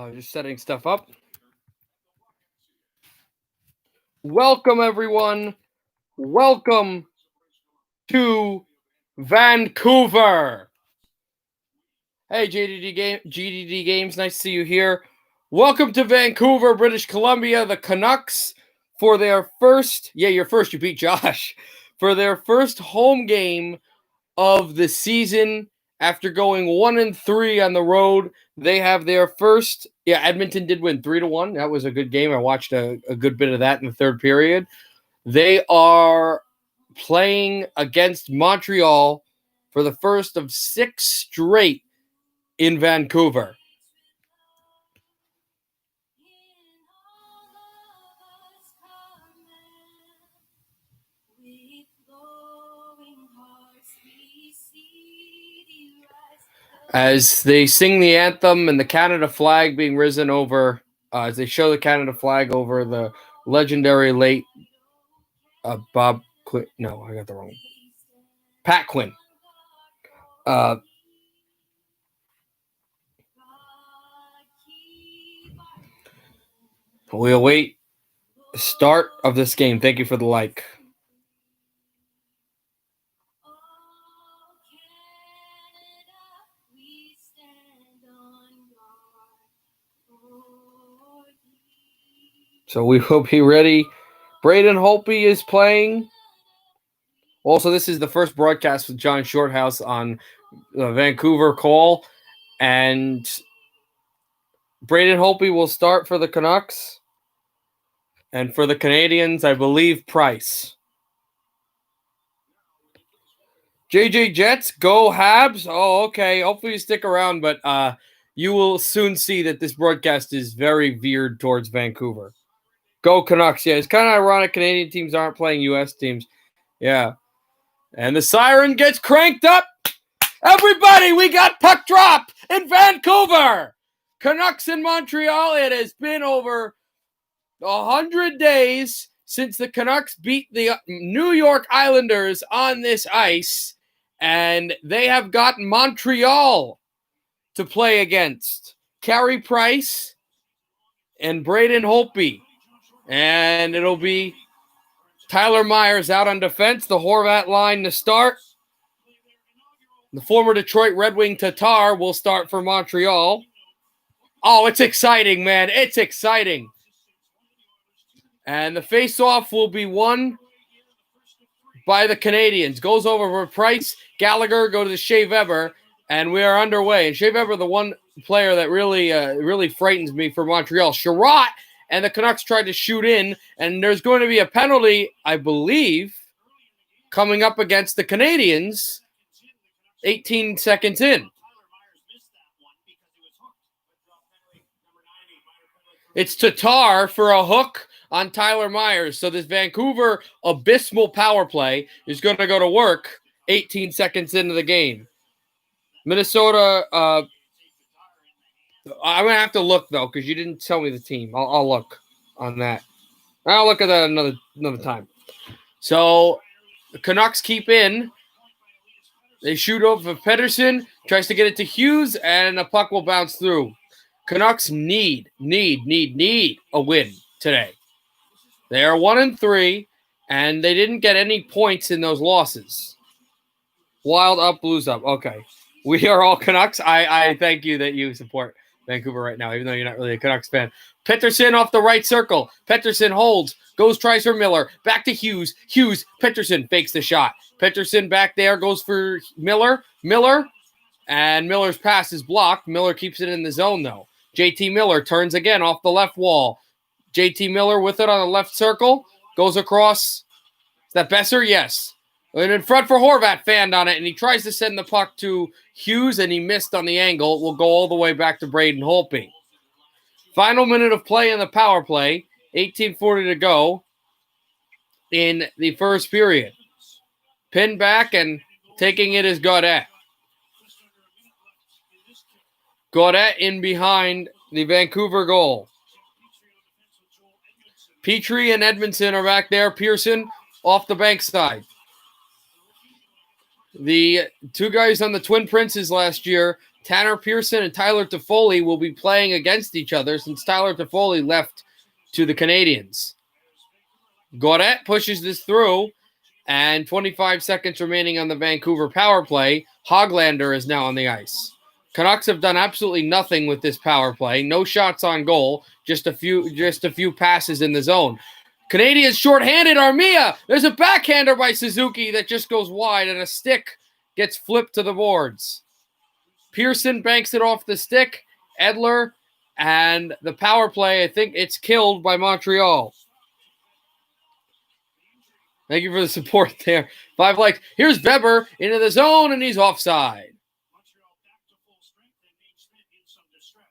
Just setting stuff up. Welcome, everyone. Welcome to Vancouver. Hey, GDD Games. Nice to see you here. Welcome to Vancouver, British Columbia. The Canucks for their first, you beat Josh, for their first home game of the season. After going 1-3 on the road, they have their first. Edmonton did win 3-1. That was a good game. I watched a good bit of that in the third period. They are playing against Montreal for the first of 6 straight in Vancouver. As they sing the anthem and the Canada flag being risen over, as they show the Canada flag over the legendary late Bob Quinn. No, I got the wrong. Pat Quinn. We await the start of this game. Thank you for the like. So we will be ready. Braden Holtby is playing. Also, this is the first broadcast with John Shorthouse on the Vancouver call. And Braden Holtby will start for the Canucks. And for the Canadiens, I believe Price. JJ Jets, go Habs. Oh, okay. Hopefully you stick around, but you will soon see that this broadcast is very veered towards Vancouver. Go Canucks. Yeah, it's kind of ironic Canadian teams aren't playing U.S. teams. Yeah. And the siren gets cranked up. Everybody, we got puck drop in Vancouver. Canucks in Montreal. It has been over 100 days since the Canucks beat the New York Islanders on this ice. And they have gotten Montreal to play against. Carey Price and Braden Holtby. And it'll be Tyler Myers out on defense. The Horvat line to start. The former Detroit Red Wing Tatar will start for Montreal. Oh, it's exciting, man. It's exciting. And the face-off will be won by the Canadiens. Goes over for Price. Gallagher go to Shea Weber. And we are underway. And Shea Weber, the one player that really frightens me for Montreal. Sherratt. And the Canucks tried to shoot in, and there's going to be a penalty, I believe, coming up against the Canadiens 18 seconds in. It's Tatar for a hook on Tyler Myers. So this Vancouver abysmal power play is going to go to work 18 seconds into the game. Minnesota... I'm going to have to look, though, because you didn't tell me the team. I'll look on that. I'll look at that another time. So, the Canucks keep in. They shoot over for Pettersson. Tries to get it to Hughes, and the puck will bounce through. Canucks need a win today. They are 1-3, and they didn't get any points in those losses. Wild up, Blues up. Okay. We are all Canucks. I thank you that you support Vancouver right now, even though you're not really a Canucks fan. Pettersson off the right circle. Pettersson holds. Tries for Miller. Back to Hughes. Pettersson fakes the shot. Pettersson back there goes for Miller. And Miller's pass is blocked. Miller keeps it in the zone, though. JT Miller turns again off the left wall. JT Miller with it on the left circle. Goes across. Is that Besser? Yes. And in front for Horvat, fanned on it, and he tries to send the puck to Hughes, and he missed on the angle. It will go all the way back to Braden Holtby. Final minute of play in the power play, 18:40 to go in the first period. Pinned back and taking it is Gaudette. Gaudette in behind the Vancouver goal. Petrie and Edmondson are back there. Pearson off the bank side. The two guys on the Twin Princes last year Tanner Pearson and Tyler Toffoli will be playing against each other since Tyler Toffoli left to the Canadiens. Goret pushes this through, and 25 seconds remaining on the Vancouver power play. Hoglander is now on the ice. Canucks have done absolutely nothing with this power play. No shots on goal, just a few passes in the zone. Canadiens shorthanded. Armia. There's a backhander by Suzuki that just goes wide, and a stick gets flipped to the boards. Pearson banks it off the stick. Edler, and the power play, I think it's killed by Montreal. Thank you for the support there. 5 likes. Here's Weber into the zone, and he's offside.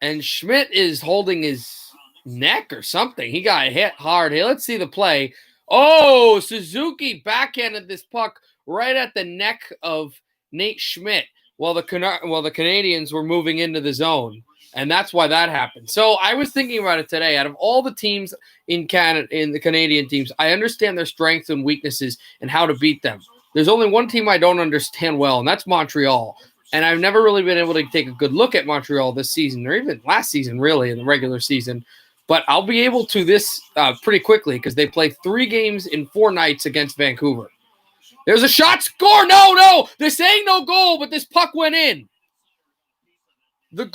And Schmidt is holding his neck or something. He got hit hard here. Let's see the play. Oh, Suzuki backhanded this puck right at the neck of Nate Schmidt while the Canadiens were moving into the zone. And that's why that happened. So I was thinking about it today. Out of all the teams in Canada, in the Canadian teams, I understand their strengths and weaknesses and how to beat them. There's only one team I don't understand well, and that's Montreal. And I've never really been able to take a good look at Montreal this season, or even last season, really, in the regular season. But I'll be able to this pretty quickly because they play 3 games in 4 nights against Vancouver. There's a shot, score! No! They're saying no goal, but this puck went in. The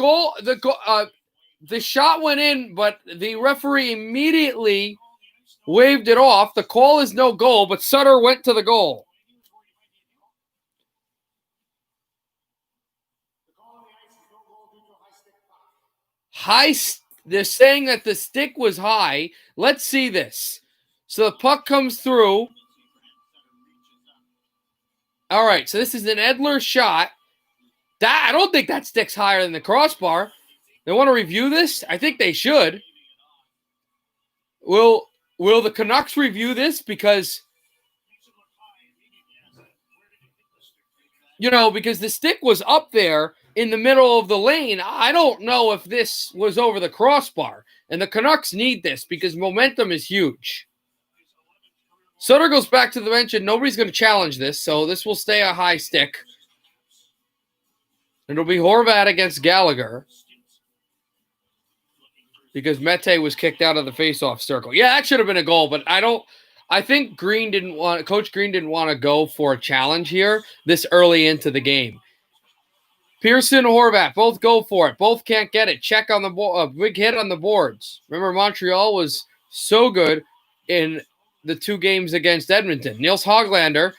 shot went in, but the referee immediately waved it off. The call is no goal, but Sutter went to the goal. They're saying that the stick was high. Let's see this. So the puck comes through. All right, so this is an Edler shot. I don't think that stick's higher than the crossbar. They want to review this? I think they should. Will the Canucks review this? Because, because the stick was up there in the middle of the lane. I don't know if this was over the crossbar. And the Canucks need this because momentum is huge. Sutter goes back to the bench, and nobody's going to challenge this, so this will stay a high stick. It'll be Horvat against Gallagher because Mete was kicked out of the faceoff circle. Yeah, that should have been a goal, but I think Coach Green didn't want to go for a challenge here this early into the game. Pearson, Horvat, both go for it. Both can't get it. Check on the board. Big hit on the boards. Remember, Montreal was so good in the 2 games against Edmonton. Nils Hoglander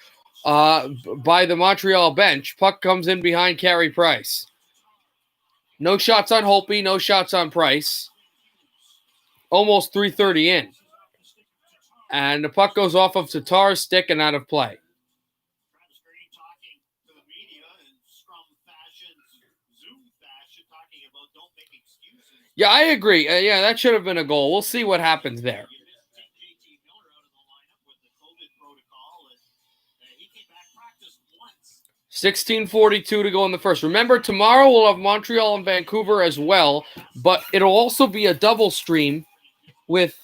by the Montreal bench. Puck comes in behind Carey Price. No shots on Holtby, no shots on Price. Almost 3:30 in. And the puck goes off of Tatar's stick and out of play. Yeah, I agree. That should have been a goal. We'll see what happens there. 16:42 to go in the first. Remember, tomorrow we'll have Montreal and Vancouver as well, but it'll also be a double stream with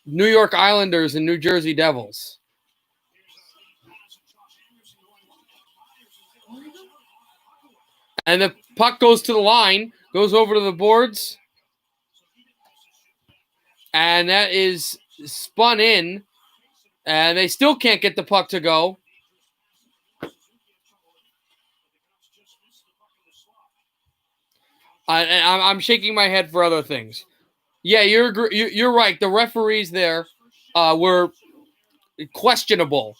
New York Islanders and New Jersey Devils. And the puck goes to the line, goes over to the boards, and that is spun in. And they still can't get the puck to go. I'm shaking my head for other things. Yeah, you're right. The referees there were questionable.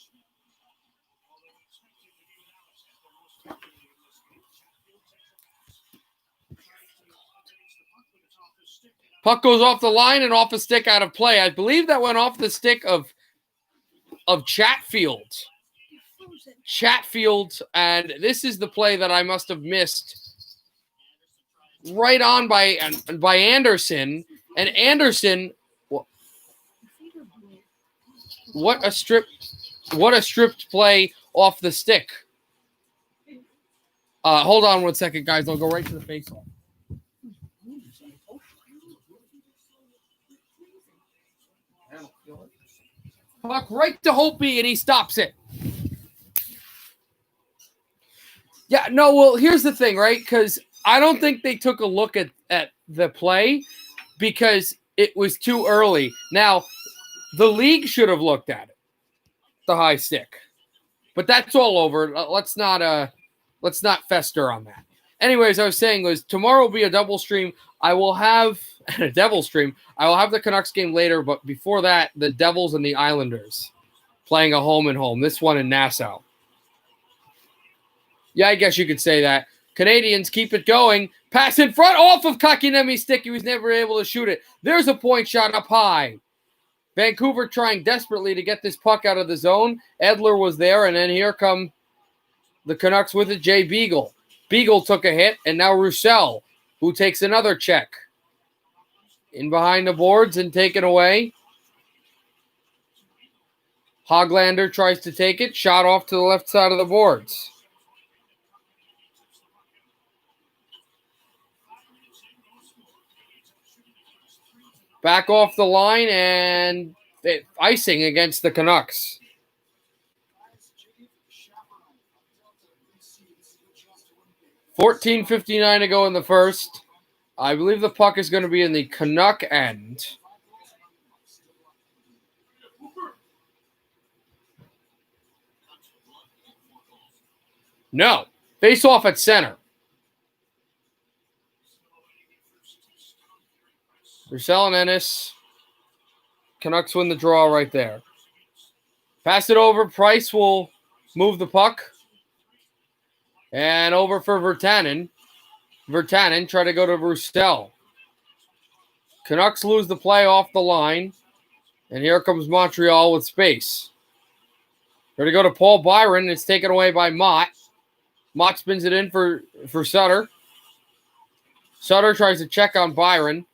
Puck goes off the line and off a stick out of play. I believe that went off the stick of Chatfield. And this is the play that I must have missed. Right on by Anderson. And Anderson, what a stripped play off the stick. Hold on 1 second, guys. I'll go right to the faceoff. Puck right to Holtby, and he stops it. Yeah, no, well, here's the thing, right? Because I don't think they took a look at the play because it was too early. Now, the league should have looked at it, the high stick. But that's all over. Let's not fester on that. Anyways, I was saying was tomorrow will be a double stream. I will have a Devil stream. I will have the Canucks game later, but before that, the Devils and the Islanders playing a home and home. This one in Nassau. Yeah, I guess you could say that. Canadiens keep it going. Pass in front off of Kakinemi's stick. He was never able to shoot it. There's a point shot up high. Vancouver trying desperately to get this puck out of the zone. Edler was there, and then here come the Canucks with it, Jay Beagle. Beagle took a hit, and now Roussel, who takes another check. In behind the boards and taken away. Hoglander tries to take it. Shot off to the left side of the boards. Back off the line and icing against the Canucks. $14:59 to go in the first. I believe the puck is going to be in the Canuck end. No. Face off at center. Roussel and Ennis. Canucks win the draw right there. Pass it over. Price will move the puck. And over for Virtanen. Virtanen try to go to Roussel. Canucks lose the play off the line. And here comes Montreal with space. Ready to go to Paul Byron. It's taken away by Mott. Mott spins it in for Sutter. Sutter tries to check on Byron.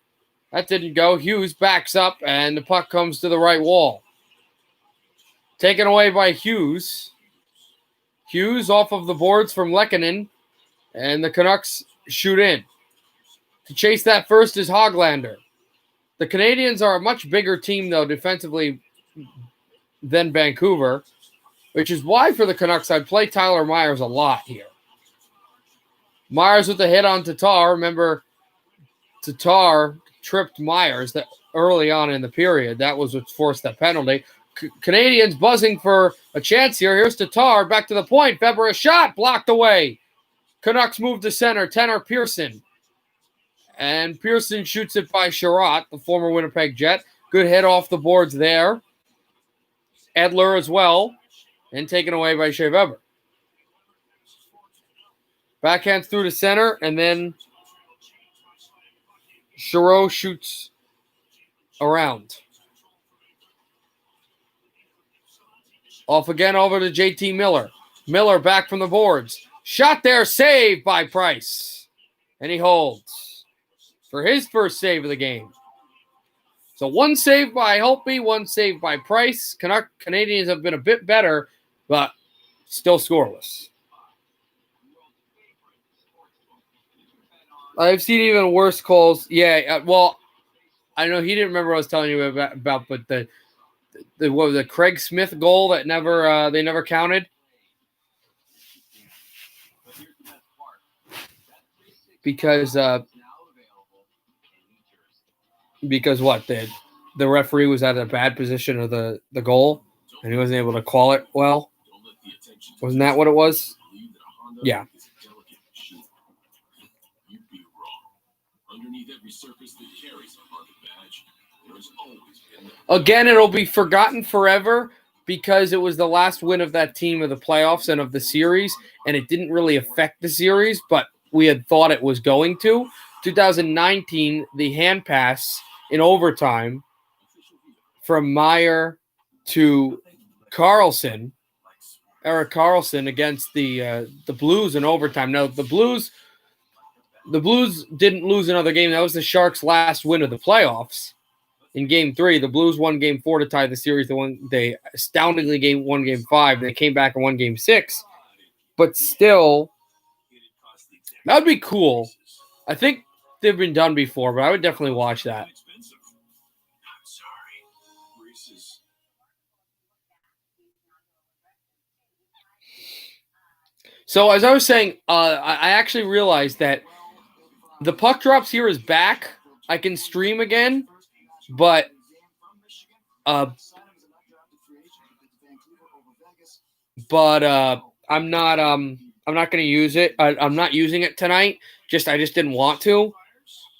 That didn't go. Hughes backs up, and the puck comes to the right wall. Taken away by Hughes. Hughes off of the boards from Lehkonen, and the Canucks shoot in. To chase that first is Hoglander. The Canadiens are a much bigger team, though, defensively than Vancouver, which is why for the Canucks I'd play Tyler Myers a lot here. Myers with the hit on Tatar. Remember, Tatar tripped Myers that early on in the period. That was what forced that penalty. Canadiens buzzing for a chance here. Here's Tatar back to the point. Weber a shot blocked away. Canucks move to center. Tanner Pearson. And Pearson shoots it by Sherratt, the former Winnipeg Jet. Good hit off the boards there. Edler as well. And taken away by Shea Weber. Backhands through to center, and then Sherratt shoots around. Off again over to JT Miller. Miller back from the boards. Shot there, saved by Price. And he holds for his first save of the game. So one save by Holtby, one save by Price. Canadiens have been a bit better, but still scoreless. I've seen even worse calls. Yeah, well, I know he didn't remember what I was telling you about but the what was the Craig Smith goal that they never counted? Because what? The referee was at a bad position of the goal and he wasn't able to call it well. Wasn't that what it was? Yeah. Again, it'll be forgotten forever because it was the last win of that team of the playoffs and of the series, and it didn't really affect the series, but we had thought it was going to. 2019, the hand pass in overtime from Meyer to Carlson, Erik Karlsson against the Blues in overtime. Now, the Blues didn't lose another game. That was the Sharks' last win of the playoffs. In Game 3, the Blues won Game 4 to tie the series. They astoundingly won Game 5. They came back and won Game 6. But still, that would be cool. I think they've been done before, but I would definitely watch that. So as I was saying, I actually realized that the puck drops here is back. I can stream again, but I'm not going to use it. I'm not using it tonight. I just didn't want to.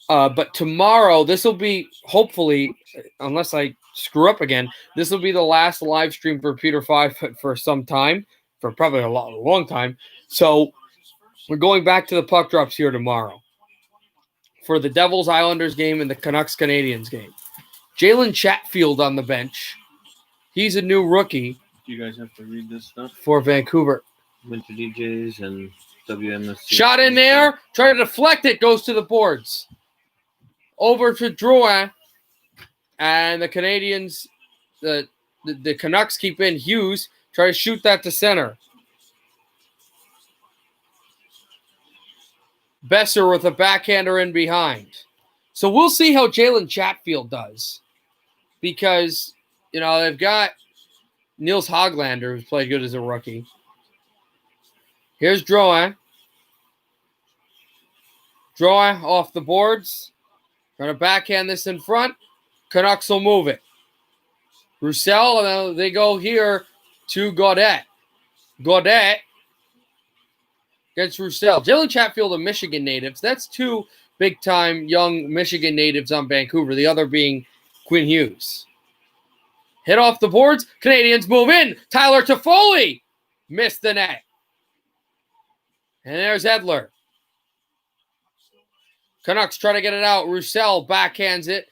But tomorrow, this will be hopefully, unless I screw up again, this will be the last live stream for Peter 5 for some time, for probably a long time. So we're going back to the puck drops here tomorrow for the Devils Islanders game and the Canucks Canadiens game. Jalen Chatfield on the bench. He's a new rookie. Do you guys have to read this stuff? For Vancouver. Winter DJs and WMSC. Shot in there. Try to deflect it. Goes to the boards. Over to Drouin. And the Canadiens, the Canucks keep in. Hughes. Try to shoot that to center. Besser with a backhander in behind. So we'll see how Jalen Chatfield does. Because, they've got Niels Hoglander, who's played good as a rookie. Here's Drouin. Drouin off the boards. Trying to backhand this in front. Canucks will move it. Roussel, they go here to Gaudette. Gaudette against Roussel. Jalen Chatfield, a Michigan native. So that's two big-time young Michigan natives on Vancouver, the other being Quinn Hughes. Hit off the boards. Canadiens move in. Tyler Toffoli missed the net. And there's Edler. Canucks try to get it out. Roussel backhands it.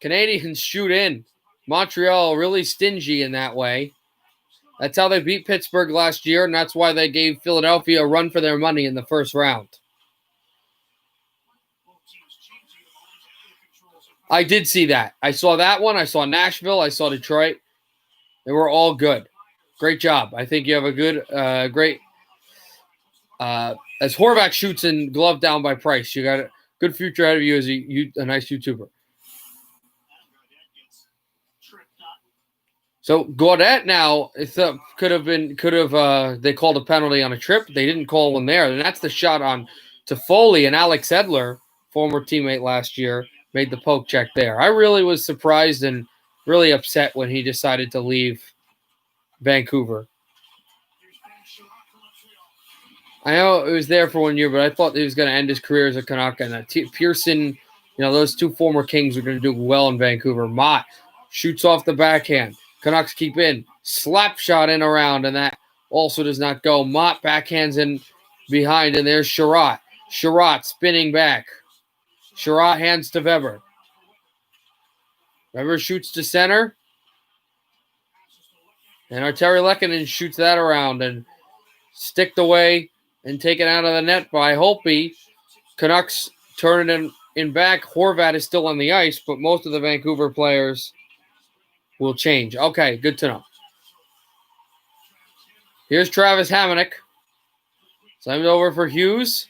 Canadiens shoot in. Montreal really stingy in that way. That's how they beat Pittsburgh last year, and that's why they gave Philadelphia a run for their money in the first round. I did see that. I saw that one. I saw Nashville. I saw Detroit. They were all good. Great job. I think you have a good, great. As Horvath shoots and glove down by Price, you got a good future ahead of you as a nice YouTuber. So Gaudette now could have they called a penalty on a trip. They didn't call one there, and that's the shot on Toffoli, and Alex Edler, former teammate last year, made the poke check there. I really was surprised and really upset when he decided to leave Vancouver. I know it was there for 1 year, but I thought he was going to end his career as a Canuck. And Pearson, those two former Kings are going to do well in Vancouver. Mott shoots off the backhand. Canucks keep in. Slap shot in around, and that also does not go. Mott backhands in behind, and there's Sherratt. Sherratt spinning back. Sherratt hands to Weber. Weber shoots to center. And Arturi Lehkonen shoots that around and sticked away and taken out of the net by Holtby. Canucks turn it in back. Horvath is still on the ice, but most of the Vancouver players will change. Okay, good to know. Here's Travis Hamonic. Slammed over for Hughes.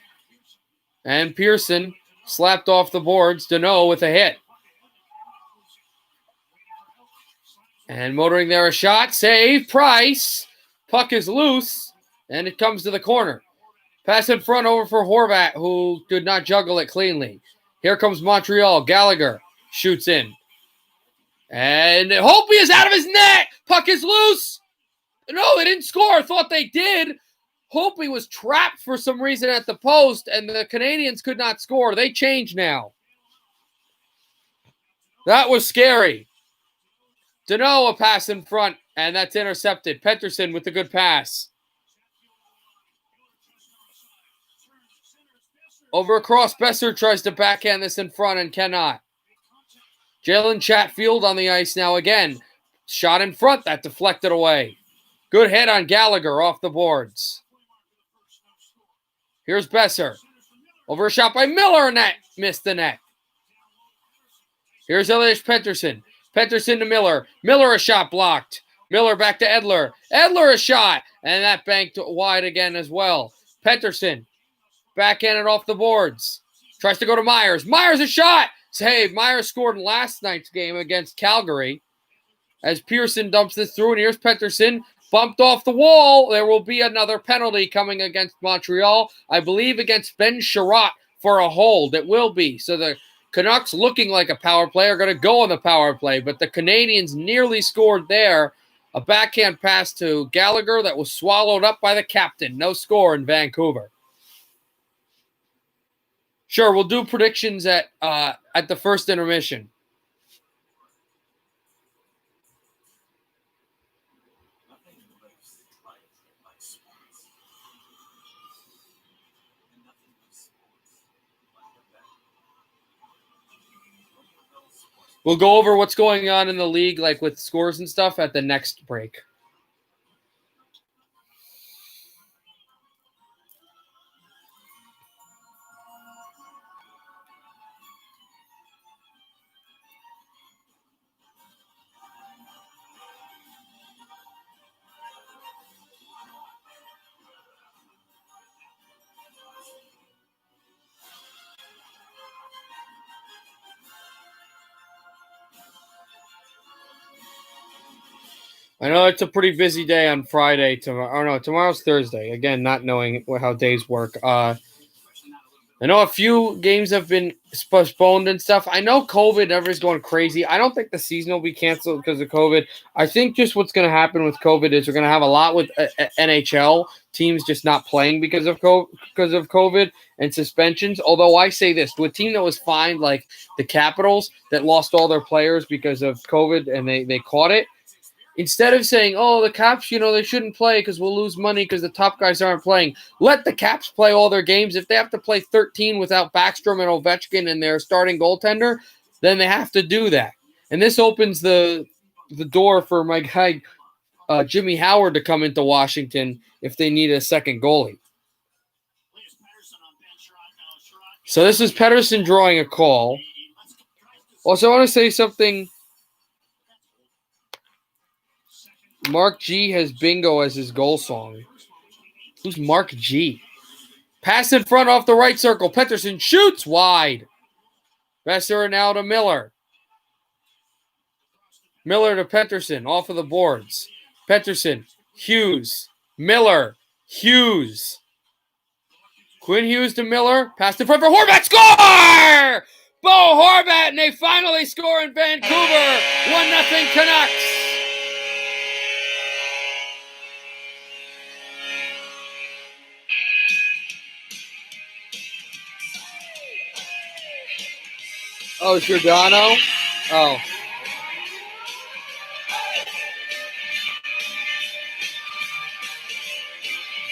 And Pearson slapped off the boards. Deneau with a hit. And motoring there, a shot. Save. Price. Puck is loose. And it comes to the corner. Pass in front over for Horvath, who did not juggle it cleanly. Here comes Montreal. Gallagher shoots in. And Holtby is out of his net. Puck is loose. No, they didn't score. Thought they did. Holtby was trapped for some reason at the post, and the Canadiens could not score. They change now. That was scary. Deneau a pass in front, and that's intercepted. Pettersson with a good pass. Over across, Besser tries to backhand this in front and cannot. Jalen Chatfield on the ice now again. Shot in front, that deflected away. Good hit on Gallagher off the boards. Here's Besser. Over a shot by Miller, and that missed the net. Here's Elias Pettersson. Pettersson to Miller. Miller a shot blocked. Miller back to Edler. Edler a shot, and that banked wide again as well. Pettersson backhanded off the boards. Tries to go to Myers. Myers a shot. Save. Myers scored in last night's game against Calgary. As Pearson dumps this through, and here's Pettersson. bumped off the wall. There will be another penalty coming against Montreal. I believe against Ben Sherratt for a hold. It will be. So the Canucks, looking like a power play, are going to go on the power play. But the Canadiens nearly scored there. A backhand pass to Gallagher that was swallowed up by the captain. No score in Vancouver. Sure, we'll do predictions at the first intermission. We'll go over what's going on in the league, like with scores and stuff, at the next break. I know it's a pretty busy day on Friday. Tomorrow's Thursday. Again, not knowing how days work. I know a few games have been postponed and stuff. I know COVID, everybody's going crazy. I don't think the season will be canceled because of COVID. I think just what's going to happen with COVID is we're going to have a lot with NHL teams just not playing because of COVID and suspensions. Although I say this, to a team that was fined, like the Capitals, that lost all their players because of COVID and they caught it, instead of saying, oh, the Caps, they shouldn't play because we'll lose money because the top guys aren't playing, let the Caps play all their games. If they have to play 13 without Backstrom and Ovechkin and their starting goaltender, then they have to do that. And this opens the door for my guy Jimmy Howard to come into Washington if they need a second goalie. So this is Pettersson drawing a call. Also, I want to say something. Mark G has Bingo as his goal song. Who's Mark G? Pass in front off the right circle. Pettersson shoots wide. Besser now to Miller. Miller to Pettersson off of the boards. Pettersson, Hughes, Miller, Hughes. Quinn Hughes to Miller. Pass in front for Horvat. Score! Bo Horvat, and they finally score in Vancouver. 1-0 Canucks. Oh, Giordano? Oh.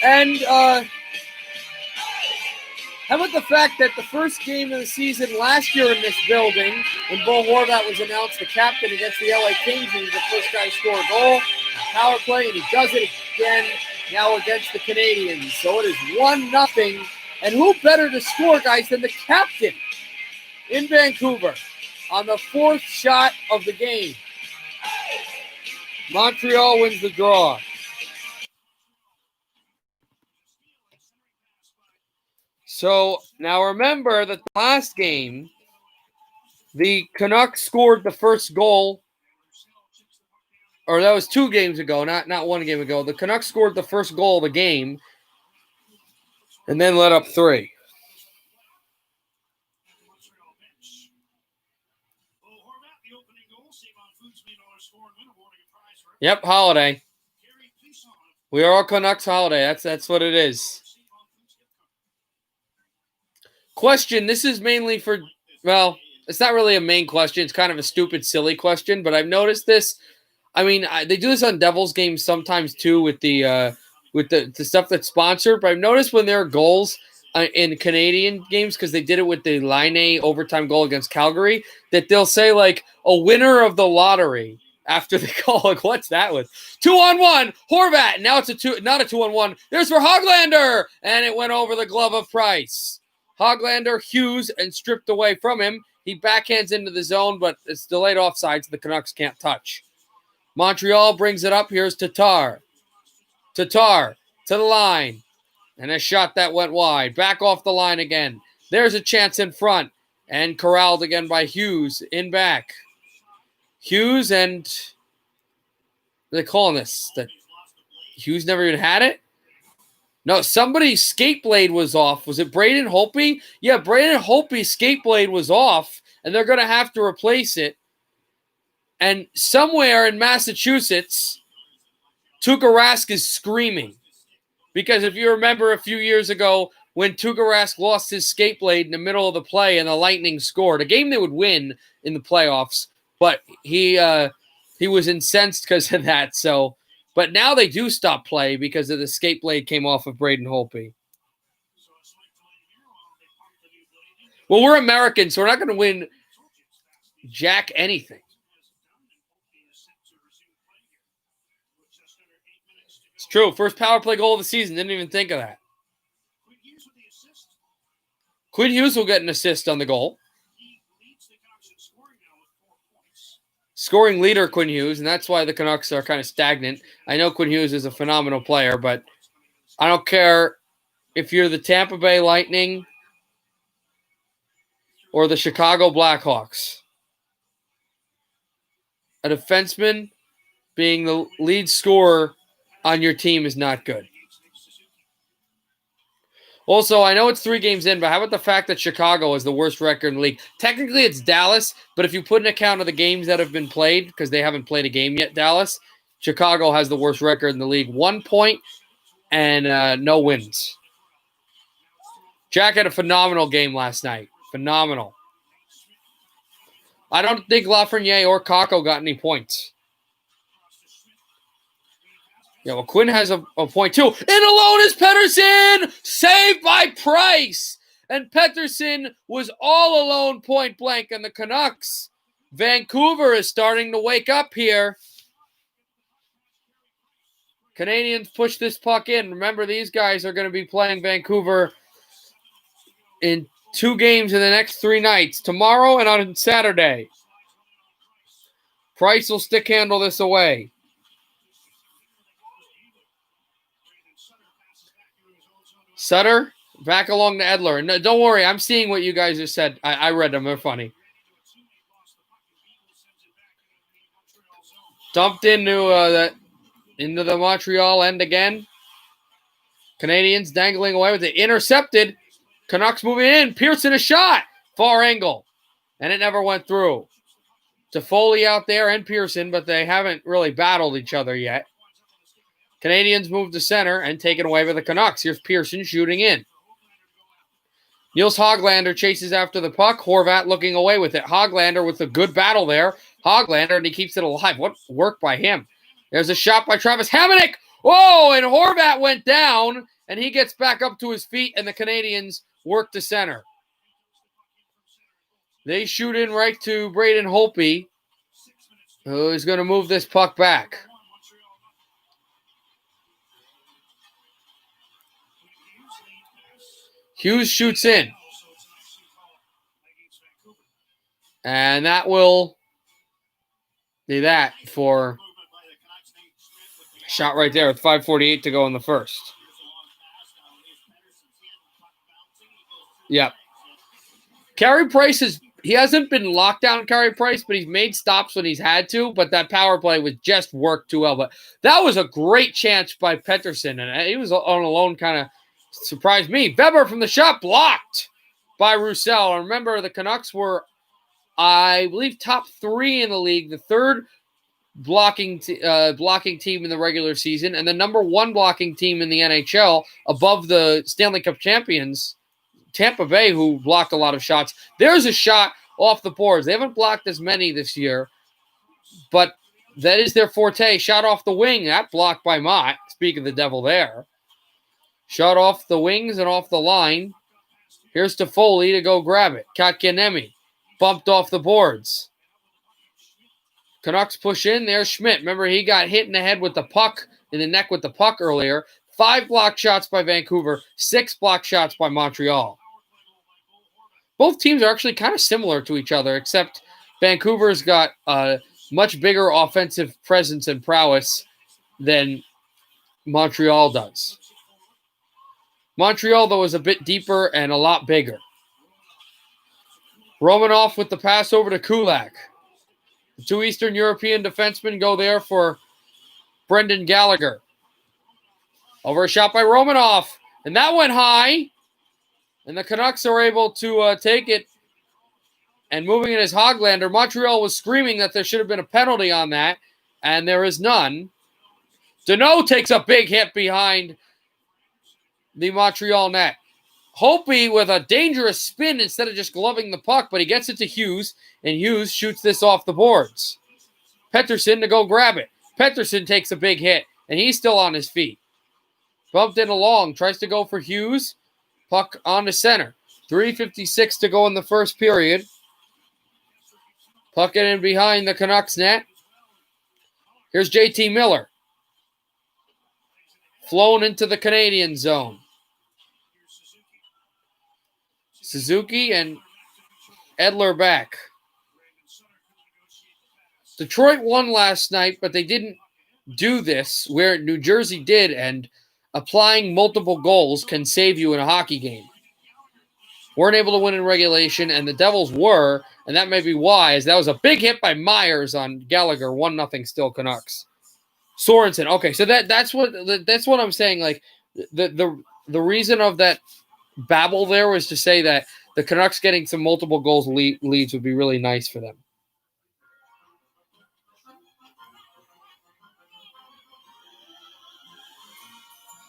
And how about the fact that the first game of the season last year in this building, when Bo Horvat was announced the captain against the LA Kings, he was the first guy to score a goal, power play, and he does it again now against the Canadiens. So it is 1-0. And who better to score, guys, than the captain in Vancouver on the fourth shot of the game. Montreal wins the draw. So now remember that the last game, the Canucks scored the first goal, or that was 2 games ago, not 1 game ago. The Canucks scored the first goal of the game and then let up 3. Yep, Holiday. We are all Canucks Holiday. That's what it is. Question. This is mainly for, well, it's not really a main question. It's kind of a stupid, silly question, but I've noticed this. I mean, they do this on Devils games sometimes too with the stuff that's sponsored. But I've noticed when there are goals in Canadian games, because they did it with the Laine overtime goal against Calgary, that they'll say like a winner of the lottery after the goal. Like, what's that with? 2-on-1, Horvat. Now it's not a 2-on-1. There's for Hoglander, and it went over the glove of Price. Hoglander, Hughes, and stripped away from him. He backhands into the zone, but it's delayed offside, so the Canucks can't touch. Montreal brings it up. Here's Tatar. Tatar to the line. And a shot that went wide. Back off the line again. There's a chance in front. And corralled again by Hughes in back. Hughes and they're calling this. Hughes never even had it? No, somebody's skate blade was off. Was it Braden Holtby? Yeah, Braden Holtby's skate blade was off, and they're going to have to replace it. And somewhere in Massachusetts, Tuukka Rask is screaming. Because if you remember a few years ago when Tuukka Rask lost his skate blade in the middle of the play and the Lightning scored, a game they would win in the playoffs, but he was incensed because of that. So, but now they do stop play because of the skate blade came off of Braden Holtby. Well, we're Americans, so we're not going to win jack anything. It's true. First power play goal of the season. Didn't even think of that. Quinn Hughes will get an assist on the goal. Scoring leader, Quinn Hughes, and that's why the Canucks are kind of stagnant. I know Quinn Hughes is a phenomenal player, but I don't care if you're the Tampa Bay Lightning or the Chicago Blackhawks. A defenseman being the lead scorer on your team is not good. Also, I know it's 3 games in, but how about the fact that Chicago is the worst record in the league? Technically, it's Dallas, but if you put an account of the games that have been played, because they haven't played a game yet, Dallas, Chicago has the worst record in the league. 1 point and no wins. Jack had a phenomenal game last night. Phenomenal. I don't think Lafreniere or Kakko got any points. Yeah, well, Quinn has a point too. And alone is Pettersson! Saved by Price! And Pettersson was all alone point blank on the Canucks. Vancouver is starting to wake up here. Canadiens push this puck in. Remember, these guys are going to be playing Vancouver in 2 games in the next 3 nights. Tomorrow and on Saturday. Price will stick handle this away. Sutter, back along to Edler. And don't worry, I'm seeing what you guys just said. I read them. They're funny. Dumped into the Montreal end again. Canadiens dangling away with it. Intercepted. Canucks moving in. Pearson a shot. Far angle. And it never went through. Toffoli out there and Pearson, but they haven't really battled each other yet. Canadiens move to center and taken away by the Canucks. Here's Pearson shooting in. Niels Höglander chases after the puck. Horvat looking away with it. Höglander with a good battle there. Höglander, and he keeps it alive. What work by him. There's a shot by Travis Hamonic. Oh, and Horvat went down, and he gets back up to his feet, and the Canadiens work to center. They shoot in right to Braden Holtby, who is going to move this puck back. Hughes shoots in. And that will be that for shot right there with 5:48 to go in the first. Yep. Carey Price he hasn't been locked down, Carey Price, but he's made stops when he's had to, but that power play was just worked too well. But that was a great chance by Pettersson, and he was on alone, kind of surprised me. Weber from the shot blocked by Roussel. And remember, the Canucks were, I believe, top 3 in the league, the 3rd blocking team in the regular season, and the number 1 blocking team in the NHL, above the Stanley Cup champions, Tampa Bay, who blocked a lot of shots. There's a shot off the boards. They haven't blocked as many this year, but that is their forte. Shot off the wing. That blocked by Mott. Speak of the devil there. Shot off the wings and off the line. Here's Toffoli to go grab it. Kotkaniemi bumped off the boards. Canucks push in. There's Schmidt. Remember, he got hit in the head with the puck, in the neck with the puck earlier. 5 block shots by Vancouver. 6 block shots by Montreal. Both teams are actually kind of similar to each other, except Vancouver's got a much bigger offensive presence and prowess than Montreal does. Montreal, though, is a bit deeper and a lot bigger. Romanoff with the pass over to Kulak. The 2 Eastern European defensemen go there for Brendan Gallagher. Over a shot by Romanoff. And that went high. And the Canucks are able to take it. And moving in as Hoglander, Montreal was screaming that there should have been a penalty on that. And there is none. Deneau takes a big hit behind the Montreal net. Hopi with a dangerous spin instead of just gloving the puck, but he gets it to Hughes, and Hughes shoots this off the boards. Pettersson to go grab it. Pettersson takes a big hit, and he's still on his feet. Bumped in along, tries to go for Hughes. Puck on the center. 3:56 to go in the first period. Puck in behind the Canucks net. Here's JT Miller. Flown into the Canadian zone. Suzuki and Edler back. Detroit won last night, but they didn't do this where New Jersey did, and applying multiple goals can save you in a hockey game. Weren't able to win in regulation, and the Devils were, and that may be why, as that was a big hit by Myers on Gallagher, 1-0 still Canucks. Sorensen, okay, so that's what I'm saying. Like the reason of that babble there was to say that the Canucks getting some multiple goals leads would be really nice for them.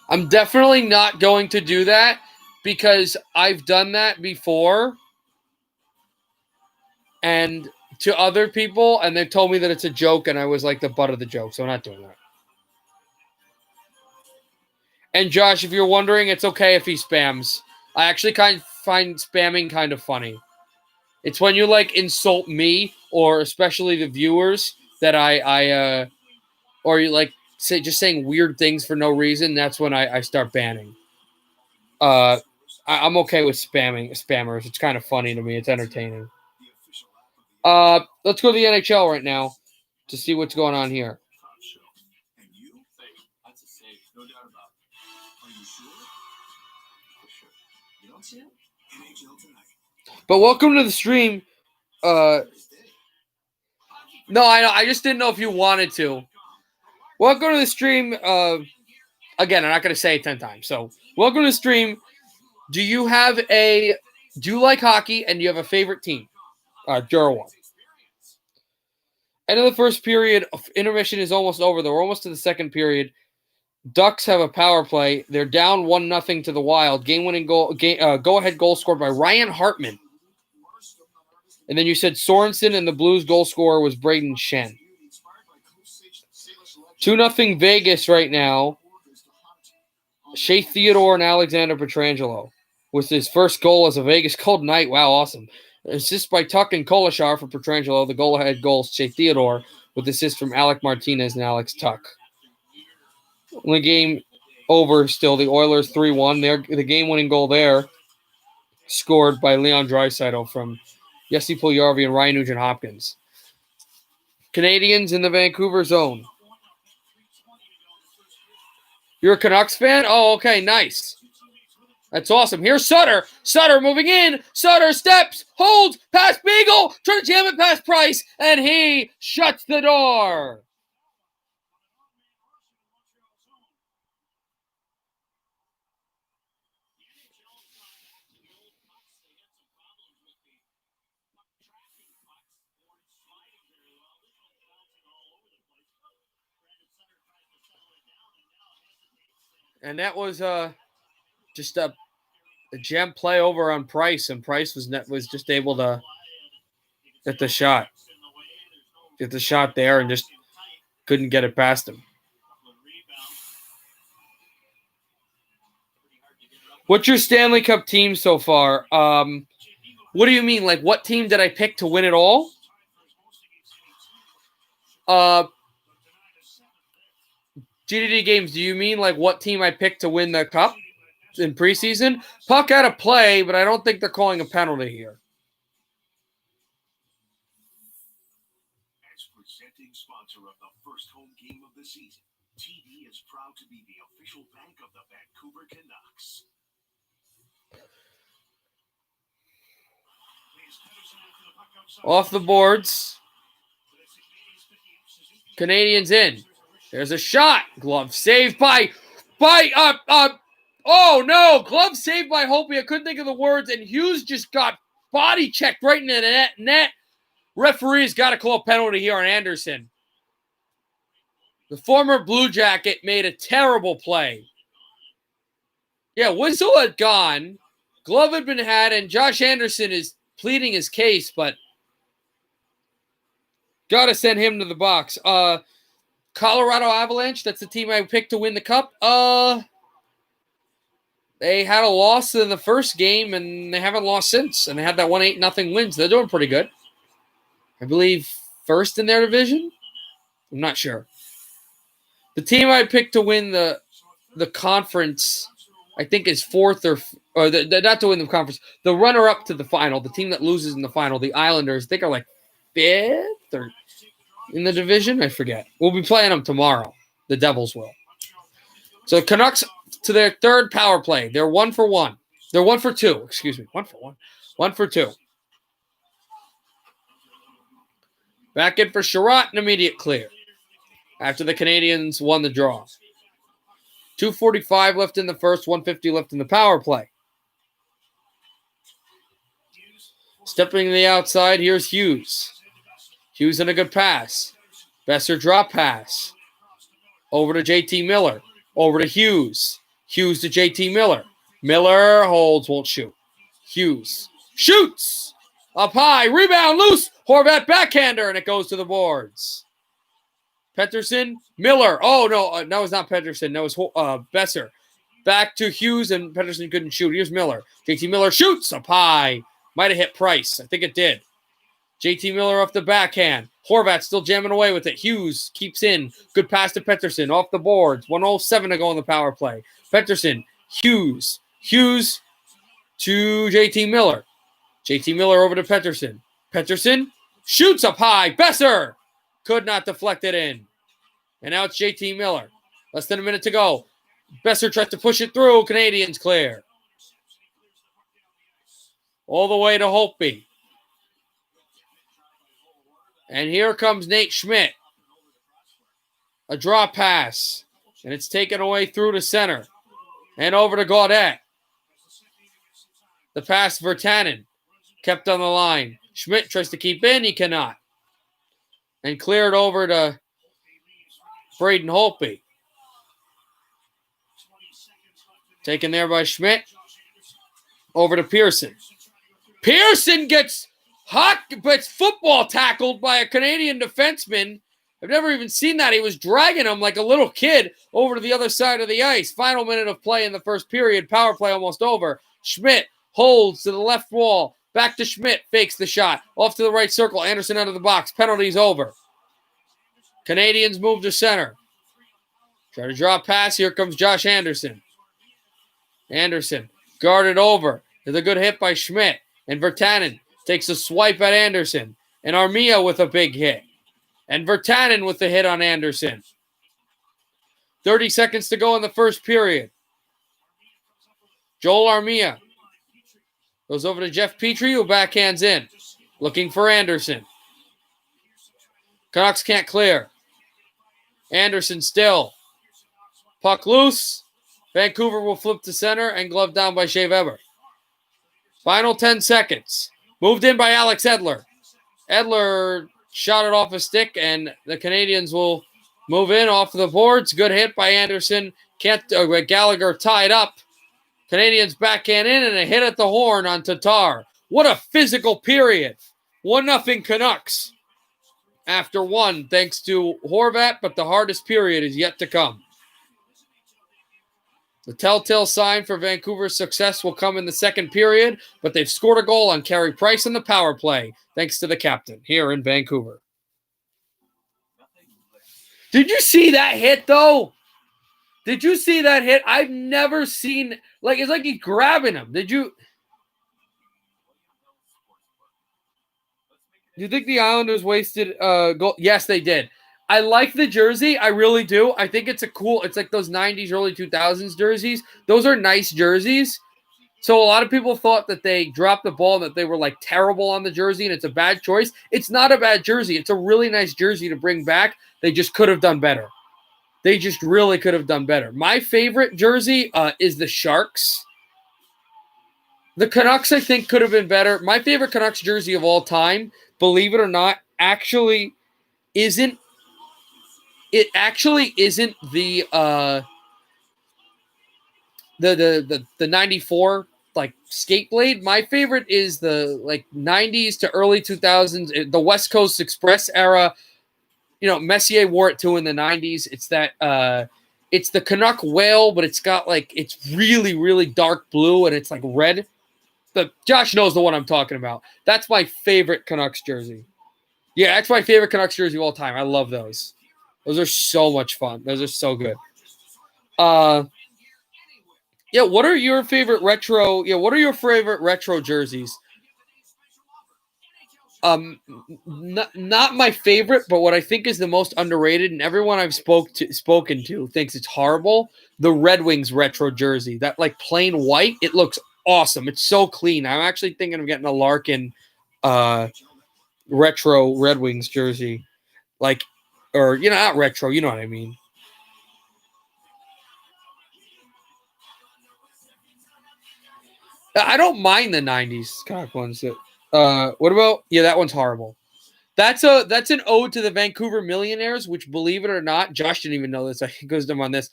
I'm definitely not going to do that because I've done that before and to other people, and they told me that it's a joke, and I was like the butt of the joke, so I'm not doing that. And Josh, if you're wondering, it's okay if he spams. I actually find spamming kind of funny. It's when you like insult me or especially the viewers that or you like just saying weird things for no reason. That's when I start banning. I'm okay with spammers. It's kind of funny to me. It's entertaining. Let's go to the NHL right now to see what's going on here. But welcome to the stream. No, I just didn't know if you wanted to. Welcome to the stream. Again, I'm not going to say it 10 times. So, welcome to the stream. Do you like hockey and do you have a favorite team? Jura one. End of the first period. Intermission is almost over, though. We're almost to the second period. Ducks have a power play. They're down 1-0 to the Wild. Game-winning goal, go-ahead goal scored by Ryan Hartman. And then you said Sorensen, and the Blues goal scorer was Braden Shen. 2-0 Vegas right now. Shea Theodore and Alexander Pietrangelo with his first goal as a Vegas Cold Knight. Wow, awesome. Assist by Tuck and Kolashar for Pietrangelo. The goal-ahead goal, Shea Theodore, with assist from Alec Martinez and Alex Tuck. Only game over still. The Oilers 3-1. The game-winning goal there scored by Leon Draisaitl from Jesse Puljujarvi and Ryan Nugent-Hopkins. Canadiens in the Vancouver zone. You're a Canucks fan? Oh, okay, nice. That's awesome. Here's Sutter. Sutter moving in. Sutter steps, holds, past Beagle, trying to jam it past Price, and he shuts the door. And that was just a jam play over on Price, and Price was just able to get the shot there, and just couldn't get it past him. What's your Stanley Cup team so far? What do you mean? Like, what team did I pick to win it all? GDD games, do you mean like what team I picked to win the cup in preseason? Puck out of play, but I don't think they're calling a penalty here. As presenting sponsor of the first home game of the season, TD is proud to be the official bank of the Vancouver Canucks. Off the boards. Canadiens in. There's a shot. Glove saved by Oh no, glove saved by Holtby. I couldn't think of the words, and Hughes just got body checked right in the net. Referee's got to call a penalty here on Anderson. The former Blue Jacket made a terrible play. Yeah, whistle had gone, glove had been had, and Josh Anderson is pleading his case, but got to send him to the box. Colorado Avalanche, that's the team I picked to win the cup. They had a loss in the first game, and they haven't lost since. And they had that 1-8-0 win, so they're doing pretty good. I believe first in their division? I'm not sure. The team I picked to win the conference, I think, is fourth or not to win the conference. The runner-up to the final, the team that loses in the final, the Islanders, I think are like fifth or in the division. I forget. We'll be playing them tomorrow. The Devils will. So Canucks to their third power play. They're 1 for 1. They're 1 for 2. Excuse me. 1 for 1. 1 for 2. Back in for Sherratt, an immediate clear. After the Canadiens won the draw. 2:45 left in the first, 1:50 left in the power play. Stepping to the outside, here's Hughes. Hughes in a good pass. Besser drop pass. Over to JT Miller. Over to Hughes. Hughes to JT Miller. Miller holds, won't shoot. Hughes shoots. Up high. Rebound loose. Horvat backhander, and it goes to the boards. Pettersson. Miller. Oh, no. No, it's not Pettersson. No, it's Besser. Back to Hughes, and Pettersson couldn't shoot. Here's Miller. JT Miller shoots up high. Might have hit Price. I think it did. JT Miller off the backhand. Horvat still jamming away with it. Hughes keeps in. Good pass to Pettersson off the boards. 1:07 to go in the power play. Pettersson. Hughes. Hughes to JT Miller. JT Miller over to Pettersson. Pettersson shoots up high. Besser could not deflect it in. And now it's JT Miller. Less than a minute to go. Besser tries to push it through. Canadiens clear. All the way to Holtby. And here comes Nate Schmidt. A draw pass. And it's taken away through to center. And over to Gaudette. The pass, Virtanen. Kept on the line. Schmidt tries to keep in. He cannot. And cleared over to Braden Holtby. Taken there by Schmidt. Over to Pearson. Pearson gets football tackled by a Canadian defenseman. I've never even seen that. He was dragging him like a little kid over to the other side of the ice. Final minute of play in the first period. Power play almost over. Schmidt holds to the left wall. Back to Schmidt. Fakes the shot. Off to the right circle. Anderson out of the box. Penalty's over. Canadiens move to center. Try to draw a pass. Here comes Josh Anderson. Anderson guarded over. There's a good hit by Schmidt. And Virtanen takes a swipe at Anderson. And Armia with a big hit. And Virtanen with the hit on Anderson. 30 seconds to go in the first period. Joel Armia goes over to Jeff Petrie, who backhands in. Looking for Anderson. Canucks can't clear. Anderson still. Puck loose. Vancouver will flip to center and glove down by Shea Weber. Final 10 seconds. Moved in by Alex Edler. Edler shot it off a stick, and the Canadiens will move in off the boards. Good hit by Anderson. Gallagher tied up. Canadiens backhand in, and a hit at the horn on Tatar. What a physical period. 1-0 Canucks. After one, thanks to Horvat, but the hardest period is yet to come. The telltale sign for Vancouver's success will come in the second period, but they've scored a goal on Carey Price on the power play, thanks to the captain here in Vancouver. Did you see that hit, though? Did you see that hit? I've never seen, it's like he's grabbing him. Did you? Do you think the Islanders wasted a goal? Yes, they did. I like the jersey. I really do. I think it's it's like those 90s, early 2000s jerseys. Those are nice jerseys. So a lot of people thought that they dropped the ball, that they were terrible on the jersey, and it's a bad choice. It's not a bad jersey. It's a really nice jersey to bring back. They just could have done better. They just really could have done better. My favorite jersey is the Sharks. The Canucks, I think, could have been better. My favorite Canucks jersey of all time, believe it or not, actually isn't. It actually isn't the 94 like skate blade. My favorite is the like 90s to early 2000s, the West Coast Express era. Messier wore it too in the 90s. It's it's the Canuck whale, but it's got like it's really really dark blue and it's like red. Josh knows the one I'm talking about. That's my favorite Canucks jersey. Yeah, that's my favorite Canucks jersey of all time. I love those. Those are so much fun. Those are so good. Yeah, what are your favorite retro? Yeah, what are your favorite retro jerseys? Not my favorite, but what I think is the most underrated, and everyone I've spoken to thinks it's horrible. The Red Wings retro jersey, that like plain white, it looks awesome. It's so clean. I'm actually thinking of getting a Larkin, retro Red Wings jersey, like, or not retro. You know what I mean? I don't mind the '90s cock ones. What about that one's horrible. That's an ode to the Vancouver Millionaires, which, believe it or not, Josh didn't even know this. I goes them on this.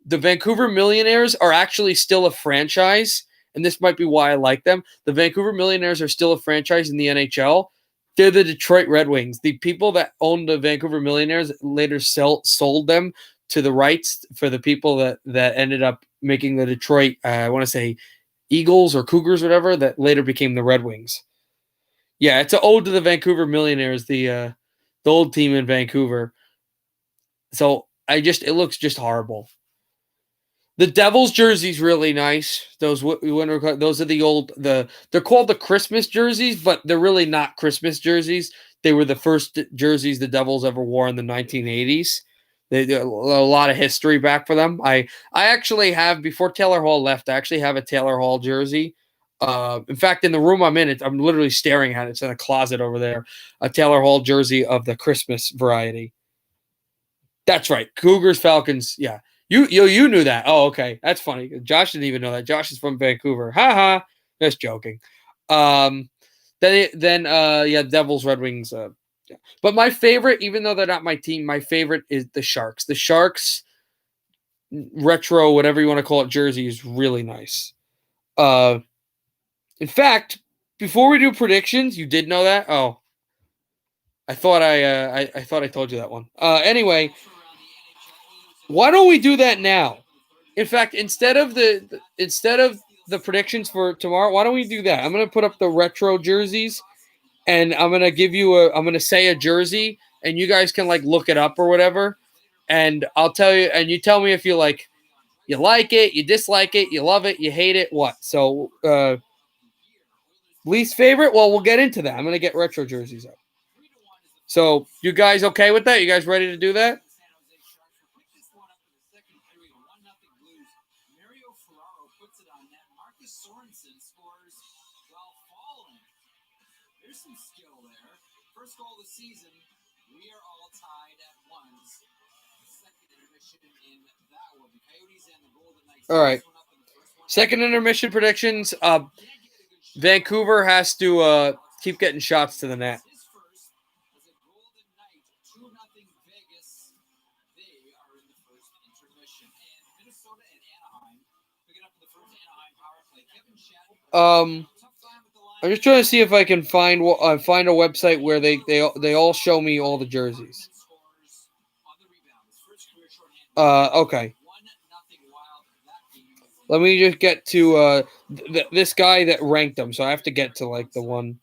The Vancouver Millionaires are actually still a franchise, and this might be why I like them. The Vancouver Millionaires are still a franchise in the NHL. They're the Detroit Red Wings. The people that owned the Vancouver Millionaires later sold them to the rights for the people that ended up making the Detroit, I want to say, Eagles or Cougars, whatever, that later became the Red Wings. Yeah, it's an ode to the Vancouver Millionaires, the old team in Vancouver. So it looks just horrible. The Devils jersey's really nice. Those are they're called the Christmas jerseys, but they're really not Christmas jerseys. They were the first jerseys the Devils ever wore in the 1980s. They a lot of history back for them. I actually have, before Taylor Hall left, I actually have a Taylor Hall jersey. In fact, in the room I'm in, I'm literally staring at it. It's in a closet over there. A Taylor Hall jersey of the Christmas variety. That's right. Cougars, Falcons. Yeah. You knew that. Oh, okay. That's funny. Josh didn't even know that. Josh is from Vancouver. Ha ha. Just joking. Devils, Red Wings. Yeah. But my favorite, even though they're not my team, my favorite is the Sharks. The Sharks retro, whatever you want to call it, jersey is really nice. In fact, before we do predictions, you did know that? Oh, I thought I thought I told you that one. Anyway, why don't we do that now? In fact, instead of the predictions for tomorrow, why don't we do that? I'm gonna put up the retro jerseys, and I'm gonna say a jersey, and you guys can like look it up or whatever, and I'll tell you, and you tell me if you like it, you dislike it, you love it, you hate it, what? So, least favorite? Well, we'll get into that. I'm gonna get retro jerseys up. So, you guys okay with that? You guys ready to do that? All right. Second intermission predictions. Vancouver has to keep getting shots to the net. I'm just trying to see if I can find a website where they all show me all the jerseys. Okay. Let me just get to this guy that ranked them, so I have to get to like the one.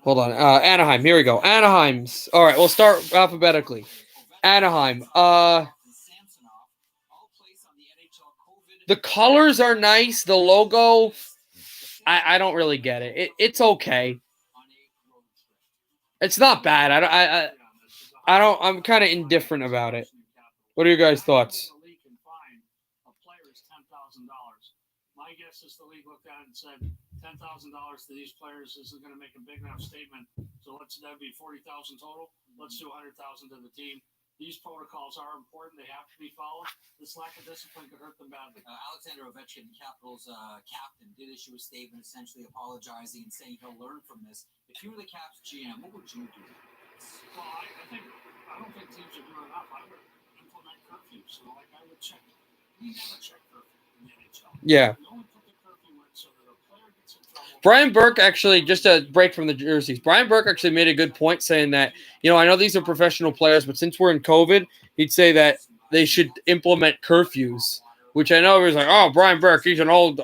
Hold on, Anaheim. Here we go. Anaheim's. All right, we'll start alphabetically. Anaheim. The colors are nice. The logo, I don't really get it. It's okay. It's not bad. I don't. I'm kind of indifferent about it. What are your guys' thoughts? My guess is the league looked at it and said, $10,000 to these players isn't going to make a big enough statement. So that'd be 40,000 total. Let's do 100,000 to the team. These protocols are important. They have to be followed. This lack of discipline could hurt them badly. Alexander Ovechkin, the Capitals captain, did issue a statement essentially apologizing and saying he'll learn from this. If you were the Caps GM, what would you do? Well, I don't think teams are doing enough. I would implement curfews. So, I would check. We never check curfew in the NHL. Yeah. We only put the curfew in so that a player gets in trouble. Brian Burke actually, just a break from the jerseys, Brian Burke actually made a good point saying that, I know these are professional players, but since we're in COVID, he'd say that they should implement curfews, which I know everyone's like, oh, Brian Burke, he's an old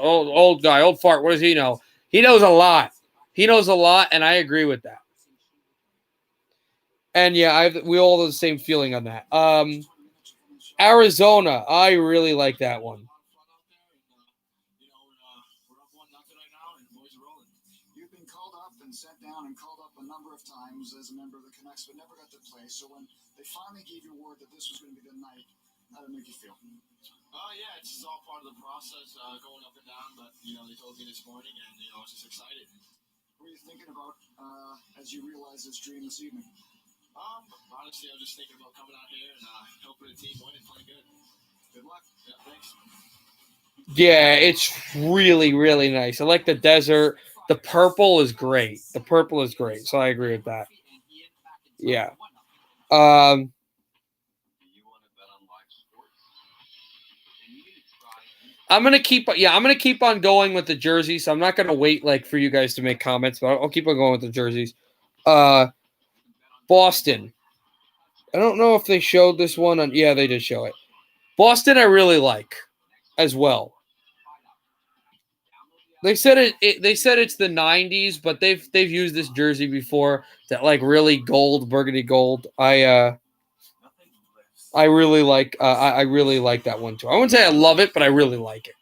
guy, old fart. What does he know? He knows a lot. He knows a lot, and I agree with that. And yeah, we all have the same feeling on that. Arizona, I really like that one. You've been called up and sent down and called up a number of times as a member of the Canucks, but never got to play. So when they finally gave you word that this was going to be the night, how did it make you feel? Yeah, it's all part of the process, going up and down. But they told me this morning, and I was just excited. What were you thinking about as you realized this dream this evening? Honestly, I was just thinking about coming out here and helping the team win and playing good. Good luck. Yeah, thanks. Yeah, it's really, really nice. I like the desert. The purple is great. So I agree with that. Yeah. I'm gonna keep on going with the jerseys. So I'm not gonna wait for you guys to make comments, but I'll keep on going with the jerseys. Boston. I don't know if they showed this one on. Yeah, they did show it. Boston, I really like as well. They said They said it's the '90s, but they've used this jersey before. That really gold, burgundy gold. I really like. I really like that one too. I wouldn't say I love it, but I really like it.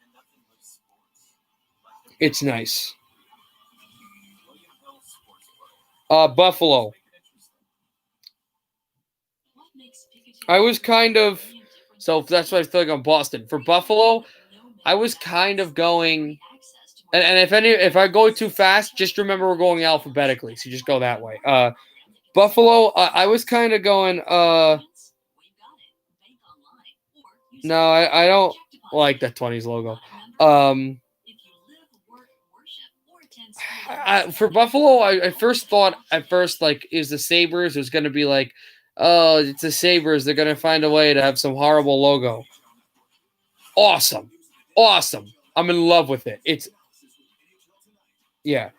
It's nice. Buffalo. I was kind of. So that's what I feel like on Boston. For Buffalo, I was kind of going. And if I go too fast, just remember we're going alphabetically, so just go that way. Buffalo, I was kind of going. No, I don't like that 20s logo. For Buffalo, I first thought is the Sabres. It was going to be oh, it's the Sabres. They're going to find a way to have some horrible logo. Awesome. I'm in love with it. Yeah.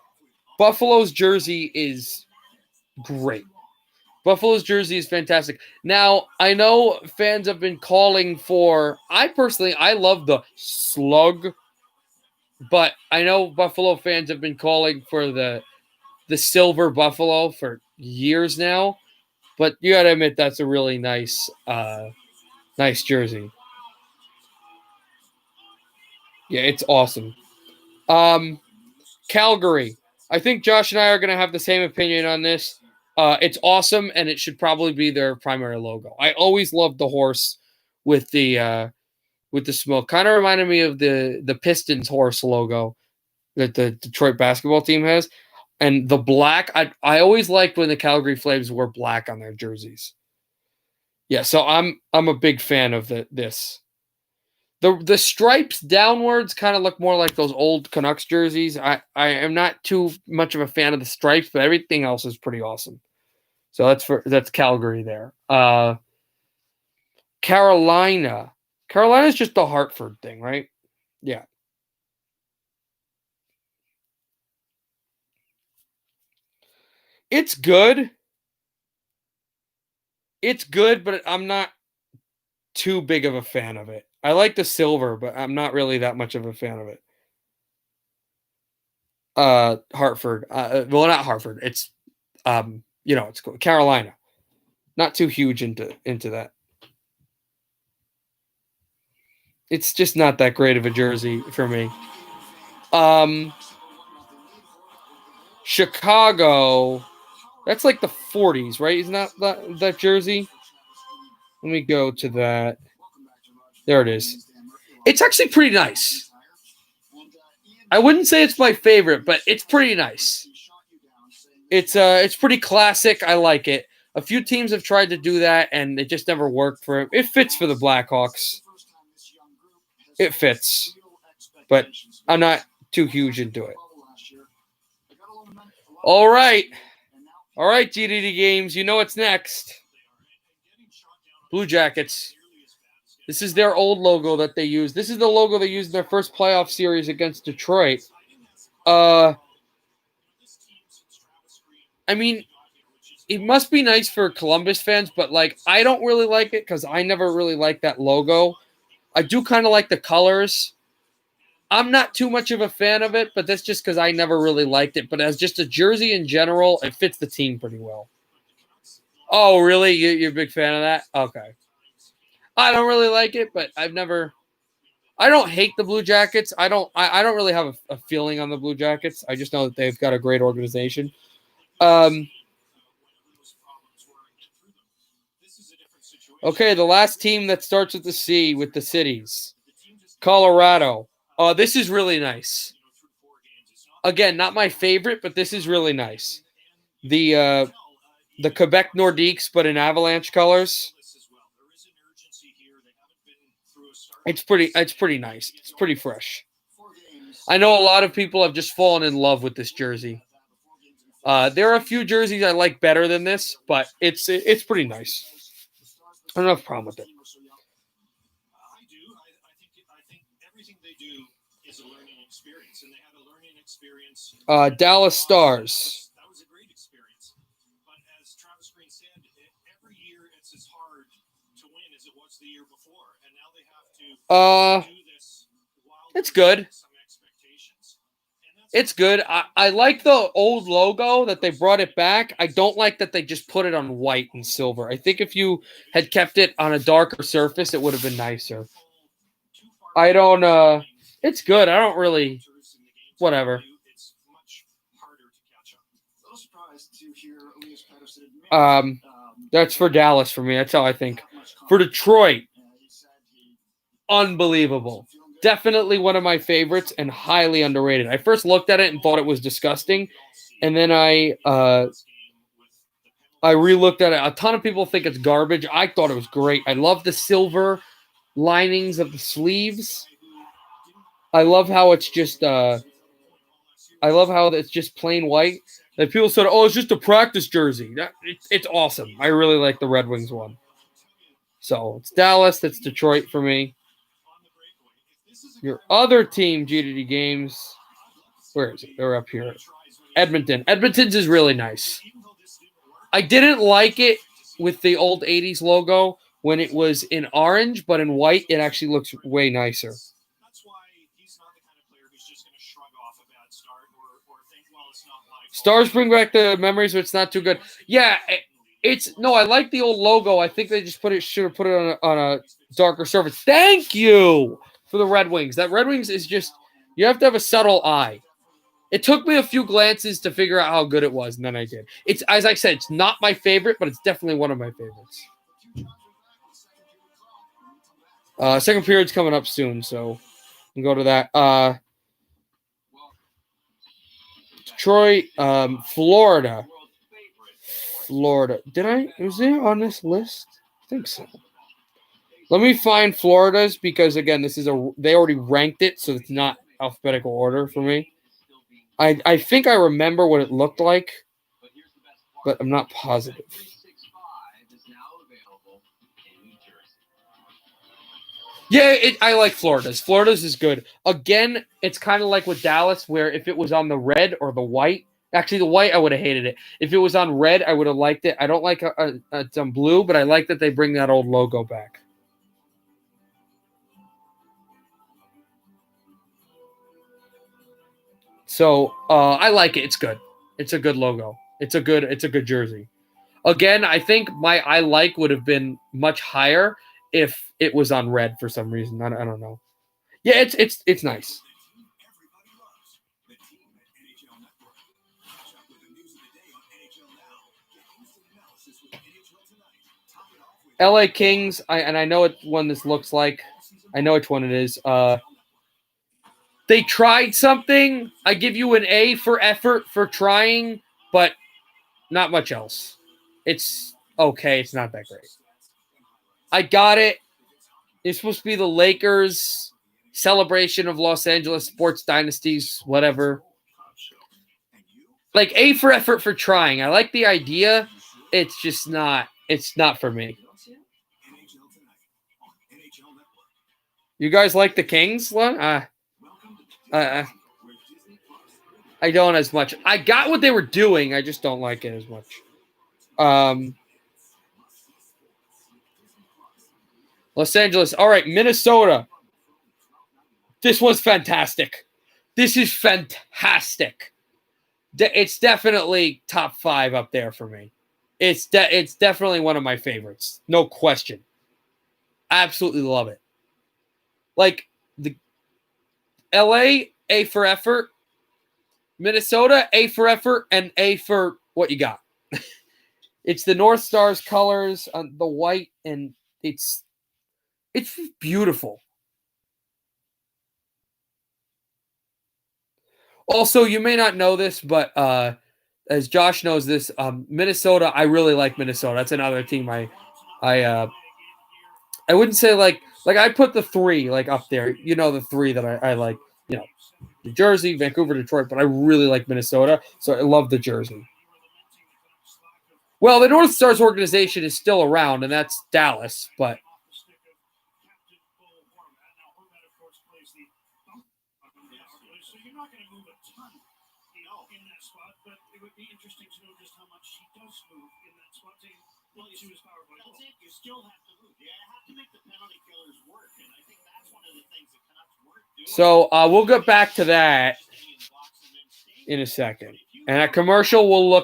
Buffalo's jersey is great. Buffalo's jersey is fantastic. Now, I know fans have been calling for... I love the slug, but I know Buffalo fans have been calling for the silver Buffalo for years now. But you got to admit that's a really nice jersey. Yeah, it's awesome. Calgary. I think Josh and I are going to have the same opinion on this. It's awesome, and it should probably be their primary logo. I always loved the horse with the smoke. Kind of reminded me of the Pistons horse logo that the Detroit basketball team has. And the black, I always liked when the Calgary Flames wore black on their jerseys. Yeah, so I'm a big fan of this. The stripes downwards kind of look more like those old Canucks jerseys. I am not too much of a fan of the stripes, but everything else is pretty awesome. So that's Calgary there. Carolina. Carolina's just the Hartford thing, right? Yeah. It's good. But I'm not too big of a fan of it. I like the silver, but I'm not really that much of a fan of it. Hartford. Well, not Hartford. It's it's Carolina. Not too huge into that. It's just not that great of a jersey for me. Chicago. That's like the 40s, right? Isn't that jersey? Let me go to that. There it is. It's actually pretty nice. I wouldn't say it's my favorite, but it's pretty nice. It's pretty classic. I like it. A few teams have tried to do that, and it just never worked for it. It fits for the Blackhawks. It fits, but I'm not too huge into it. All right, GDD Games. You know what's next? Blue Jackets. This is their old logo that they use. This is the logo they used in their first playoff series against Detroit. I mean, it must be nice for Columbus fans, but like I don't really like it because I never really liked that logo. I do kind of like the colors. I'm not too much of a fan of it, but that's just because I never really liked it. But as just a jersey in general, it fits the team pretty well. Oh, really? You're a big fan of that? Okay. I don't really like it, but I don't hate the Blue Jackets. I don't really have a feeling on the Blue Jackets. I just know that they've got a great organization. Okay, the last team that starts with the C with the cities. Colorado. Oh, this is really nice. Again, not my favorite, but this is really nice. The Quebec Nordiques, but in Avalanche colors. It's pretty nice. It's pretty fresh. I know a lot of people have just fallen in love with this jersey. There are a few jerseys I like better than this, but it's pretty nice. I don't have a problem with it. I do. I think everything they do is a learning experience, and they had a learning experience. Dallas Stars. That was a great experience. But as Travis Green said, every year it's as hard to win as it was the year before, and now they have to do this while it's good. some expectations. It's good. I like the old logo that they brought it back. I don't like that they just put it on white and silver. I think if you had kept it on a darker surface, it would have been nicer. I don't, it's good. I don't really, whatever. That's for Dallas for me. That's how I think. For Detroit, unbelievable. Definitely one of my favorites and highly underrated. I first looked at it and thought it was disgusting, and then I re-looked at it. A ton of people think it's garbage. I thought it was great. I love the silver linings of the sleeves. I love how it's just plain white. Like people said, "Oh, it's just a practice jersey." It's awesome. I really like the Red Wings one. So it's Dallas. That's Detroit for me. Your other team, GDD Games. Where is it? They're up here. Edmonton. Edmonton's is really nice. I didn't like it with the old 80s logo when it was in orange, but in white, it actually looks way nicer. Stars bring back the memories, but it's not too good. Yeah, I like the old logo. I think they just should have put it on a darker surface. Thank you for the Red Wings. That Red Wings is just, you have to have a subtle eye. It took me a few glances to figure out how good it was, and then I did. It's, as I said, it's not my favorite, but it's definitely one of my favorites. Second period's coming up soon, so we'll go to that. Detroit, Florida. Was it on this list? I think so. Let me find Florida's because, again, they already ranked it, so it's not alphabetical order for me. I think I remember what it looked like, but I'm not positive. Yeah, I like Florida's. Florida's is good. Again, it's kind of like with Dallas, where if it was on the red or the white, actually the white, I would have hated it. If it was on red, I would have liked it. I don't like it's on blue, but I like that they bring that old logo back. So I like it. It's good. It's a good logo. It's a good jersey. Again, I think my I like would have been much higher if it was on red for some reason. I don't know. Yeah, it's nice. LA Kings, I know what one this looks like. I know which one it is. They tried something. I give you an A for effort for trying, but not much else. It's okay. It's not that great. I got it. It's supposed to be the Lakers celebration of Los Angeles sports dynasties, whatever. Like A for effort for trying. I like the idea. It's just not. It's not for me. You guys like the Kings? I don't as much. I got what they were doing. I just don't like it as much. Los Angeles. All right, Minnesota. This was fantastic. This is fantastic. It's definitely top 5 up there for me. It's definitely one of my favorites. No question. Absolutely love it. Like the LA, A for effort. Minnesota, A for effort, and A for what you got. It's the North Stars colors on the white, and it's beautiful. Also, you may not know this, but as Josh knows this, Minnesota, I really like Minnesota. That's another team I wouldn't say like I put the 3 like up there. You know, the 3 that I like, you know, New Jersey, Vancouver, Detroit, but I really like Minnesota, so I love the jersey. Well, the North Stars organization is still around, and that's Dallas, but you still have to move. You have to make the penalty killers work, and I think that's one of the things that Canucks work doing. So we'll get back to that in a second. And at commercial, we'll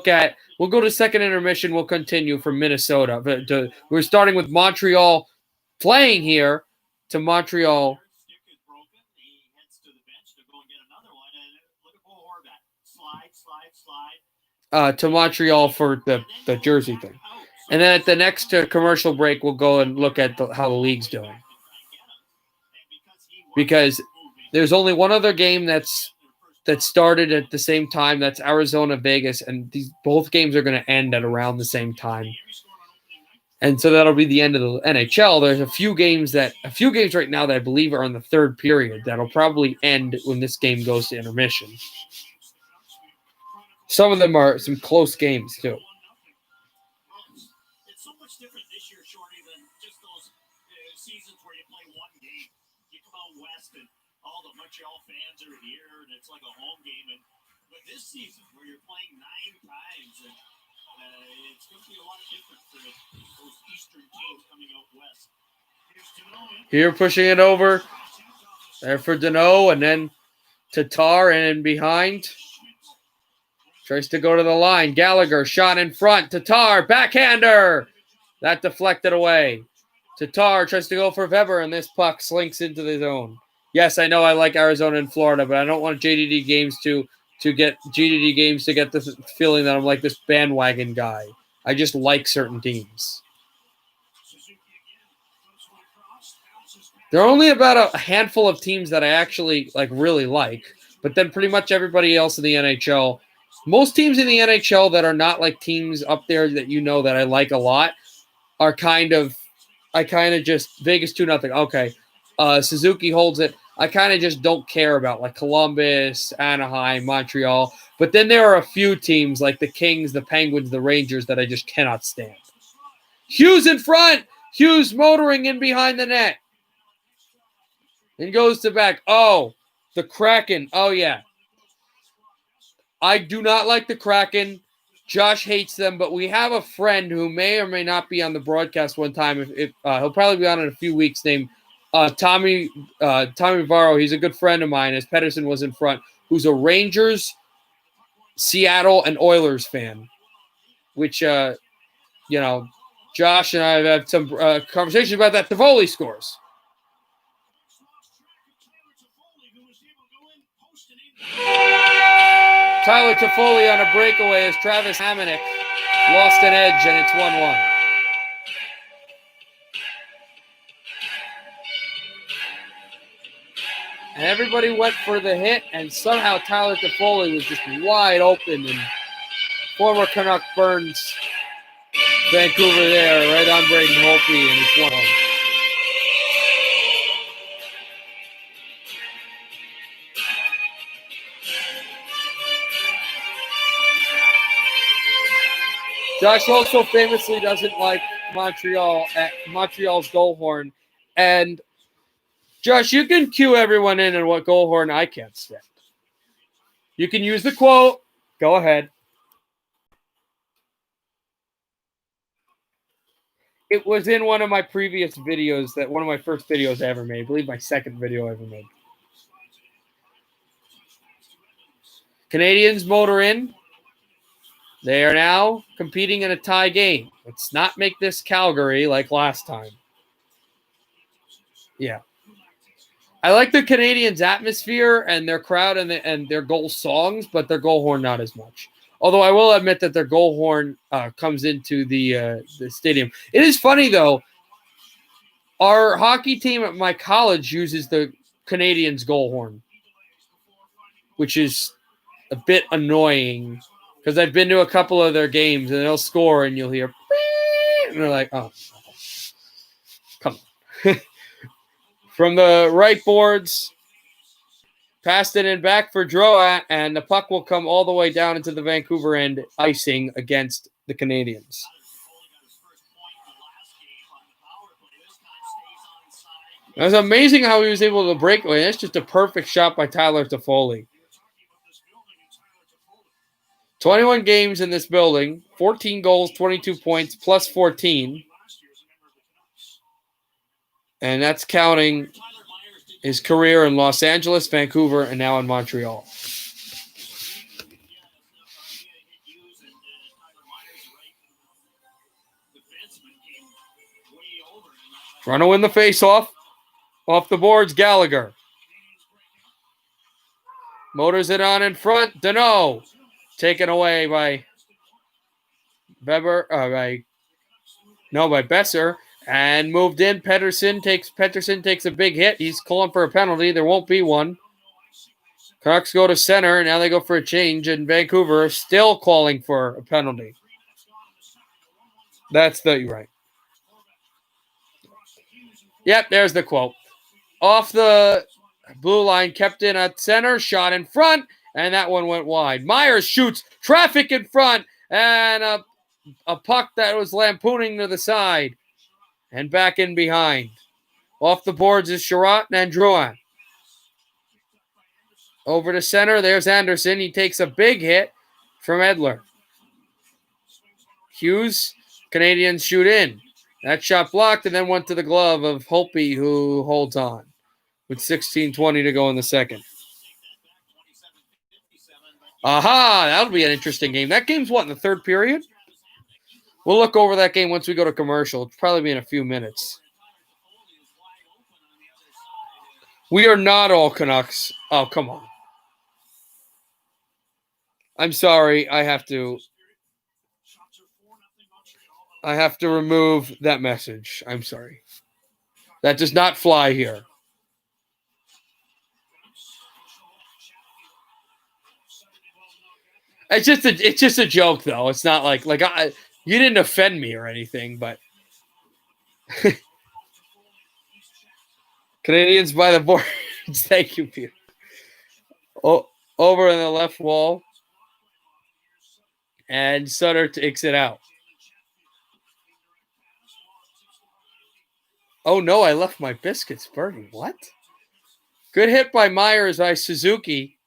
go to second intermission. We'll continue from Minnesota. We're starting with Montreal playing here to Montreal. To Montreal for the jersey thing. And then at the next commercial break, we'll go and look at how the league's doing. Because there's only one other game that started at the same time. That's Arizona-Vegas. And both games are going to end at around the same time. And so that'll be the end of the NHL. There's a few games right now that I believe are in the third period that'll probably end when this game goes to intermission. Some of them are some close games, too. It's so much different this year, Shorty, than just those seasons where you play one game. You come out west and all the Montreal fans are here, and it's like a home game. But this season, where you're playing 9 times, and it's going to be a lot different for those Eastern teams coming out west. Here pushing it over. There for Deneau, and then Tatar and behind. Tries to go to the line. Gallagher shot in front. Tatar, backhander. That deflected away. Tatar tries to go for Weber, and this puck slinks into the zone. Yes, I know I like Arizona and Florida, but I don't want JDD games to get this feeling that I'm like this bandwagon guy. I just like certain teams. There are only about a handful of teams that I actually really like, but then pretty much everybody else in the NHL. Most teams in the NHL that are not like teams up there that you know that I like a lot are I kind of just Vegas 2-0. Okay. Suzuki holds it. I kind of just don't care about like Columbus, Anaheim, Montreal. But then there are a few teams like the Kings, the Penguins, the Rangers that I just cannot stand. Hughes in front. Hughes motoring in behind the net. And goes to back. Oh, the Kraken. Oh, yeah. I do not like the Kraken. Josh hates them, but we have a friend who may or may not be on the broadcast one time. If he'll probably be on in a few weeks, named Tommy Varro. He's a good friend of mine, as Pedersen was in front, who's a Rangers, Seattle, and Oilers fan, which, Josh and I have had some conversations about that. Toffoli scores. Tyler Toffoli on a breakaway as Travis Hamonic lost an edge, and it's 1-1. And everybody went for the hit, and somehow Tyler Toffoli was just wide open, and former Canuck burns Vancouver there, right on Braden Holtby, and it's 1-1. Josh also famously doesn't like Montreal's goal horn. And Josh, you can cue everyone in on what goal horn I can't stand. You can use the quote. Go ahead. It was in one of my previous videos, one of my first videos I ever made. I believe my second video I ever made. Canadiens motor in. They are now competing in a tie game. Let's not make this Calgary like last time. Yeah. I like the Canadiens' atmosphere and their crowd and their goal songs, but their goal horn not as much. Although I will admit that their goal horn comes into the stadium. It is funny, though. Our hockey team at my college uses the Canadiens' goal horn, which is a bit annoying. Because I've been to a couple of their games, and they'll score, and you'll hear, and they're like, oh, come on. From the right boards, passed it in back for Drouin, and the puck will come all the way down into the Vancouver end, icing against the Canadiens. It was amazing how he was able to break away. That's just a perfect shot by Tyler Toffoli. 21 games in this building, 14 goals, 22 points, plus 14. And that's counting his career in Los Angeles, Vancouver, and now in Montreal. Trying to win the face-off. Off the boards, Gallagher. Motors it on in front. Danault. Taken away by by Besser, and moved in. Pettersson takes a big hit. He's calling for a penalty. There won't be one. Canucks go to center, and now they go for a change, and Vancouver still calling for a penalty. That's right. Yep, there's the quote. Off the blue line, kept in at center, shot in front, and that one went wide. Myers shoots, traffic in front, and a puck that was lampooning to the side and back in behind. Off the boards is Sherratt and Drouin. Over to center, there's Anderson. He takes a big hit from Edler. Hughes, Canadiens shoot in. That shot blocked and then went to the glove of Holtby, who holds on with 16:20 to go in the second. Aha, that'll be an interesting game. That game's what, in the third period? We'll look over that game once we go to commercial. It'll probably be in a few minutes. We are not all Canucks. Oh, come on. I'm sorry. I have to remove that message. I'm sorry. That does not fly here. It's just a joke, though. It's not like you didn't offend me or anything, but Canadiens by the boards. Thank you, Peter. Oh, over in the left wall, and Sutter takes it out. Oh no, I left my biscuits burning. What? Good hit by Myers by Suzuki.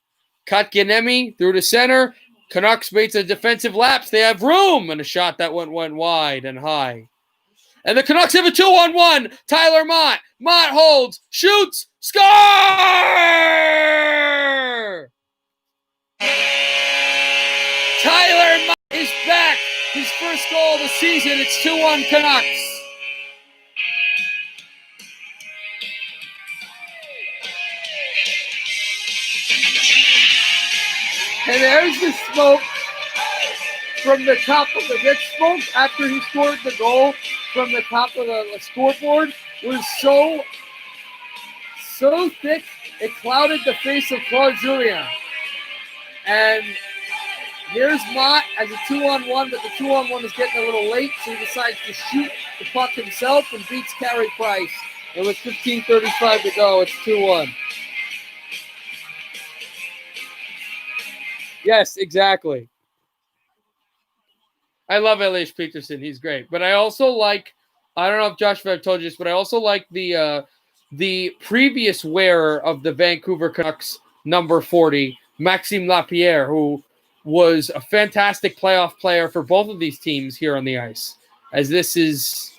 Kotkaniemi through the center. Canucks makes a defensive lapse. They have room, and a shot that went wide and high. And the Canucks have a 2-on-1. Tyler Mott. Mott holds, shoots, score! Tyler Mott is back. His first goal of the season. It's 2-1 Canucks. And there's the smoke from the top of the smoke after he scored the goal from the top of the scoreboard was so thick It clouded the face of Claude Julien. And here's Mott as a 2-on-1, but the 2-on-1 is getting a little late, so he decides to shoot the puck himself and beats Carey Price. And with 15:35 to go, it's 2-1. Yes, exactly. I love Elias Peterson. He's great. But I also like, I don't know if Josh I've told you this, but I also like the previous wearer of the Vancouver Canucks number 40, Maxime Lapierre, who was a fantastic playoff player for both of these teams here on the ice. As this is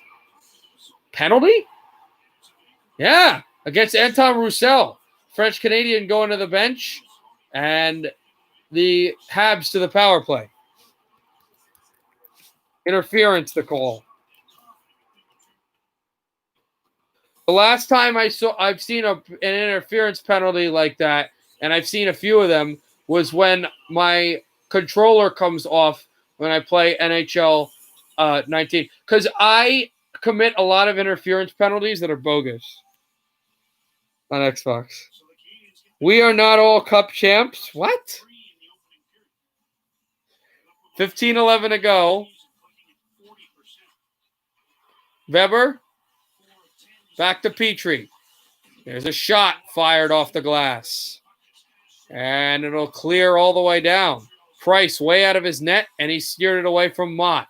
penalty? Yeah, against Anton Roussel. French Canadian going to the bench, and the Habs to the power play. Interference, the call. The last time I've seen an interference penalty like that, and I've seen a few of them, was when my controller comes off when I play NHL 19. Because I commit a lot of interference penalties that are bogus on Xbox. We are not all cup champs. What? 15:11 to go. Weber. Back to Petrie. There's a shot fired off the glass. And it'll clear all the way down. Price way out of his net, and he steered it away from Mott.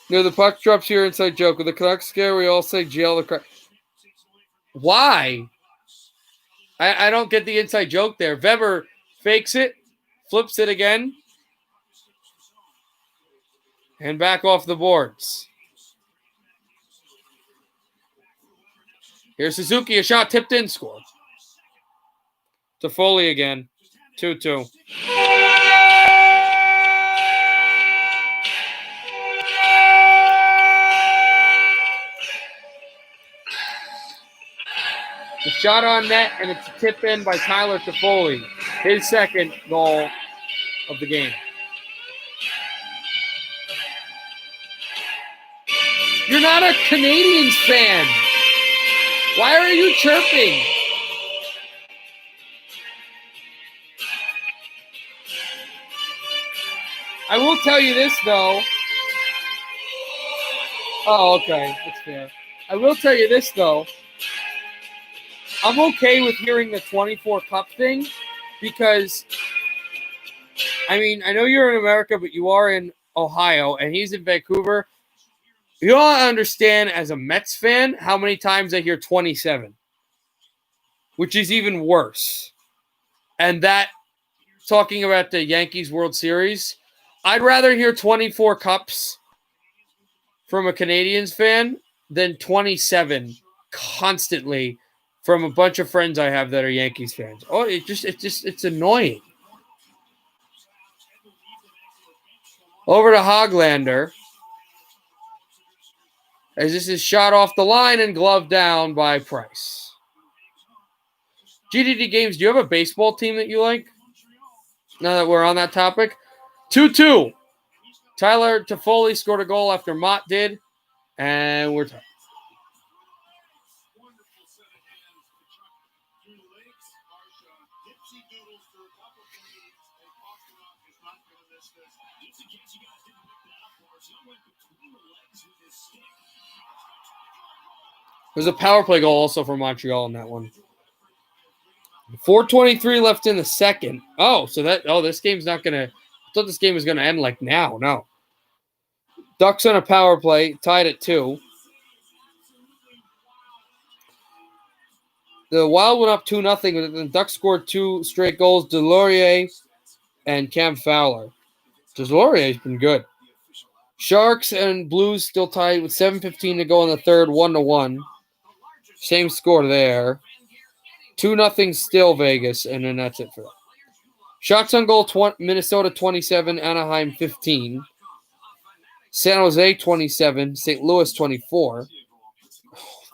No, the puck drops here inside joke. With the Canucks scare, we all say jail the Canucks. Why? I don't get the inside joke there. Weber fakes it, flips it again, and back off the boards. Here's Suzuki, a shot tipped in, score. Toffoli again, 2-2. The shot on net, and it's a tip in by Tyler Toffoli. His second goal of the game. You're not a Canadiens fan. Why are you chirping? I will tell you this, though. Oh, okay. That's fair. I will tell you this, though. I'm okay with hearing the 24 Cup thing because, I mean, I know you're in America, but you are in Ohio, and he's in Vancouver. You don't understand, as a Mets fan, how many times I hear 27, which is even worse. And that, talking about the Yankees World Series, I'd rather hear 24 Cups from a Canadiens fan than 27 constantly from a bunch of friends I have that are Yankees fans. Oh, it's annoying. Over to Hoglander. As this is shot off the line and gloved down by Price. GDD Games, do you have a baseball team that you like? Now that we're on that topic. 2-2. Tyler Toffoli scored a goal after Mott did. And we're tied. There's a power play goal also for Montreal in that one. 4:23 left in the second. This game's not gonna. I thought this game was gonna end like now. No. Ducks on a power play, tied at 2. The Wild went up 2-0. The Ducks scored 2 straight goals. Delorier and Cam Fowler. Delorier's been good. Sharks and Blues still tied with 7:15 to go in the third, 1-1. Same score there. 2-0 still Vegas, and then that's it for that. Shots on goal, Minnesota 27, Anaheim 15. San Jose 27, St. Louis 24.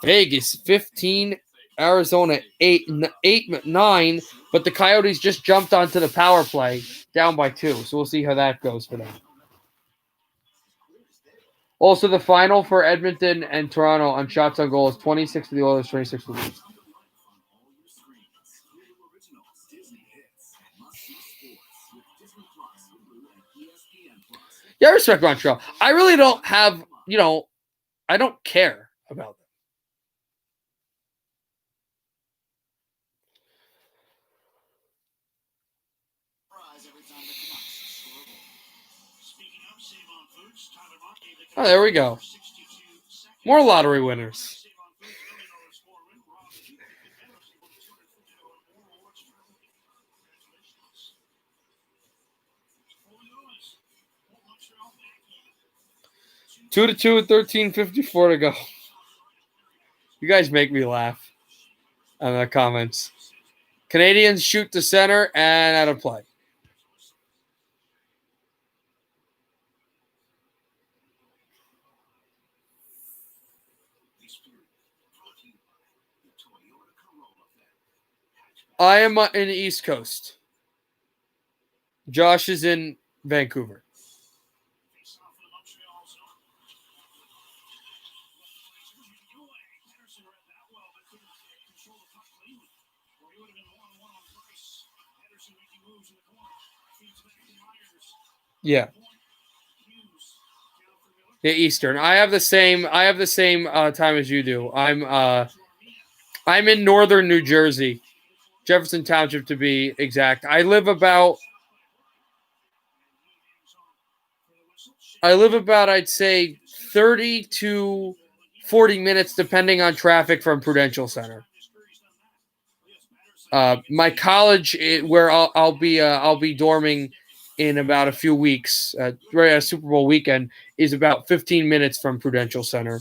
Vegas 15, Arizona 8-9, but the Coyotes just jumped onto the power play, down by 2. So we'll see how that goes for them. Also, the final for Edmonton and Toronto on shots on goal is 26 for the Oilers, 26 for the Leafs. Yeah, I respect Montreal. I really don't have, I don't care about them. Oh, there we go. More lottery winners. Two to 2 with 13:54 to go. You guys make me laugh on the comments. Canadiens shoot to center and out of play. I am in the East Coast. Josh is in Vancouver. Yeah. Yeah, Eastern. I have the same time as you do. I'm in northern New Jersey, Jefferson Township to be exact. I live about I'd say 30 to 40 minutes depending on traffic from Prudential Center. My college where I'll be dorming in about a few weeks, right at Super Bowl weekend, is about 15 minutes from Prudential Center,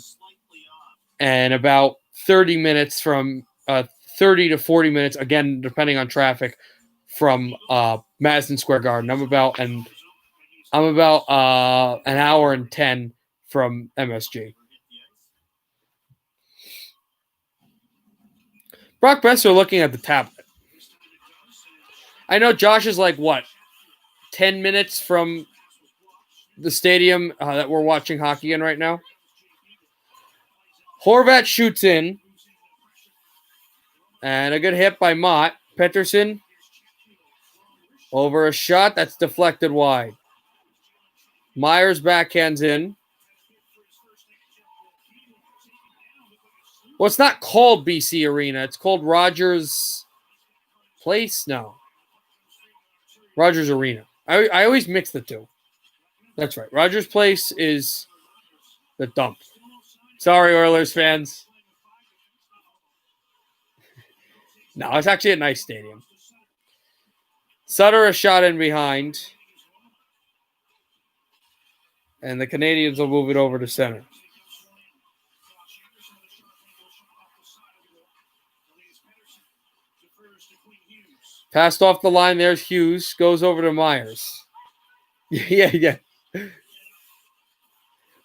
and about 30 minutes from 30 to 40 minutes, again depending on traffic, from Madison Square Garden. I'm about an hour and 10 from MSG. Brock Besser looking at the tablet. I know Josh is like, what, 10 minutes from the stadium that we're watching hockey in right now? Horvat shoots in. And a good hit by Mott. Pettersson over a shot that's deflected wide. Myers backhands in. Well, it's not called BC Arena. It's called Rogers Place? No. Rogers Arena. I always mix the two. That's right. Rogers Place is the dump. Sorry, Oilers fans. No, it's actually a nice stadium. Sutter a shot in behind. And the Canadiens will move it over to center. Passed off the line. There's Hughes. Goes over to Myers. Yeah.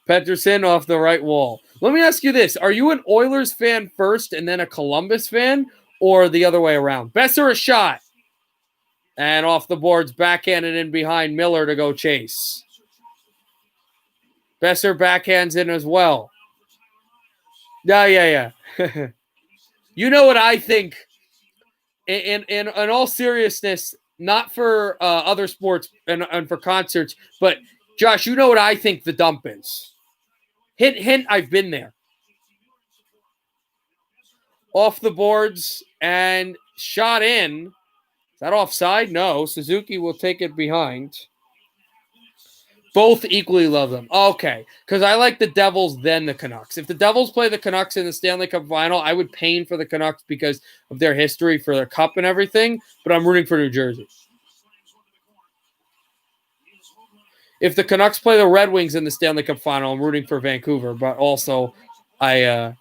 Pettersson off the right wall. Let me ask you this. Are you an Oilers fan first and then a Columbus fan, or the other way around? Besser a shot. And off the boards, backhanded in behind Miller to go chase. Besser backhands in as well. Yeah. You know what I think? In all seriousness, not for other sports and for concerts, but Josh, you know what I think the dump is. Hint, I've been there. Off the boards and shot in. Is that offside? No. Suzuki will take it behind. Both equally love them. Okay. Because I like the Devils then the Canucks. If the Devils play the Canucks in the Stanley Cup final, I would pain for the Canucks because of their history for their cup and everything, but I'm rooting for New Jersey. If the Canucks play the Red Wings in the Stanley Cup final, I'm rooting for Vancouver, but also I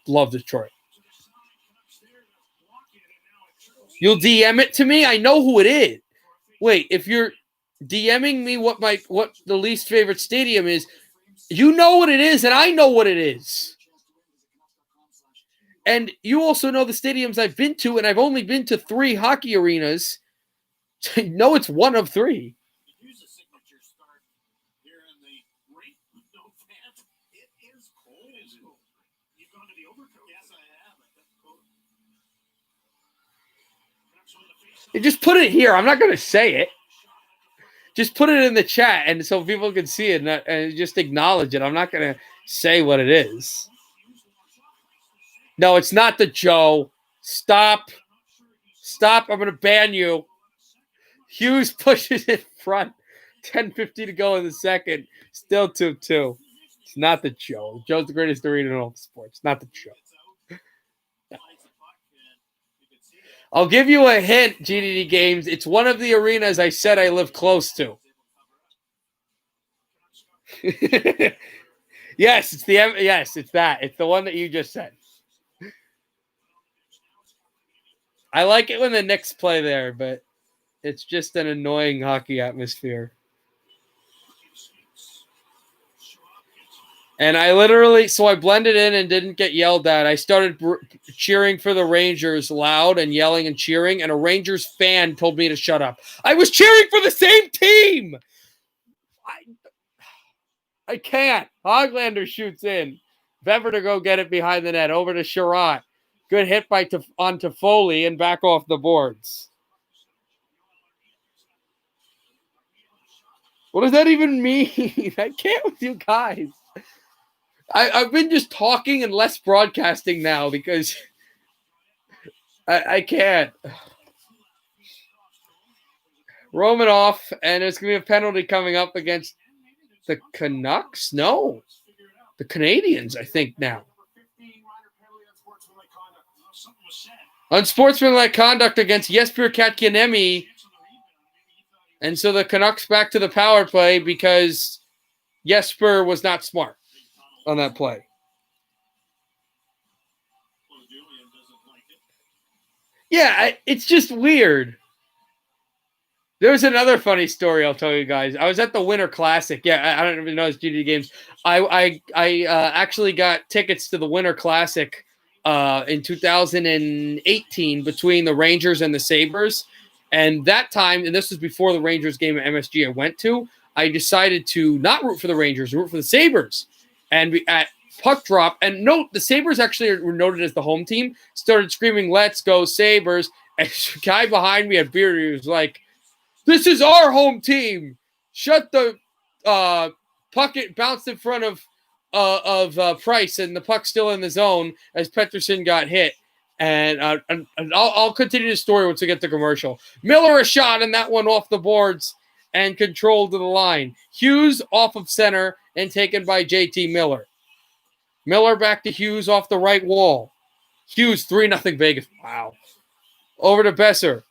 love Detroit. You'll DM it to me? I know who it is. Wait, if you're DMing me what the least favorite stadium is, you know what it is, and I know what it is. And you also know the stadiums I've been to, and I've only been to 3 hockey arenas. No, it's one of 3. You just put it here. I'm not going to say it. Just put it in the chat and so people can see it and just acknowledge it. I'm not going to say what it is. No, it's not the Joe. Stop. Stop. I'm going to ban you. Hughes pushes it front. 10:50 to go in the second. Still 2-2. It's not the Joe. Joe's the greatest arena in all sports. Not the Joe. I'll give you a hint, GDD Games. It's one of the arenas I said I live close to. Yes, it's that. It's the one that you just said. I like it when the Knicks play there, but it's just an annoying hockey atmosphere. And I blended in and didn't get yelled at. I started cheering for the Rangers loud and yelling and cheering, and a Rangers fan told me to shut up. I was cheering for the same team! I can't. Hoglander shoots in. Bever to go get it behind the net. Over to Sherratt. Good hit on Toffoli and back off the boards. What does that even mean? I can't with you guys. I've been just talking and less broadcasting now because I can't. Romanoff, and there's going to be a penalty coming up against the Canucks? No. The Canadiens, I think, now. Unsportsmanlike conduct against Jesper Kotkaniemi. And so the Canucks back to the power play because Jesper was not smart on that play. Yeah, it's just weird. There's another funny story I'll tell you guys. I was at the Winter Classic. Yeah, I don't even know it's GD Games. I actually got tickets to the Winter Classic in 2018 between the Rangers and the Sabres. And that time, and this was before the Rangers game at MSG I went to, I decided to not root for the Rangers, root for the Sabres. And at puck drop, and note, the Sabres actually were noted as the home team, started screaming, "Let's go Sabres." And the guy behind me at beer, he was like, "This is our home team. Shut the puck." It bounced in front of Price, and the puck's still in the zone as Pettersson got hit. And I'll continue the story once we get to commercial. Miller a shot, and that one off the boards and controlled to the line. Hughes off of center and taken by JT Miller. Miller back to Hughes off the right wall. Hughes 3-0 Vegas. Wow. Over to Besser.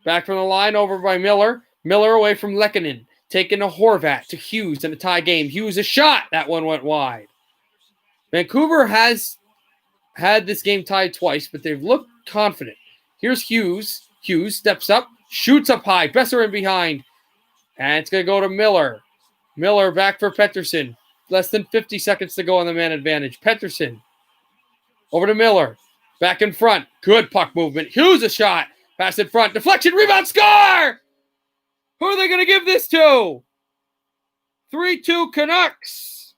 Back from the line, over by Miller. Miller away from Lehkonen. Taking to Horvat, to Hughes in a tie game. Hughes a shot. That one went wide. Vancouver has had this game tied twice, but they've looked confident. Here's Hughes. Hughes steps up, shoots up high. Besser in behind. And it's going to go to Miller. Miller back for Pettersson. Less than 50 seconds to go on the man advantage. Pettersson. Over to Miller. Back in front. Good puck movement. Hughes a shot. Pass in front. Deflection. Rebound. Score! Who are they going to give this to? 3-2 Canucks.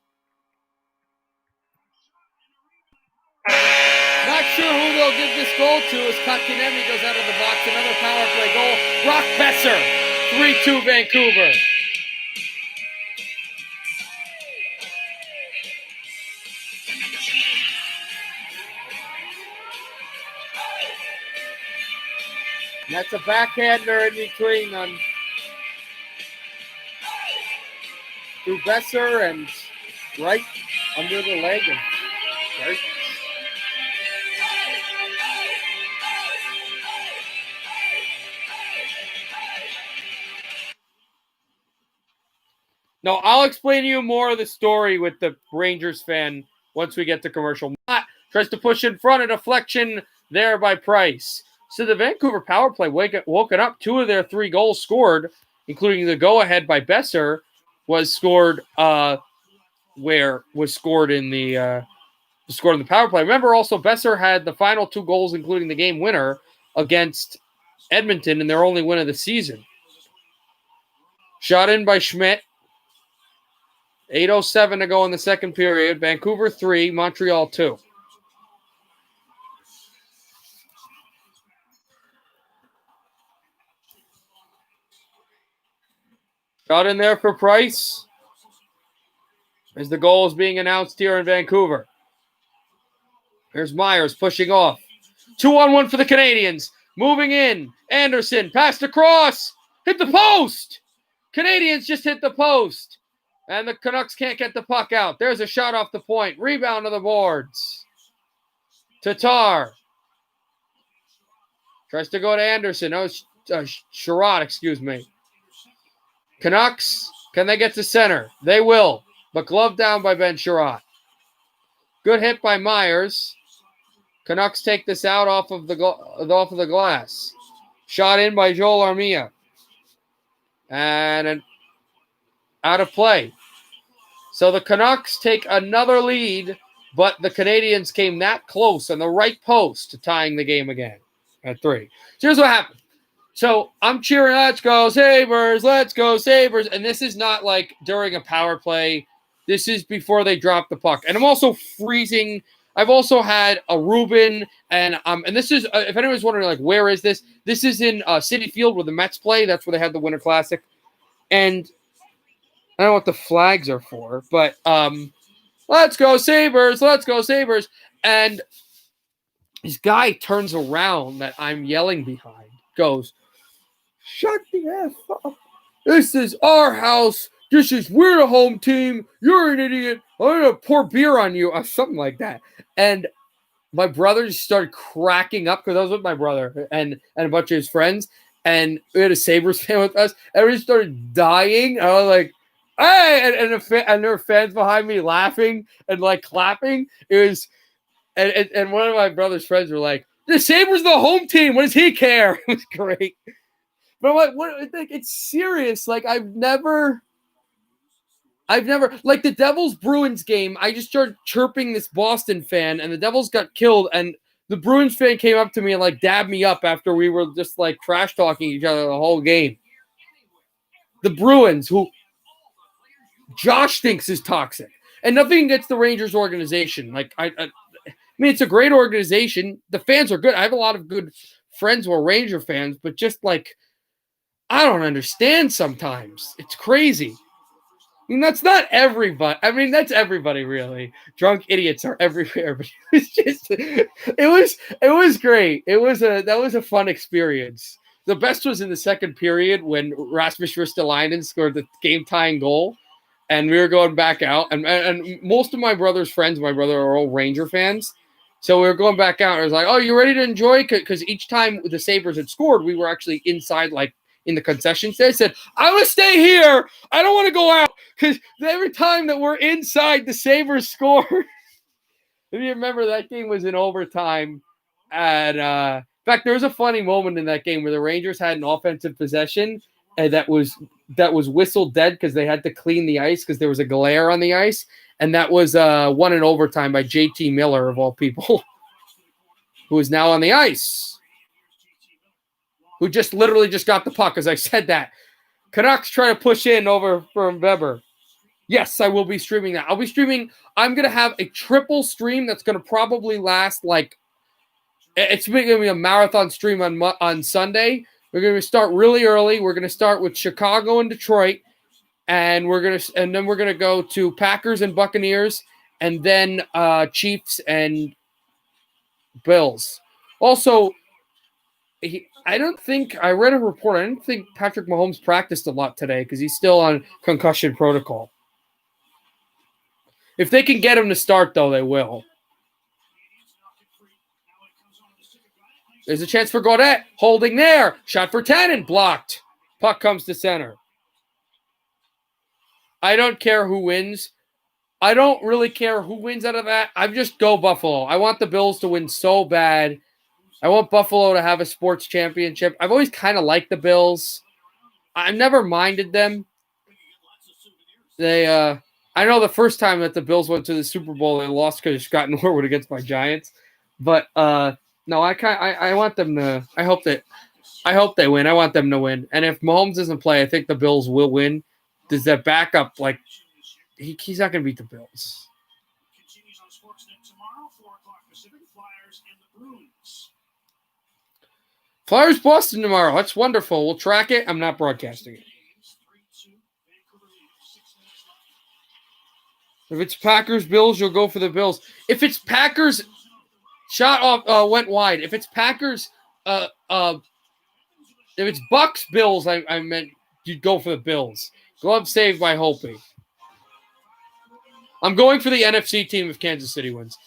Not sure who they'll give this goal to as Kotkaniemi goes out of the box. Another power play goal. Brock Besser. 3-2 Vancouver. That's a backhander in between on through Besser and right under the leg. And right. No, I'll explain to you more of the story with the Rangers fan once we get to commercial. Matt tries to push in front, a deflection there by Price. So the Vancouver power play woken up. 2 of their 3 goals scored, including the go-ahead by Besser, was scored in the power play. Remember, also Besser had the final 2 goals, including the game winner against Edmonton, and their only win of the season. Shot in by Schmidt. 8:07 to go in the second period. Vancouver 3, Montreal 2. Shot in there for Price. As the goal is being announced here in Vancouver. Here's Myers pushing off. 2-on-1 for the Canadiens. Moving in. Anderson passed across. Hit the post. Canadiens just hit the post. And the Canucks can't get the puck out. There's a shot off the point. Rebound to the boards. Tatar. Tries to go to Anderson. That was Sherrod, excuse me. Canucks, can they get to center? They will. But glove down by Ben Sherrod. Good hit by Myers. Canucks take this out off of the glass. Shot in by Joel Armia. And out of play. So the Canucks take another lead, but the Canadiens came that close on the right post to tying the game again at 3. So here's what happened. So I'm cheering, let's go Sabres, let's go Sabres. And this is not like during a power play. This is before they drop the puck. And I'm also freezing. I've also had a Reuben, and this is, if anyone's wondering, like, where is this? This is in Citi Field where the Mets play. That's where they had the Winter Classic. And I don't know what the flags are for, but let's go Sabres, let's go Sabres. And this guy turns around that I'm yelling behind, goes, shut the F up. This is our house. We're the home team. You're an idiot. I'm going to pour beer on you. Or something like that. And my brother just started cracking up because I was with my brother and a bunch of his friends. And we had a Sabres fan with us. Everybody started dying. I was like, hey! And there were fans behind me laughing and like clapping. It was, and one of my brother's friends were like, the Sabres the home team. What does he care? It was great. But I'm like, what? It's serious. Like, I've never, like the Devils-Bruins game, I just started chirping this Boston fan, and the Devils got killed, and the Bruins fan came up to me and, like, dabbed me up after we were just, like, trash-talking each other the whole game. The Bruins, who Josh thinks is toxic. And nothing against the Rangers organization. Like, I mean, it's a great organization. The fans are good. I have a lot of good friends who are Ranger fans, but just, like, I don't understand sometimes. It's crazy. I mean, that's not everybody. I mean, that's everybody, really. Drunk idiots are everywhere. But it was great. That was a fun experience. The best was in the second period when Rasmus Ristolainen scored the game-tying goal, and we were going back out. And most of my brother's friends, my brother, are all Ranger fans. So we were going back out. And I was like, oh, you ready to enjoy? Because each time the Sabres had scored, we were actually inside, like, in the concession stand. I said, I want to stay here. I don't want to go out because every time that we're inside, the Sabres score. If you remember, that game was in overtime. And in fact, there was a funny moment in that game where the Rangers had an offensive possession and that was whistled dead because they had to clean the ice because there was a glare on the ice. And that was won in overtime by JT Miller, of all people, who is now on the ice. Who just literally just got the puck, as I said that. Canucks try to push in over from Weber. Yes, I will be streaming that. I'll be streaming. I'm going to have a triple stream that's going to probably last like – it's going to be a marathon stream on Sunday. We're going to start really early. We're going to start with Chicago and Detroit, and then we're going to go to Packers and Buccaneers, and then Chiefs and Bills. Also, I don't think – I read a report. I didn't think Patrick Mahomes practiced a lot today because he's still on concussion protocol. If they can get him to start, though, they will. There's a chance for Gaudette. Holding there. Shot for Tannen. Blocked. Puck comes to center. I don't care who wins. I don't really care who wins out of that. I just go Buffalo. I want the Bills to win so bad. I want Buffalo to have a sports championship. I've always kind of liked the Bills. I've never minded them. I know the first time that the Bills went to the Super Bowl, they lost because Scott Norwood against my Giants. But no, I want them to. I hope they win. I want them to win. And if Mahomes doesn't play, I think the Bills will win. Does that backup like he's not going to beat the Bills? Continues on Sportsnet tomorrow, 4 o'clock Pacific. Flyers and the Bruins. Flyers Boston tomorrow. That's wonderful. We'll track it. I'm not broadcasting it. If it's Packers Bills, you'll go for the Bills. If it's Packers, shot off went wide. If it's Packers, if it's Bucks Bills, I meant you'd go for the Bills. Glove saved by Holtby. I'm going for the NFC team if Kansas City wins.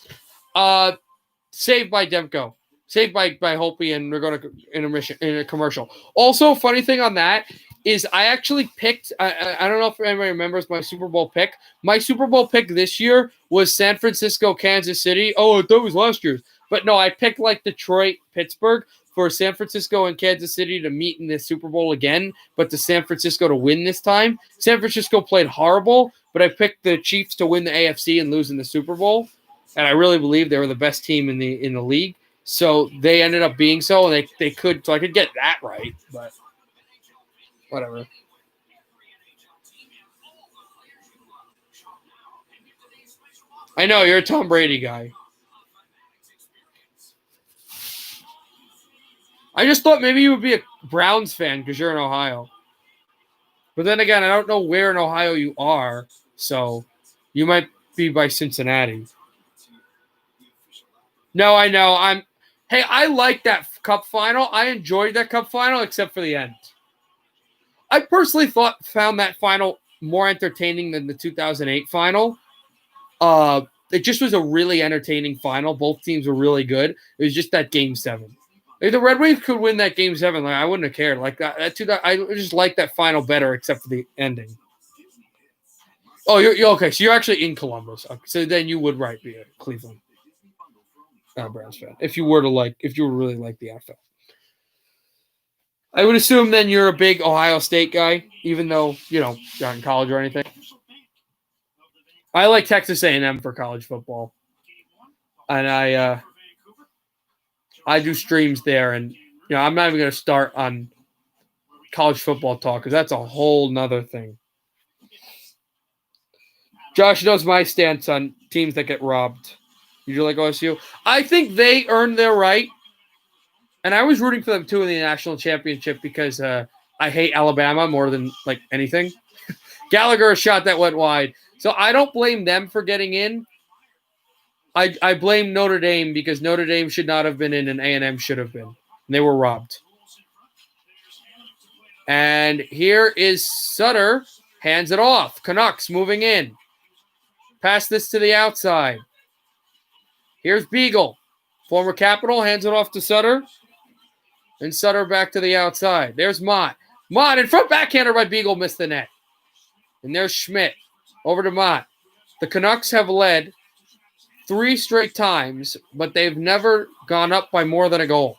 Saved by Demko. Saved by Holtby, and we're going to in a commercial. Also, funny thing on that is I actually picked, I don't know if anybody remembers my Super Bowl pick. My Super Bowl pick this year was San Francisco, Kansas City. Oh, I thought it was last year's. But no, I picked like Detroit, Pittsburgh for San Francisco and Kansas City to meet in the Super Bowl again, but to San Francisco to win this time. San Francisco played horrible, but I picked the Chiefs to win the AFC and lose in the Super Bowl. And I really believe they were the best team in the league. So they ended up being so, and they could, so I could get that right, but whatever. I know, you're a Tom Brady guy. I just thought maybe you would be a Browns fan because you're in Ohio. But then again, I don't know where in Ohio you are, so you might be by Cincinnati. No, I know. I like that cup final. I enjoyed that cup final, except for the end. I personally found that final more entertaining than the 2008 final. It just was a really entertaining final. Both teams were really good. It was just that Game 7. If the Red Wings could win that Game 7, I wouldn't have cared. Like that I just like that final better, except for the ending. Oh, you're okay. So you're actually in Columbus. Okay, so then you would be a Cleveland Browns fan if you were really like the NFL. I would assume then you're a big Ohio State guy, even though you're not in college or anything. I like Texas A&M for college football, and I do streams there, and I'm not even going to start on college football talk because that's a whole nother thing. Josh knows my stance on teams that get robbed. You like OSU? I think they earned their right, and I was rooting for them too in the national championship because I hate Alabama more than like anything. Gallagher, a shot that went wide, so I don't blame them for getting in. I blame Notre Dame because Notre Dame should not have been in and A&M should have been. And they were robbed. And here is Sutter. Hands it off. Canucks moving in. Pass this to the outside. Here's Beagle. Former Capital hands it off to Sutter. And Sutter back to the outside. There's Mott. Mott in front backhander by Beagle missed the net. And there's Schmidt. Over to Mott. The Canucks have led 3 straight times, but they've never gone up by more than a goal.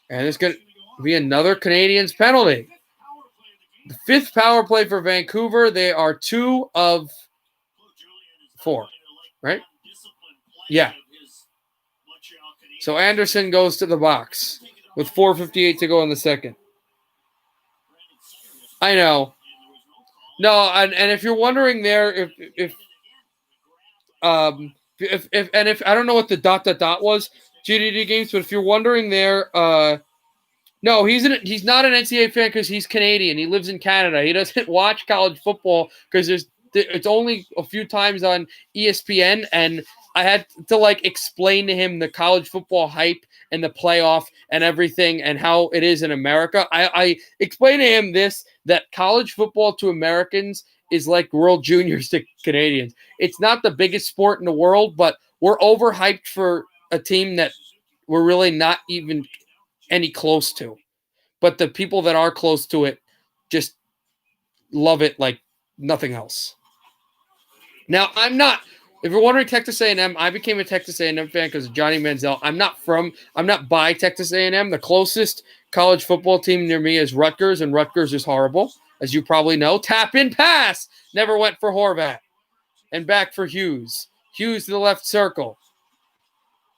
And it's going to be another Canadiens penalty. The 5th power play for Vancouver. They are 2 of 4, right? Yeah. So Anderson goes to the box with 4:58 to go in the second. I know. No, and if you're wondering there, if I don't know what the ... was, GDD games, but if you're wondering there, no, he's not an NCAA fan because he's Canadian. He lives in Canada. He doesn't watch college football because it's only a few times on ESPN, and I had to explain to him the college football hype and the playoff and everything and how it is in America. I explained to him that college football to Americans is like World Juniors to Canadians. It's not the biggest sport in the world, but we're overhyped for a team that we're really not even any close to. But the people that are close to it just love it like nothing else. Now, if you're wondering Texas A&M, I became a Texas A&M fan because of Johnny Manziel. I'm not by Texas A&M. The closest college football team near me is Rutgers, and Rutgers is horrible, as you probably know. Tap in pass. Never went for Horvat. And back for Hughes. Hughes to the left circle.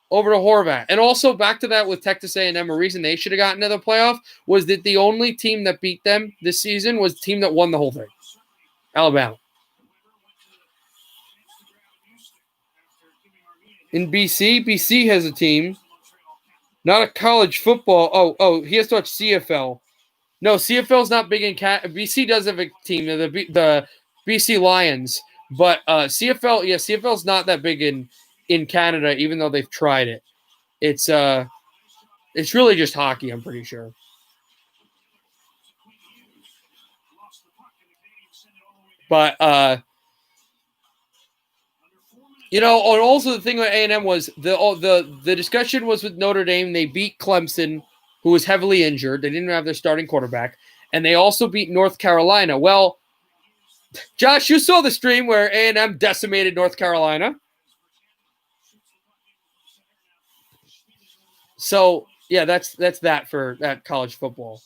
Over to Horvat. And also back to that with Texas A&M, a reason they should have gotten to the playoff was that the only team that beat them this season was the team that won the whole thing. Alabama. In BC has a team. Not a college football. Oh, he has to watch CFL. No, CFL's not big in BC does have a team, the BC Lions, But CFL, yeah, CFL is not that big in Canada, even though they've tried it. It's really just hockey, I'm pretty sure. But and also the thing with A&M was the discussion was with Notre Dame. They beat Clemson, who was heavily injured. They didn't have their starting quarterback, and they also beat North Carolina. Well, Josh, you saw the stream where A&M decimated North Carolina. So yeah, that's that for that college football.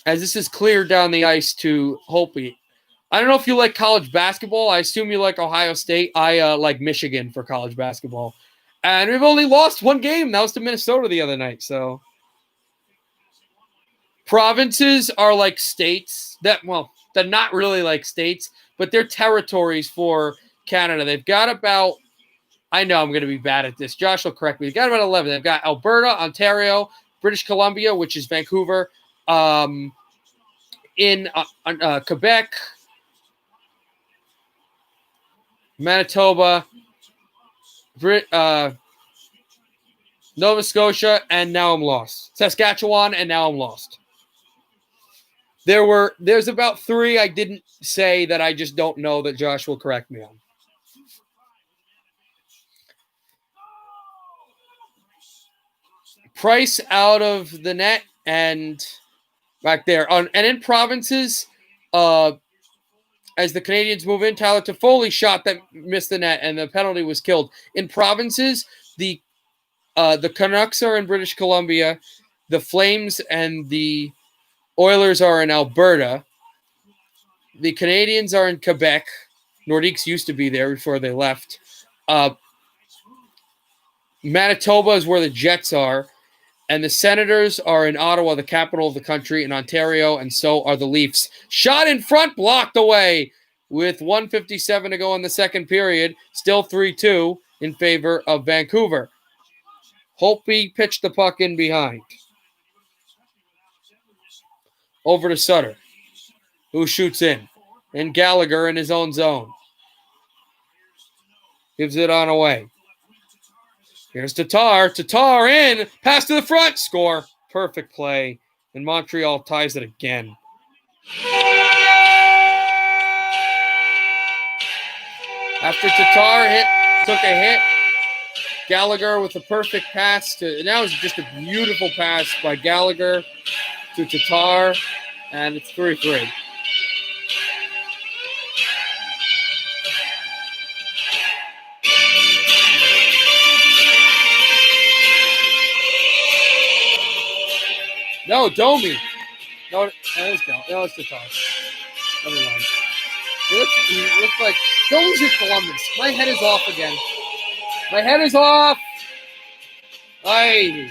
As this is cleared down the ice to Hopi. I don't know if you like college basketball. I assume you like Ohio State. I like Michigan for college basketball. And we've only lost one game. That was to Minnesota the other night. So provinces are like states they're not really like states, but they're territories for Canada. They've got about, I know I'm going to be bad at this. Josh will correct me. They've got about 11. They've got Alberta, Ontario, British Columbia, which is Vancouver, in Quebec, Manitoba, Nova Scotia, and now I'm lost. Saskatchewan, and now I'm lost. There's about 3 I didn't say that I just don't know that Josh will correct me on. Price out of the net and back there. And in provinces, as the Canadiens move in, Tyler Toffoli shot that missed the net, and the penalty was killed. In provinces, the Canucks are in British Columbia, the Flames and the Oilers are in Alberta, the Canadiens are in Quebec. Nordiques used to be there before they left. Manitoba is where the Jets are, and the Senators are in Ottawa, the capital of the country, in Ontario, and so are the Leafs. Shot in front, blocked away with 1:57 to go in the second period. Still 3-2 in favor of Vancouver. Holtby pitched the puck in behind. Over to Sutter, who shoots in. And Gallagher in his own zone. Gives it on away. Here's Tatar. Tatar in. Pass to the front. Score. Perfect play. And Montreal ties it again. After Tatar took a hit, Gallagher with a perfect pass to. Now it's just a beautiful pass by Gallagher to Tatar, and it's 3-3. No, Domi. No, it's Tatar. Never mind. He looks like Domi's in Columbus. My head is off again. My head is off. Aye.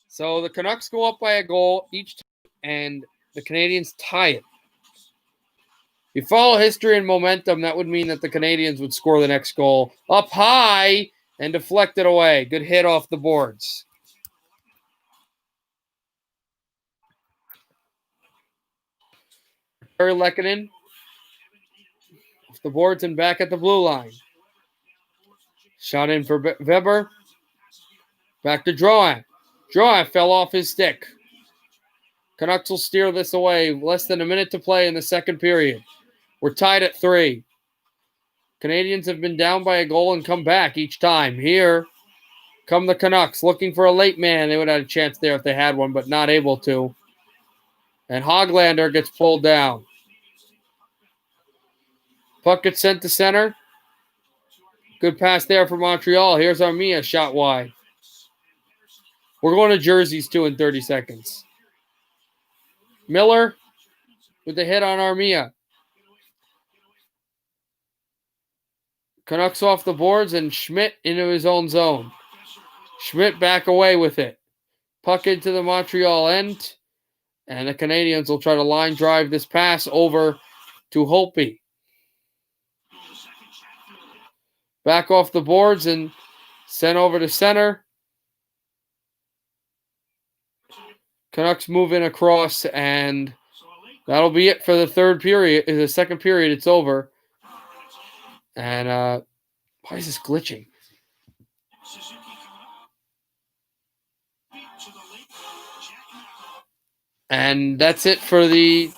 So the Canucks go up by a goal each time, and the Canadiens tie it. If you follow history and momentum, that would mean that the Canadiens would score the next goal up high and deflect it away. Good hit off the boards. Barry Lehkonen off the boards and back at the blue line. Shot in for Weber. Back to Drouin. Drouin fell off his stick. Canucks will steer this away. Less than a minute to play in the second period. We're tied at 3. Canadiens have been down by a goal and come back each time. Here come the Canucks looking for a late man. They would have had a chance there if they had one, but not able to. And Hoglander gets pulled down. Puck gets sent to center. Good pass there for Montreal. Here's Armia, shot wide. We're going to jerseys too in 30 seconds. Miller with the hit on Armia. Canucks off the boards and Schmidt into his own zone. Schmidt back away with it. Puck into the Montreal end. And the Canadiens will try to line drive this pass over to Holtby. Back off the boards and sent over to center. Canucks move in across, and So a late that'll be it for the third period. The second period, it's over. And why is this glitching? Suzuki coming up. To the late Jack. And that's it for the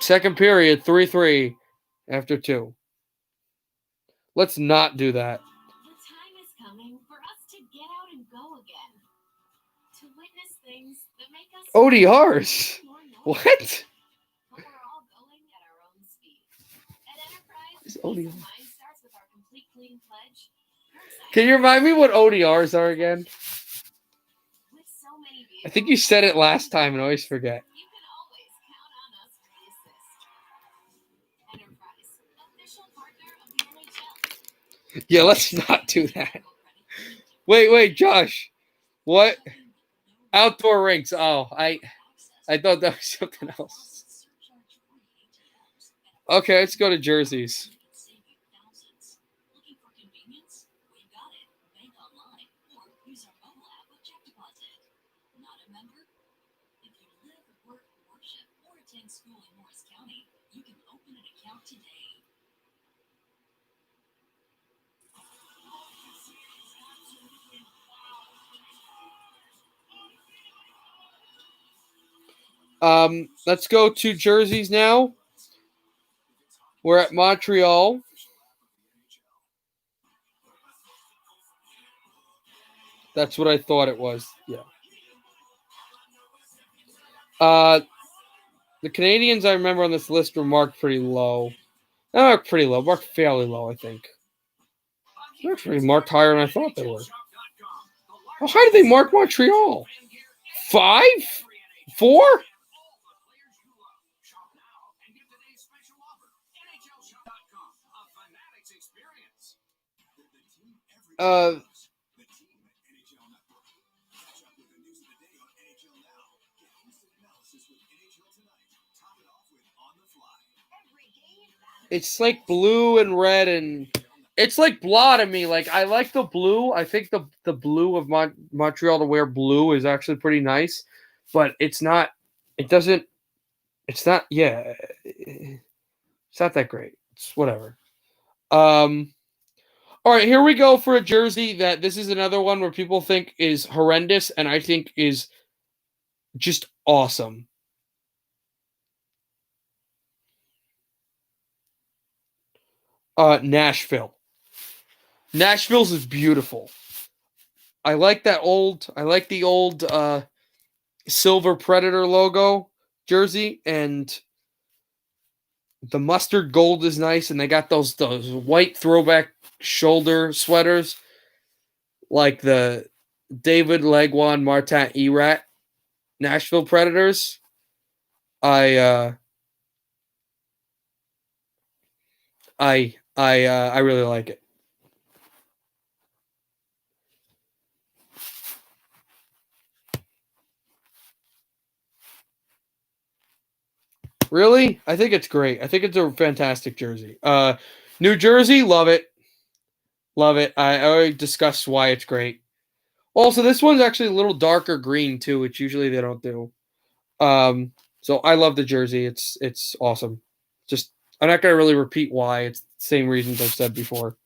second period, 3-3 after 2. Let's not do that. The time is coming for us to get out and go again. To witness things that make us ODRs. more known. What? But we're all going at our own speed. At Enterprise, Is peace ODR? of mind starts with our complete clean pledge. Can you remind me what ODRs are again? With so many I think you said it last time and I always forget. you can always count on us for the assist. Enterprise, official partner of the NHL. Yeah, let's not do that. Wait, Josh. What? Outdoor rinks. Oh, I thought that was something else. Okay, let's go to jerseys. Looking for convenience? We got it. Bank online or use our mobile app with check deposit. Not a member? If you live, work, worship, or attend school in Morris County, you can open an account today. Let's go to jerseys now. We're at Montreal. That's what I thought it was. Yeah. The Canadiens I remember on this list were marked pretty low. Not marked pretty low, marked fairly low, I think. They're actually marked higher than I thought they were. How high did they mark Montreal? 5? 4? It's like blue and red, and it's like blah to me. Like, I like the blue. I think the blue of Montreal, to wear blue, is actually pretty nice, but it's not. It doesn't. It's not. Yeah, it's not that great. It's whatever. All right, here we go for a jersey that this is another one where people think is horrendous, and I think is just awesome. Nashville. Nashville's is beautiful. I like the old Silver Predator logo jersey, and the mustard gold is nice, and they got those white throwback shoulder sweaters like the David Legwan Martin Erat Nashville Predators. I really like it. Really? I think it's great. I think it's a fantastic jersey. New Jersey, love it. Love it. I already discussed why it's great. Also, this one's actually a little darker green too, which usually they don't do. So I love the jersey. It's awesome. Just I'm not gonna really repeat why. It's the same reasons I've said before.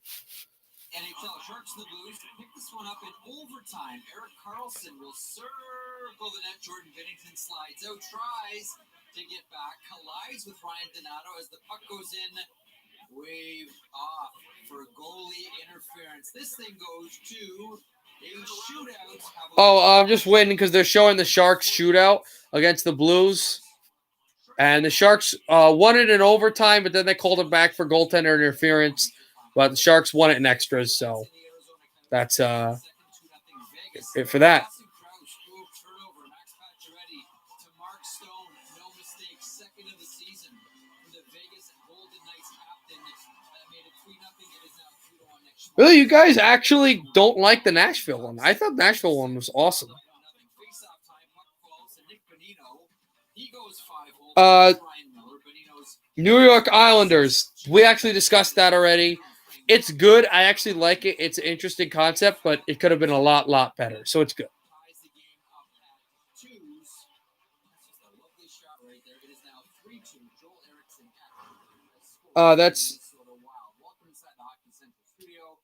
NHL Sharks the Blues pick this one up in overtime. Erik Karlsson will circle the net. Jordan Binnington slides out, tries to get back, collides with Ryan Donato as the puck goes in, waved off for goalie interference. This thing goes to a shootout. Oh, I'm just waiting because they're showing the Sharks shootout against the Blues. And the Sharks won it in overtime, but then they called it back for goaltender interference. But the Sharks won it in extras, so that's it for that. Really, you guys actually don't like the Nashville one? I thought Nashville one was awesome. New York Islanders. We actually discussed that already. It's good. I actually like it. It's an interesting concept, but it could have been a lot better. So it's good. there. It is now 3-2. Joel Eriksson That's Minnesota Wild. Welcome inside the Hockey Central studio.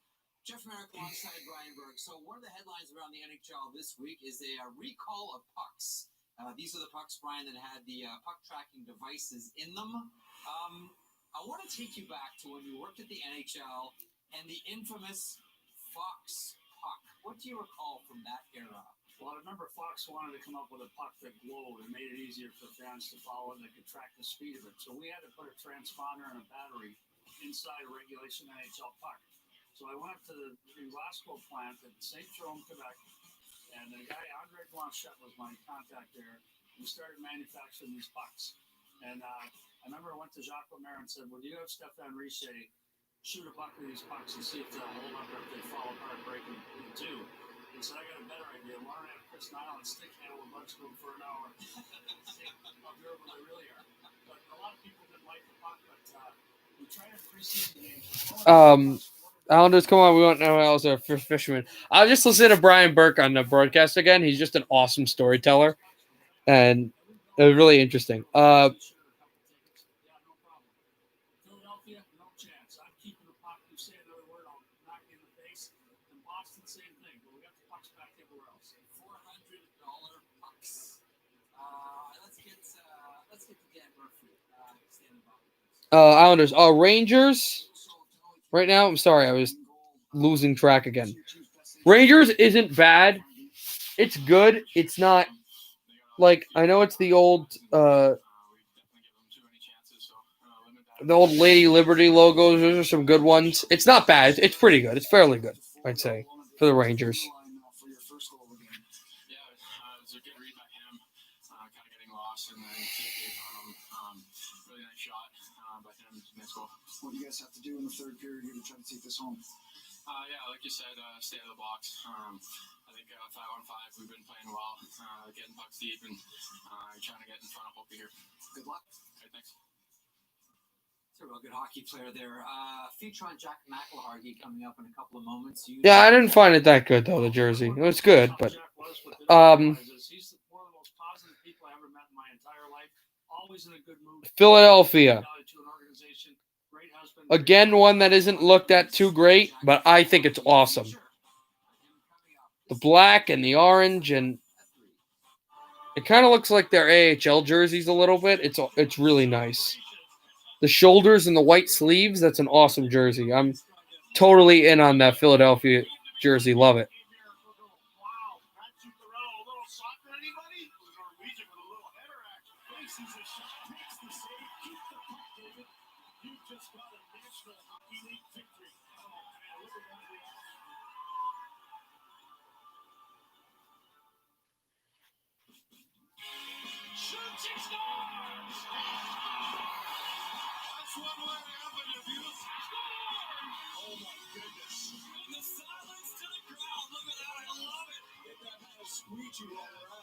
Jeff Merrick alongside Brian Berg. So one of the headlines around the NHL this week is a recall of pucks. These are the pucks, Brian, that had the puck tracking devices in them. I want to take you back to when you worked at the NHL and the infamous Fox puck. What do you recall from that era? Well, I remember Fox wanted to come up with a puck that glowed and made it easier for fans to follow and they could track the speed of it. So we had to put a transponder and a battery inside a regulation NHL puck. So I went up to the Wasco plant at St. Jerome, Quebec, and the guy, Andre Blanchette, was my contact there. We started manufacturing these pucks. And I remember I went to Jacques Lemaire and said, well, do you have Stéphane Richer shoot a bucket of these pucks and see if they'll hold up or if they fall apart, break in two? He said, I got a better idea. Why don't I have Chris Nile and stick handle a bunch of them for an hour? See how durable they really are. But a lot of people didn't like the puck, but we tried a preseason game. Islanders, come on, we want no else a fisherman. I was just listening to Brian Burke on the broadcast again. He's just an awesome storyteller, and it was really interesting. Philadelphia, no chance. I'm keeping the puck. You say another word, I'll knock you in the face. And Boston, same thing. But we got the pucks back everywhere else. $400 pucks. Let's get to Dan Murphy. Standing by. Islanders. Rangers. Right now, I'm sorry, I was losing track again. Rangers isn't bad. It's good. It's not like I know it's the old Lady Liberty logos. Those are some good ones. It's not bad. It's pretty good. It's fairly good, I'd say, for the Rangers. Yeah, it was a good read by him. Kind of getting lost and then TK on him. Really nice shot by him. Nice goal. What do you guys have to do in the third period here to try to take this home? Yeah, like you said, stay out of the box. I think 5-on-5, we've been playing well, getting pucks deep and trying to get in front of Hopi here. Good luck. Okay, thanks. It's a real good hockey player there. Feature on Jack McElhargy coming up in a couple of moments. Yeah, I didn't find it that good though. The jersey, it was good, but He's one of the most positive people I ever met in my entire life. Always in a good mood. Philadelphia. To an organization. Great husband. Again, one that isn't looked at too great, but I think it's awesome. The black and the orange, and it kind of looks like their AHL jerseys a little bit. It's really nice. The shoulders and the white sleeves, that's an awesome jersey. I'm totally in on that Philadelphia jersey. Love it.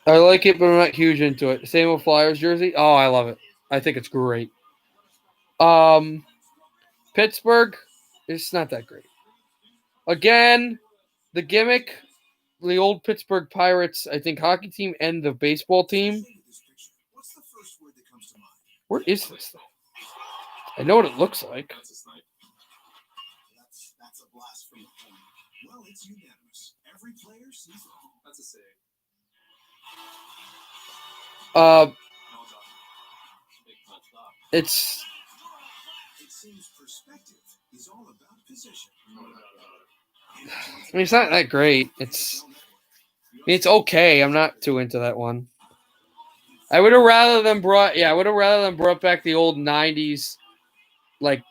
I like it, but I'm not huge into it. Same with Flyers jersey. Oh, I love it. I think it's great. Pittsburgh, it's not that great. Again, the gimmick, the old Pittsburgh Pirates, I think, hockey team and the baseball team. Where is this thing? I know what it looks like. That's a blast from the point. Well, it's unanimous. Every player sees it. That's a save. It seems perspective is all about position. I mean, it's not that great. It's okay. I'm not too into that one. I would have rather than brought back the old '90s, like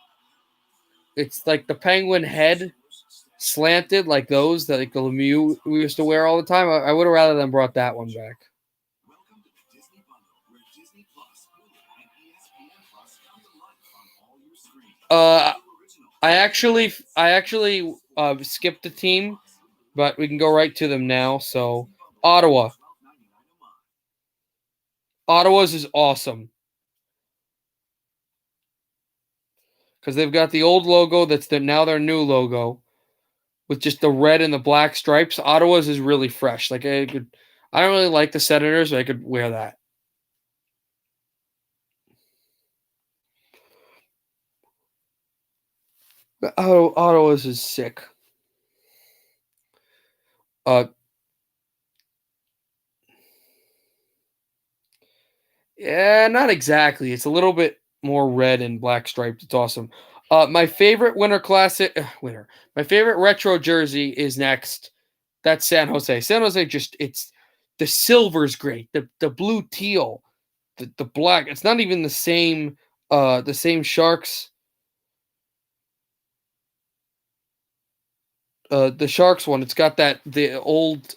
it's like the penguin head slanted, like those that like the Lemieux we used to wear all the time. I would have rather than brought that one back. Welcome to the Disney Bundle, where Disney Plus, Hulu, and ESPN Plus come to life on all your screens. I actually skipped the team, but we can go right to them now. So Ottawa. Ottawa's is awesome because they've got the old logo that's now their new logo with just the red and the black stripes. Ottawa's is really fresh. Like I don't really like the Senators, but I could wear that. Ottawa's is sick. Yeah, not exactly. It's a little bit more red and black striped. It's awesome. My favorite winter classic winter. My favorite retro jersey is next. That's San Jose. San Jose it's the silver's great. The blue teal, the black. It's not even the same Sharks. The Sharks one. It's got the old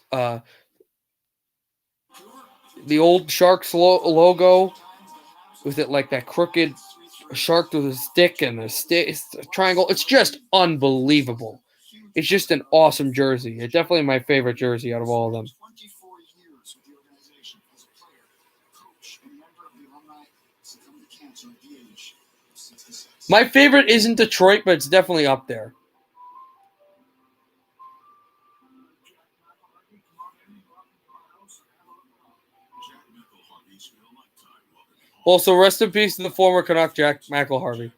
Sharks logo with it like that crooked shark with a stick and a triangle. It's just unbelievable. It's just an awesome jersey. It's definitely my favorite jersey out of all of them. 24 years with the organization as a player, coach, and member of the alumni succumbed to cancer at the age of 66. My favorite isn't Detroit, but it's definitely up there. Also, rest in peace to the former Canuck Jack McElharvey.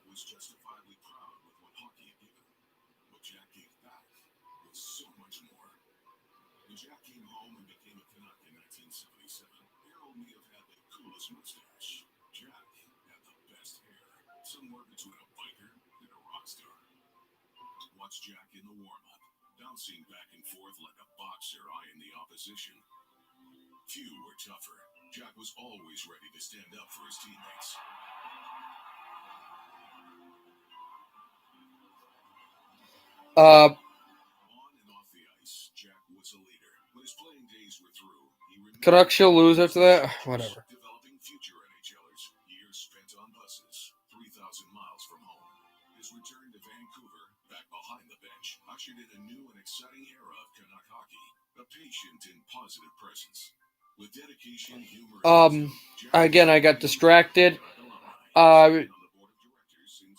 Watch Jack in the warm-up, bouncing back and forth like a boxer eyeing the opposition. Few were tougher. Jack was always ready to stand up for his teammates. On and off the ice, Jack was a leader. When his playing days were through, he Canucks shall lose after that. Whatever. Developing future NHLers, years spent on buses, 3,000 miles from home. His return to Vancouver, back behind the bench, ushered in a new and exciting era of Canuck hockey. A patient and positive presence. With dedication, humor, again, I got distracted. To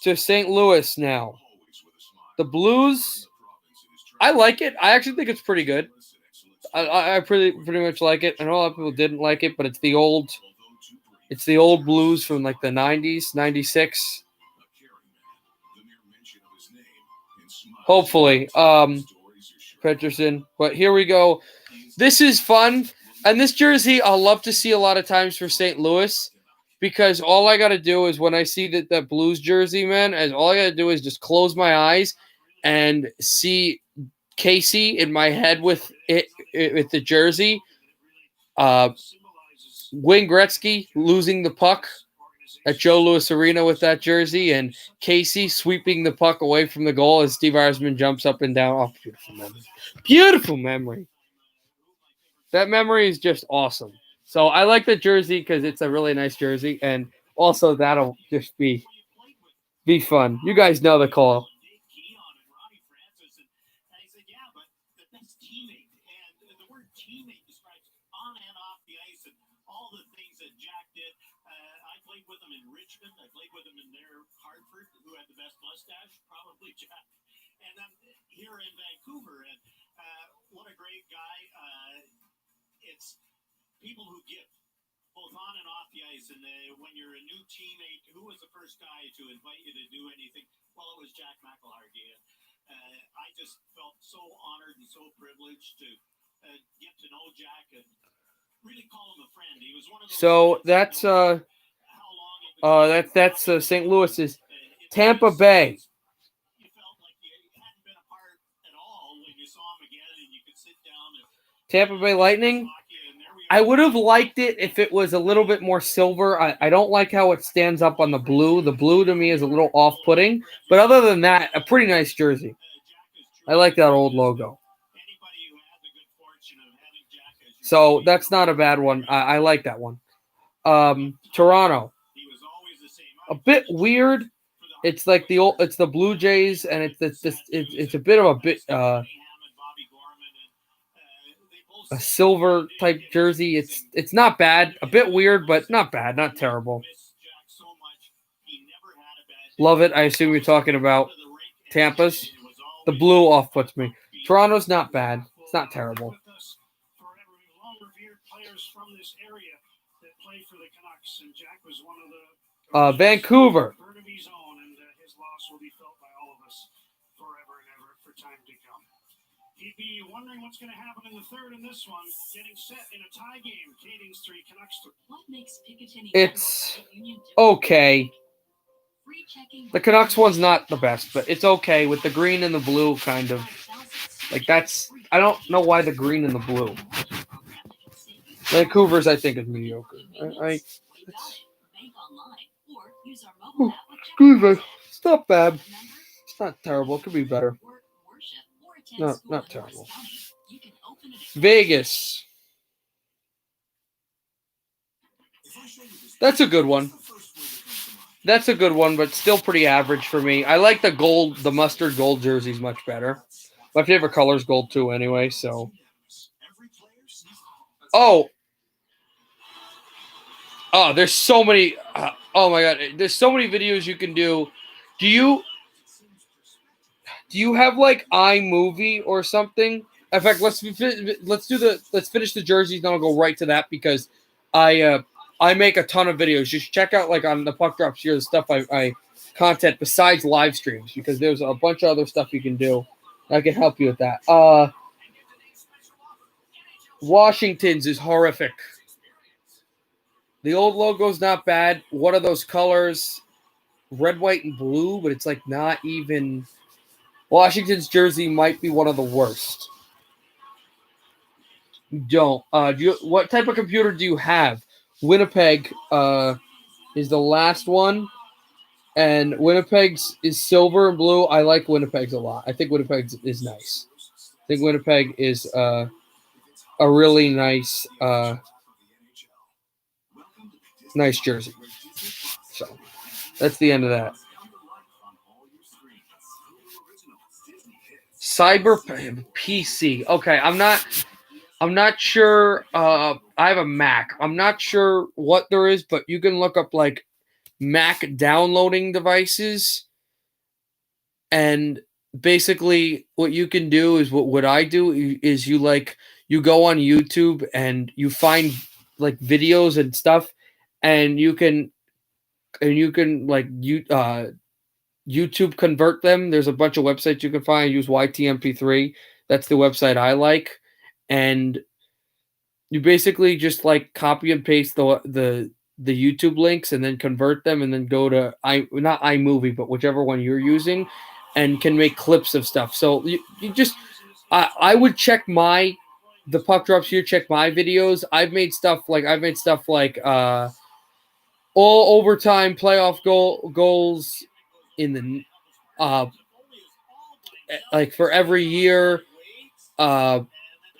St. Louis now. The Blues, I like it. I actually think it's pretty good. I pretty much like it. I know a lot of people didn't like it, but it's the old Blues from like the 90s, 96. Hopefully. Peterson. But here we go. This is fun. And this jersey I'll love to see a lot of times for St. Louis, because all I got to do is when I see that Blues jersey, man, all I got to do is just close my eyes and see Casey in my head with the jersey. Wayne Gretzky losing the puck at Joe Louis Arena with that jersey, and Casey sweeping the puck away from the goal as Steve Yzerman jumps up and down. Oh, beautiful memory. Beautiful memory. That memory is just awesome. So I like the jersey because it's a really nice jersey, and also that'll just be fun. You guys know the call. I played with him in their Hartford, who had the best mustache, probably Jack. And then here in Vancouver, and what a great guy. It's people who give, both on and off the ice. And when you're a new teammate, who was the first guy to invite you to do anything? Well, it was Jack McElharvey. I just felt so honored and so privileged to get to know Jack and really call him a friend. He was one of those. So that's St. Louis's Tampa Bay. Tampa Bay Lightning. I would have liked it if it was a little bit more silver. I don't like how it stands up on the blue. The blue to me is a little off-putting. But other than that, a pretty nice jersey. I like that old logo. So that's not a bad one. I like that one. Toronto. A bit weird. It's like it's the Blue Jays, and it's a bit of a silver type jersey. It's not bad. A bit weird, but not bad, not terrible. Love it. I assume you're talking about Tampa's. The blue off puts me. Toronto's not bad. It's not terrible. Vancouver. what's going to happen in the third in this one. Getting set in a tie game. Canadiens 3, Canucks 3. What makes Picatinny It's Federal Credit Union different? okay. Free checking The Canucks one's not the best, but it's okay with the green and the blue kind of. Like that's I don't know why the green and the blue. Vancouver's I think is mediocre. Excuse me. It's not bad. It's not terrible. It could be better. No, not terrible. Vegas. That's a good one. That's a good one, but still pretty average for me. I like the mustard gold jerseys much better. My favorite color is gold too anyway, so. Oh, there's so many. Oh my God, there's so many videos you can do. Do you have like iMovie or something? In fact, let's finish the jerseys, then I'll go right to that because I make a ton of videos. Just check out like on the Puck Drops here the stuff I content besides live streams because there's a bunch of other stuff you can do. I can help you with that. Washington's is horrific. The old logo's not bad. What are those colors? Red, white, and blue, but it's like not even. Washington's jersey might be one of the worst. Don't. What type of computer do you have? Winnipeg is the last one, and Winnipeg's is silver and blue. I like Winnipeg's a lot. I think Winnipeg's is nice. I think Winnipeg is a really nice nice jersey. So that's the end of that. Cyber PC. Okay, I'm not sure. I have a Mac. I'm not sure what there is, but you can look up like Mac downloading devices, and basically what you can do is what I do is you go on YouTube and you find like videos and stuff, and you can like YouTube convert them. There's a bunch of websites you can find. Use YTMP3. That's the website I like. And you basically just like copy and paste the YouTube links and then convert them and then go to not iMovie, but whichever one you're using, and can make clips of stuff. So you just I would check the Puck Drops here, check my videos. I've made stuff like all overtime playoff goals in the like for every year,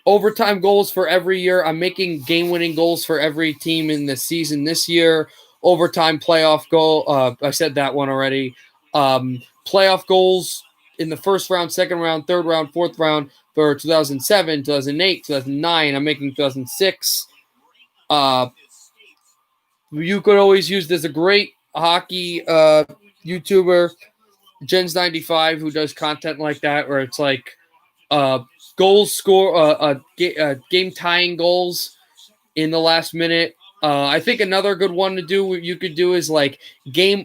overtime goals for every year. I'm making game-winning goals for every team in the season this year. Overtime playoff goal. I said that one already. Playoff goals in the first round, second round, third round, fourth round for 2007, 2008, 2009. I'm making 2006. You could always use. There's a great hockey YouTuber, Jens95, who does content like that, where it's like goals score, game tying goals in the last minute. I think another good one to do you could do is like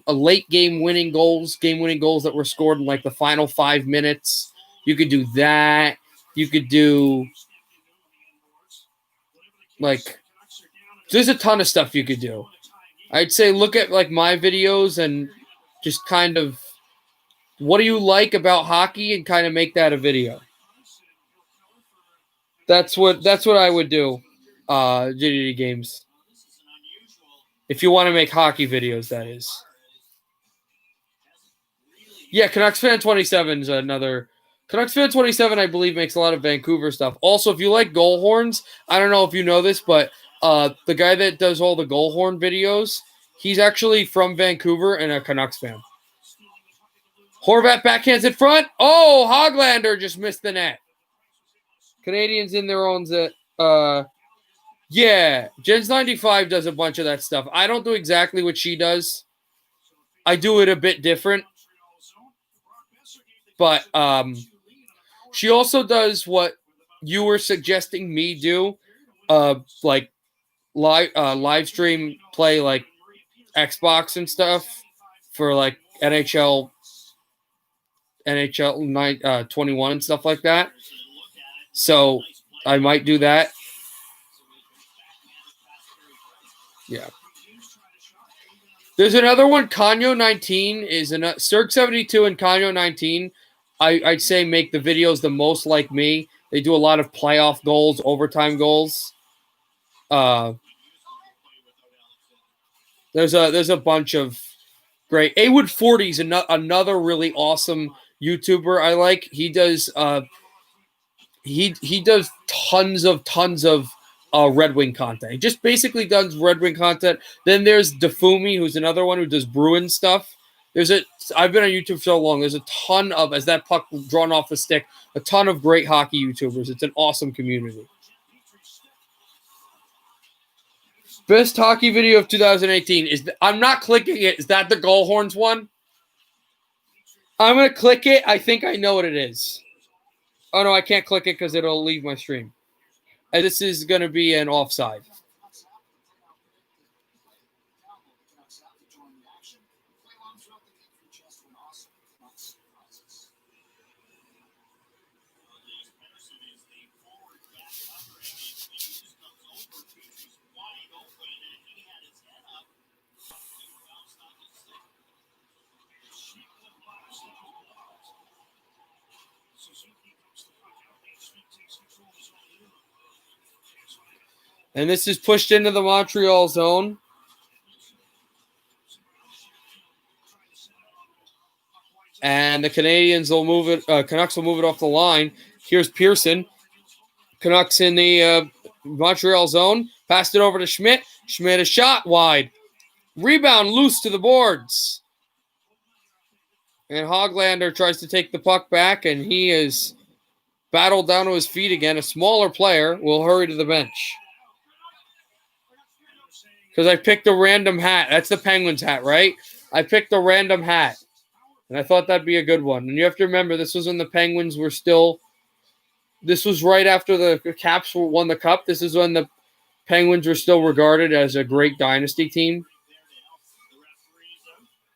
late game winning goals that were scored in like the final 5 minutes. You could do that. You could do like there's a ton of stuff you could do. I'd say look at like my videos and just kind of what do you like about hockey and kind of make that a video. That's what I would do. GDD Games. If you want to make hockey videos, that is. Yeah, Canucks Fan 27 is another. Canucks Fan 27, I believe, makes a lot of Vancouver stuff. Also, if you like goal horns, I don't know if you know this, but the guy that does all the goal horn videos, he's actually from Vancouver and a Canucks fan. Horvat backhands in front. Oh, Hoglander just missed the net. Canadiens in their own. Yeah, Jens95 does a bunch of that stuff. I don't do exactly what she does. I do it a bit different. But she also does what you were suggesting me do, like live stream play like Xbox and stuff for like NHL 21 and stuff like that. So I might do that. Yeah. There's another one. Canyo 19 is Cirque 72 and Canyo 19. I'd say make the videos the most like me. They do a lot of playoff goals, overtime goals. There's a bunch of great. Awood 40 is another really awesome YouTuber I like. He does he does tons of Red Wing content. He just basically does Red Wing content. Then there's Defumi, who's another one who does Bruin stuff. I've been on YouTube so long. There's a ton of, as that puck drawn off the stick, a ton of great hockey YouTubers. It's an awesome community. Best hockey video of 2018 I'm not clicking it. Is that the Goal Horns one? I'm gonna click it. I think I know what it is. Oh no, I can't click it because it'll leave my stream. And this is gonna be an offside. And this is pushed into the Montreal zone. And the Canadiens will move it. Canucks will move it off the line. Here's Pearson. Canucks in the Montreal zone. Passed it over to Schmidt. Schmidt a shot wide. Rebound loose to the boards. And Hoglander tries to take the puck back, and he is battled down to his feet again. A smaller player will hurry to the bench. Because I picked a random hat. That's the Penguins hat, right? I picked a random hat. And I thought that'd be a good one. And you have to remember, this was when the Penguins were still... This was right after the Caps won the Cup. This is when the Penguins were still regarded as a great dynasty team.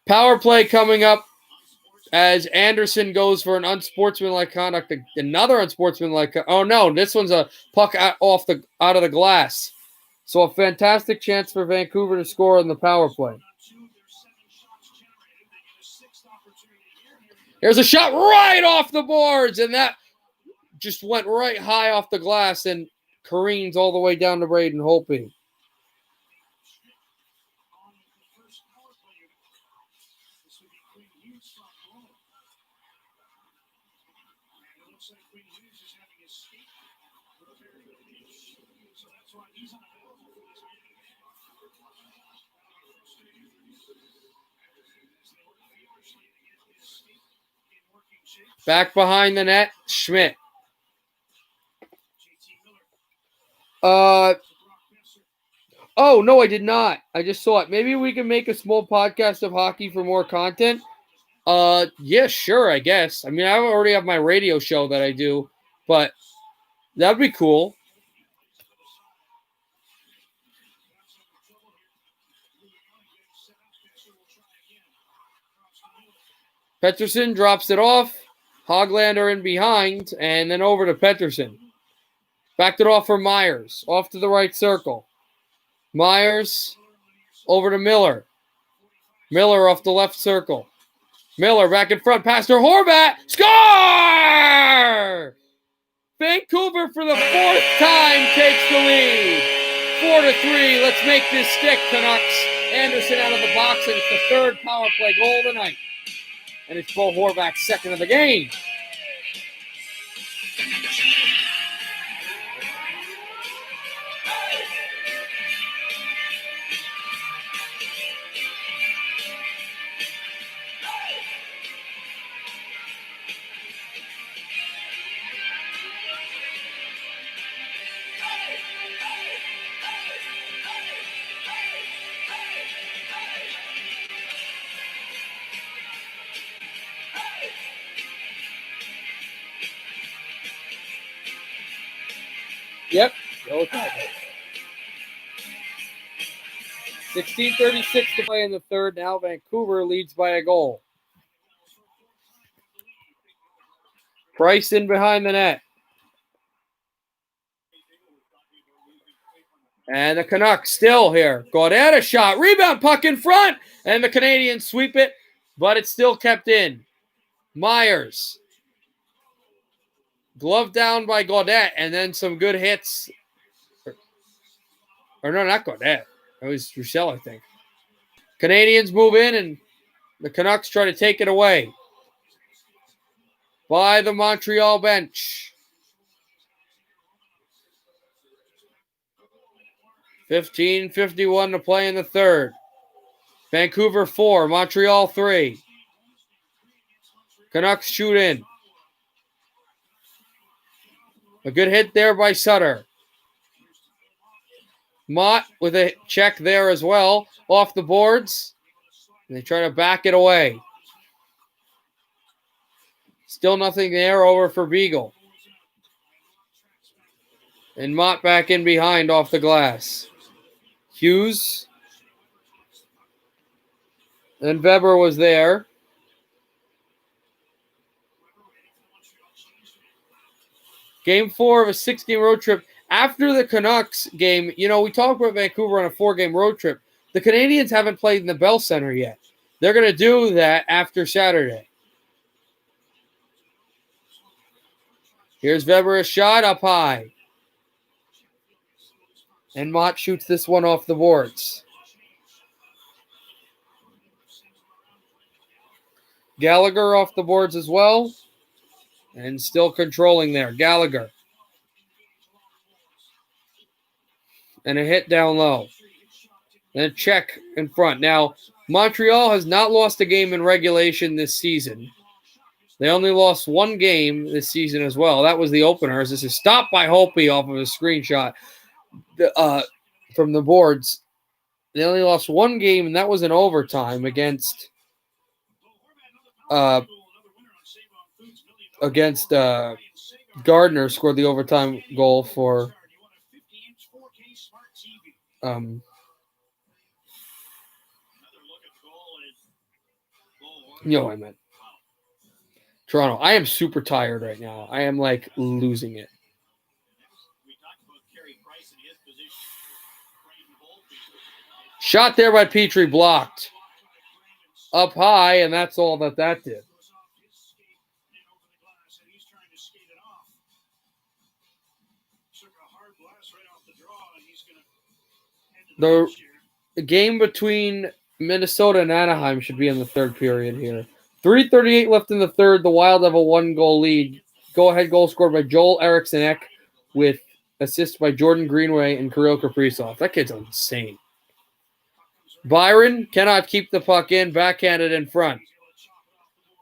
Power play coming up as Anderson goes for an unsportsmanlike conduct. Another unsportsmanlike... Oh, no. This one's a puck out of the glass. So a fantastic chance for Vancouver to score on the power play. There's a shot right off the boards, and that just went right high off the glass and careens all the way down to Braden Holtby. Back behind the net, Schmidt. Oh, no, I did not. I just saw it. Maybe we can make a small podcast of hockey for more content. Yeah, sure, I guess. I mean, I already have my radio show that I do, but that'd be cool. Pettersson drops it off. Hoglander in behind, and then over to Pettersson. Backed it off for Myers. Off to the right circle. Myers over to Miller. Miller off the left circle. Miller back in front. Pass to Horvat. Score! Vancouver for the fourth time takes the lead. 4-3. Let's make this stick, Canucks. Anderson out of the box, and it's the third power play goal of the night. And it's Bo Horvat's second of the game. Yep. 16:36 to play in the third. Now Vancouver leads by a goal. Price in behind the net. And the Canucks still here. Gaudette, a shot. Rebound, puck in front. And the Canadiens sweep it, but it's still kept in. Myers. Glove down by Gaudette, and then some good hits. Or no, not Gaudette. It was Roussel, I think. Canadiens move in, and the Canucks try to take it away. By the Montreal bench. 15:51 to play in the third. Vancouver 4, Montreal 3. Canucks shoot in. A good hit there by Sutter. Mott with a check there as well. Off the boards. And they try to back it away. Still nothing there, over for Beagle. And Mott back in behind off the glass. Hughes. And Weber was there. Game 4 of a 6-game road trip. After the Canucks game, we talked about Vancouver on a 4-game road trip. The Canadiens haven't played in the Bell Center yet. They're going to do that after Saturday. Here's Weber, a shot up high. And Mott shoots this one off the boards. Gallagher off the boards as well. And still controlling there. Gallagher. And a hit down low. And a check in front. Now, Montreal has not lost a game in regulation this season. They only lost one game this season as well. That was the openers. This is stopped by Holtby off of a screenshot from the boards. They only lost one game, and that was in overtime against Gardner. Scored the overtime goal for I meant Toronto. I am super tired right now. I am like losing it. Shot there by Petrie, blocked. Up high, and that's all that did. The game between Minnesota and Anaheim should be in the third period here. 3:38 left in the third. The Wild have a 1-goal lead. Go-ahead goal scored by Joel Eriksson-Ek with assist by Jordan Greenway and Kirill Kaprizov. That kid's insane. Byron cannot keep the puck in. Backhanded in front.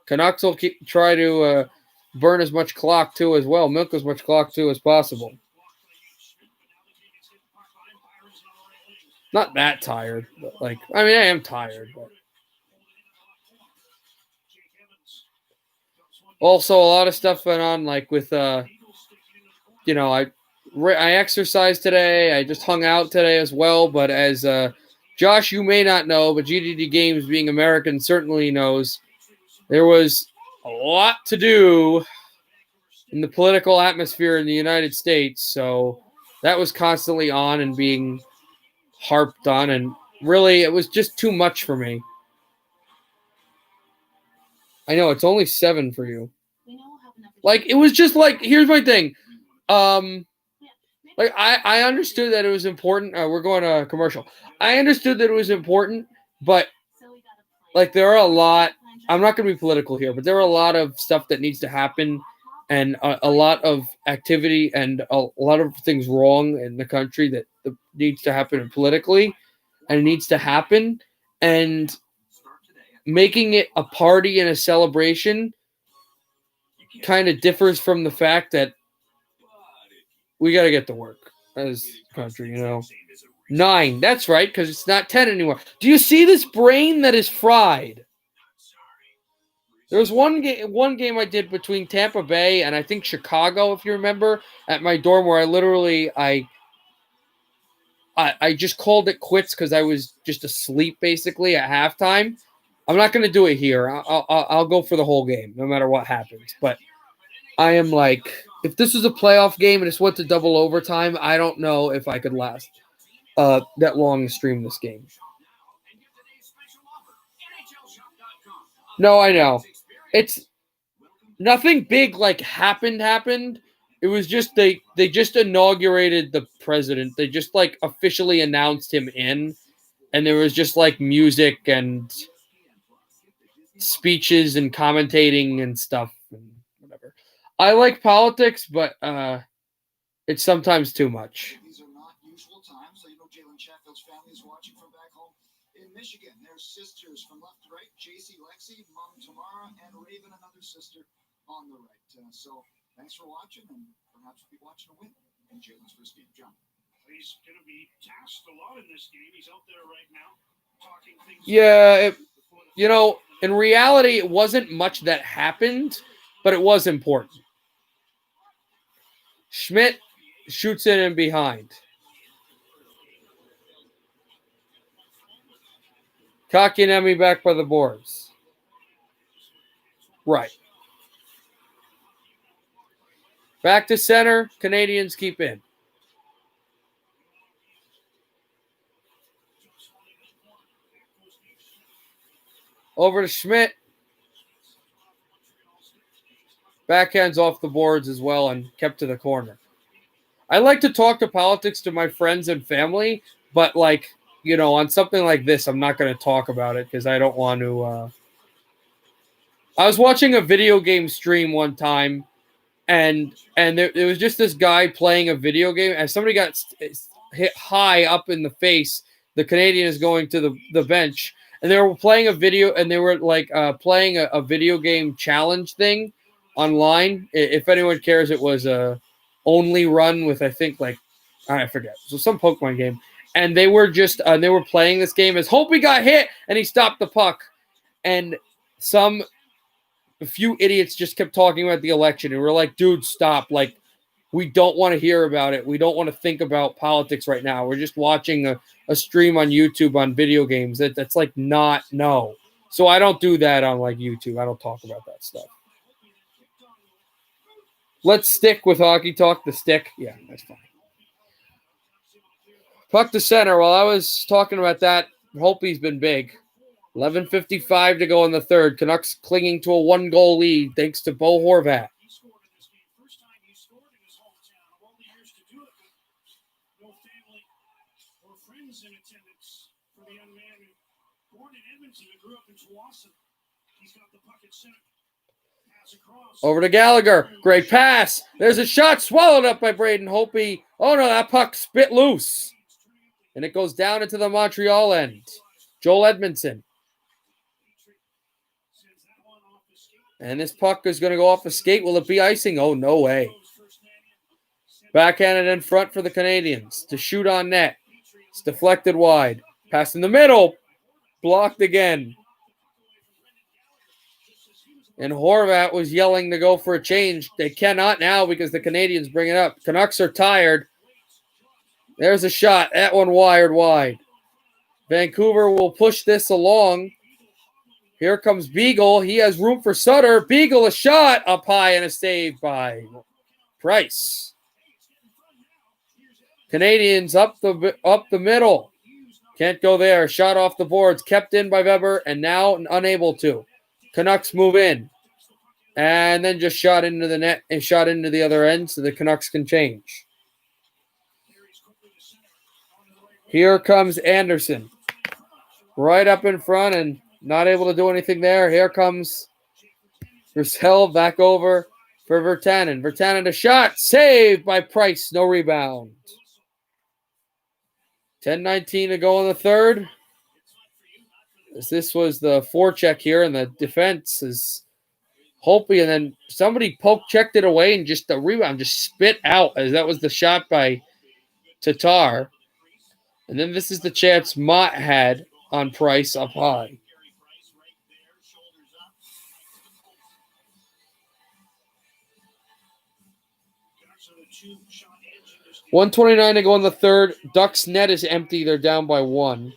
Canucks will try to burn as much clock too as well. Milk as much clock too as possible. Not that tired, but I am tired. But also, a lot of stuff went on, with, I exercised today. I just hung out today as well. But as Josh, you may not know, but GDD Games, being American, certainly knows, there was a lot to do in the political atmosphere in the United States. So that was constantly on and being harped on, and really it was just too much for me. I know it's only 7 for you. It was just here's my thing. I understood that it was important. We're going to commercial. I understood that it was important, but there are a lot. I'm not going to be political here, but there are a lot of stuff that needs to happen, and a lot of activity and a lot of things wrong in the country that needs to happen politically, and it needs to happen. And making it a party and a celebration kind of differs from the fact that we got to get to work as a country, 9. That's right, because it's not 10 anymore. Do you see this brain that is fried? There was one game I did between Tampa Bay and I think Chicago, if you remember, at my dorm where I just called it quits because I was just asleep basically at halftime. I'm not going to do it here. I'll go for the whole game, no matter what happens. But I am if this was a playoff game and it's went to double overtime, I don't know if I could last. that long to stream this game. No, I know. It's nothing big like happened. It was just they just inaugurated the president. They just like officially announced him in, and there was just like music and speeches and commentating and stuff and whatever. I like politics, but it's sometimes too much. These are not usual times. So, Jalen Chatfield's family is watching from back home in Michigan. There's sisters from left to right, JC, Lexi, Mom Tamara, and Raven, another sister on the right. So thanks for watching, and perhaps we'll be watching a win in Jalen's first game. John. He's going to be tasked a lot in this game. He's out there right now talking things. Yeah, in reality, it wasn't much that happened, but it was important. Schmidt shoots it in behind. Kakinemi back by the boards. Right. Back to center. Canadiens keep in. Over to Schmidt. Backhands off the boards as well and kept to the corner. I like to talk to politics to my friends and family, but on something like this, I'm not going to talk about it because I don't want to. I was watching a video game stream one time, and there was just this guy playing a video game, and somebody got hit high up in the face. The Canadian is going to the bench, and they were playing a video, and they were playing a video game challenge thing online. If anyone cares, it was a only run with I forget. So some Pokemon game. And they were just they were playing this game as Hopi got hit and he stopped the puck. And a few idiots just kept talking about the election. And we're like, dude, stop. Like, we don't want to hear about it. We don't want to think about politics right now. We're just watching a stream on YouTube on video games. That's like not no. So I don't do that on YouTube. I don't talk about that stuff. Let's stick with hockey talk. The stick. Yeah, that's fine. Puck to center. While I was talking about that, Holtby's been big. 11:55 to go in the third. Canucks clinging to a 1-goal lead thanks to Bo Horvat. He scored in this game. First time he scored in his hometown. Of all the years to do it, no family or friends in attendance for the young man who born in Edmonton and grew up in Tsawwassen. He's got the puck at center. Over to Gallagher. Great pass. There's a shot swallowed up by Braden Holtby. Oh, no, that puck spit loose. And it goes down into the Montreal end. Joel Edmondson. And this puck is going to go off the skate. Will it be icing? Oh, no way. Backhanded in front for the Canadiens to shoot on net. It's deflected wide. Pass in the middle. Blocked again. And Horvat was yelling to go for a change. They cannot now because the Canadiens bring it up. Canucks are tired. There's a shot. That one wired wide. Vancouver will push this along. Here comes Beagle. He has room for Sutter. Beagle, a shot up high and a save by Price. Canadiens up the middle. Can't go there. Shot off the boards. Kept in by Weber and now unable to. Canucks move in. And then just shot into the net and shot into the other end so the Canucks can change. Here comes Anderson. Right up in front and not able to do anything there. Here comes Roussel back over for Virtanen. Virtanen a shot. Saved by Price. No rebound. 10:19 to go in the third. This was the forecheck here, and the defense is Holtby, and then somebody checked it away, and just the rebound just spit out as that was the shot by Tatar. And then this is the chance Mott had on Price up high. $1:29 to go in the third. Ducks net is empty. They're down by 1.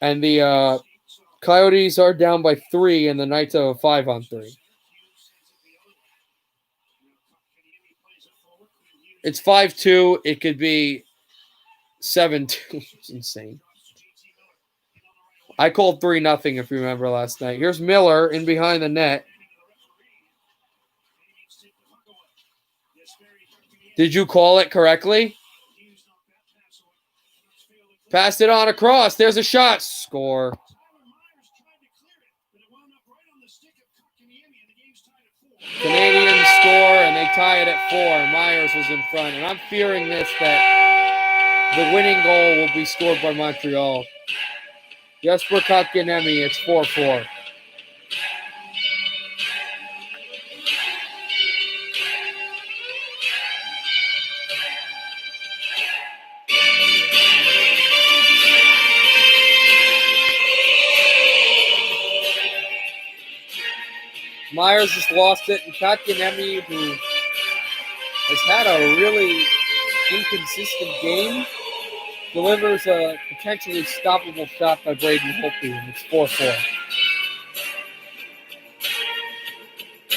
And the Coyotes are down by 3, and the Knights have a 5-on-3. It's 5-2. It could be 7-2. It's insane. I called 3-0 if you remember last night. Here's Miller in behind the net. Did you call it correctly? Passed it on across. There's a shot. Score. Canadians score, and they tie it at 4. Myers was in front, and I'm fearing this, that the winning goal will be scored by Montreal. Jesper Kotkaniemi, it's 4-4. Myers just lost it, and Kotkaniemi, who has had a really inconsistent game, delivers a potentially stoppable shot by Braden Holtby, and it's 4-4.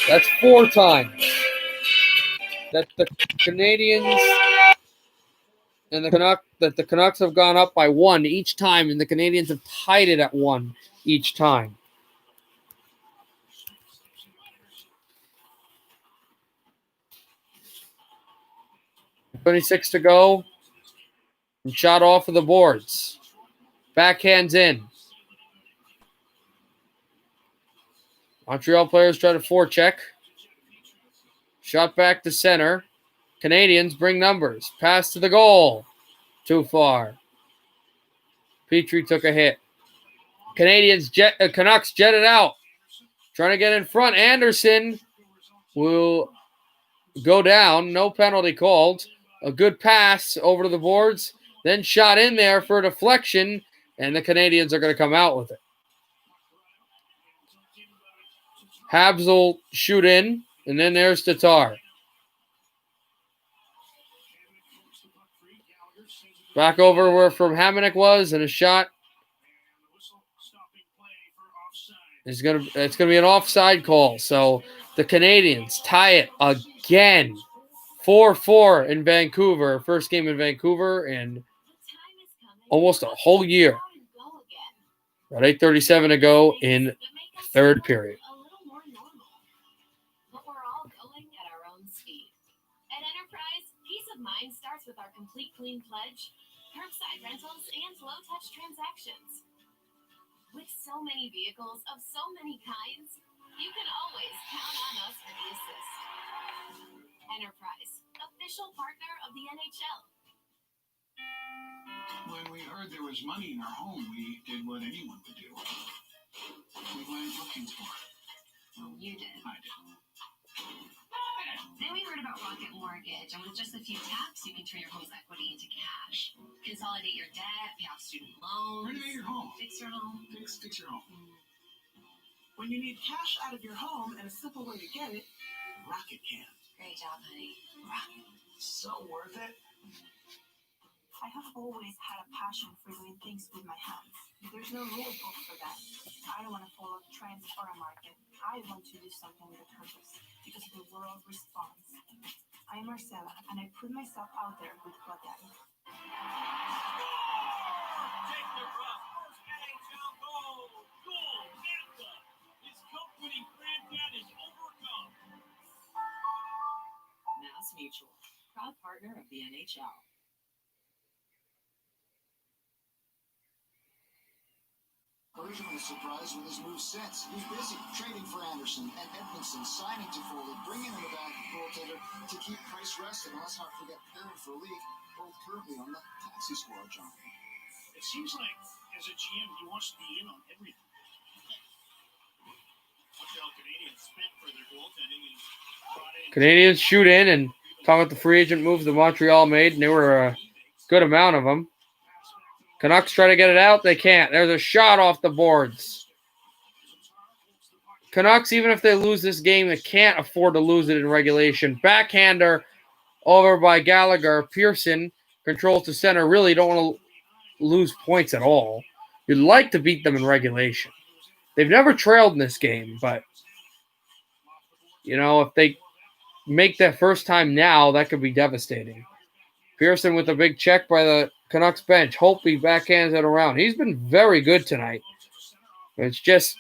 That's 4 times that the Canadians and the Canucks have gone up by 1 each time, and the Canadians have tied it at 1 each time. .26 to go. And shot off of the boards. Backhands in. Montreal players try to forecheck. Shot back to center. Canadians bring numbers. Pass to the goal. Too far. Petrie took a hit. Canucks jet it out. Trying to get in front. Anderson will go down. No penalty called. A good pass over to the boards. Then shot in there for a deflection. And the Canadians are going to come out with it. Habs will shoot in. And then there's Tatar. Back over where from Hamonic was, and a shot. It's gonna be an offside call. So the Canadians tie it again. 4-4 in Vancouver. First game in Vancouver in almost a whole year. About 8:37 to go in third period. But we're all going at our own speed. At Enterprise, peace of mind starts with our complete clean pledge, curbside rentals, and low-touch transactions. With so many vehicles of so many kinds, you can always count on us for the assist. Enterprise, official partner of the NHL. When we heard there was money in our home, we did what anyone would do. We went looking for it. Well, you did. I did. Then we heard about Rocket Mortgage, and with just a few taps, you can turn your home's equity into cash. Consolidate your debt, pay off student loans. Renovate your home. Fix your home. Fix your home. When you need cash out of your home and a simple way to get it, Rocket can. Great job, honey. Rocket. So worth it. I have always had a passion for doing things with my hands. There's no rule book for that. I don't want to follow trends or a market. I want to do something with a purpose because the world responds. I'm Marcella, and I put myself out there with Blood Daddy. Take the rough. First NHL goal. Goal. Manta. His cup-winning granddad is overcome. Mass Mutual, proud partner of the NHL. Bergeron is surprised with his move since. He's busy trading for Anderson and Edmondson, signing to Foley, bringing in the back goaltender to keep Price rested. And let's not forget Perry for League, both currently on the taxi squad, John. It seems like, as a GM, he wants to be in on everything. Montreal Canadiens spent for their goaltending and brought in. Canadians shoot in, and talking about the free agent moves that Montreal made, and there were a good amount of them. Canucks try to get it out. They can't. There's a shot off the boards. Canucks, even if they lose this game, they can't afford to lose it in regulation. Backhander over by Gallagher. Pearson controls the center. Really don't want to lose points at all. You'd like to beat them in regulation. They've never trailed in this game, but, you know, if they make that first time now, that could be devastating. Pearson with a big check by the Canucks bench. Holtby backhands it around. He's been very good tonight. It's just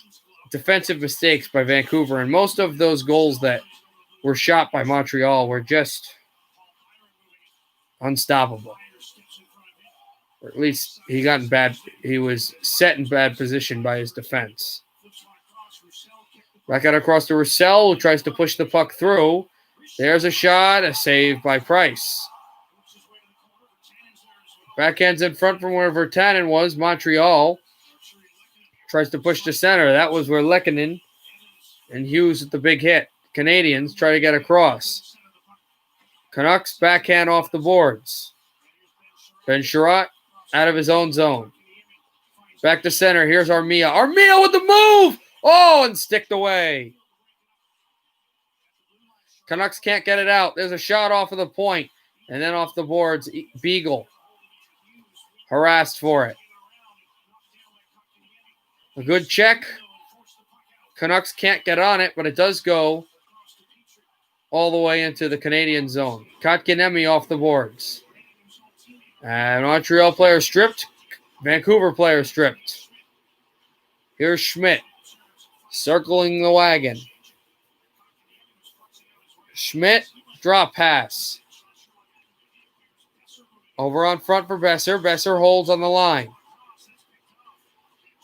defensive mistakes by Vancouver, and most of those goals that were shot by Montreal were just unstoppable. Or at least he was set in bad position by his defense. Back out across to Roussel, who tries to push the puck through. There's a shot, a save by Price. Backhands in front from where Virtanen was. Montreal tries to push to center. That was where Lehkonen and Hughes with the big hit. Canadiens try to get across. Canucks backhand off the boards. Ben Sherratt out of his own zone. Back to center. Here's Armia. Armia with the move! Oh, and sticked away. Canucks can't get it out. There's a shot off of the point. And then off the boards, Beagle. Harassed for it. A good check. Canucks can't get on it, but it does go all the way into the Canadian zone. Kotkaniemi off the boards. And Montreal player stripped. Vancouver player stripped. Here's Schmidt. Circling the wagon. Schmidt, drop pass. Over on front for Besser. Besser holds on the line.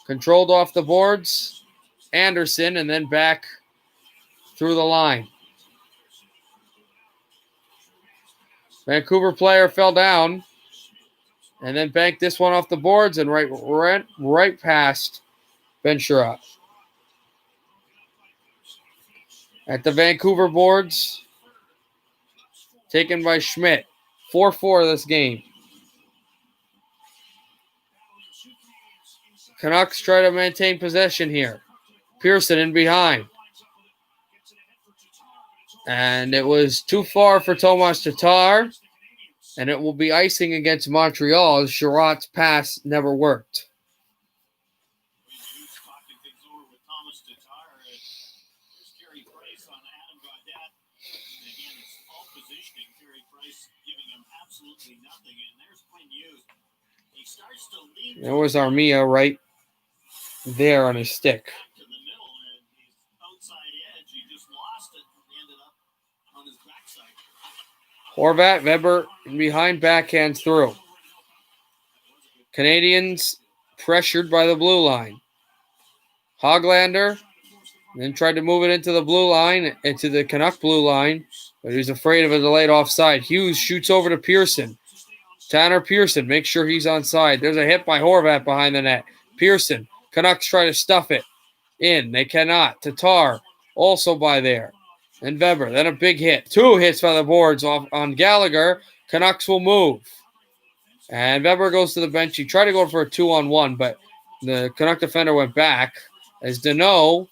Controlled off the boards. Anderson, and then back through the line. Vancouver player fell down. And then banked this one off the boards and right past Ben Sherratt. At the Vancouver boards, taken by Schmidt. 4-4 this game. Canucks try to maintain possession here. Pearson in behind. And it was too far for Tomas Tatar. And it will be icing against Montreal as Sherratt's pass never worked. There was Armia right there on his stick. Horvat, Weber, behind, backhands through. Canadiens pressured by the blue line. Hoglander then tried to move it into the blue line, into the Canuck blue line, but he was afraid of a delayed offside. Hughes shoots over to Pearson. Tanner Pearson makes sure he's onside. There's a hit by Horvat behind the net. Pearson, Canucks try to stuff it in. They cannot. Tatar also by there. And Weber, then a big hit. 2 hits by the boards off on Gallagher. Canucks will move. And Weber goes to the bench. He tried to go for a 2-on-1, but the Canuck defender went back. As Deneau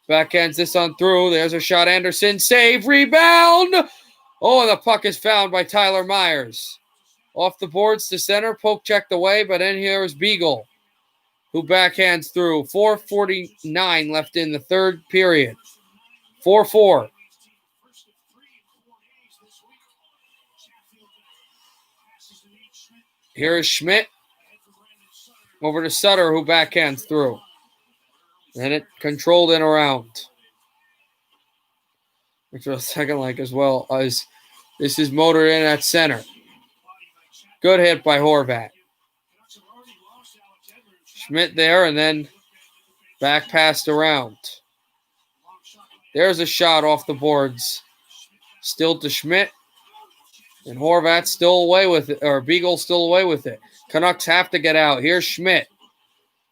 backhands this on through. There's a shot. Anderson, save, rebound. Oh, and the puck is found by Tyler Myers. Off the boards to center. Poke checked away, but in here is Beagle, who backhands through. 4:49 left in the third period. 4-4. Here is Schmidt. Over to Sutter, who backhands through. And it controlled in around. Which was a second like as well as this is motored in at center. Good hit by Horvat. Schmidt there and then back passed around. There's a shot off the boards. Still to Schmidt. And Horvat still away with it, or Beagle still away with it. Canucks have to get out. Here's Schmidt.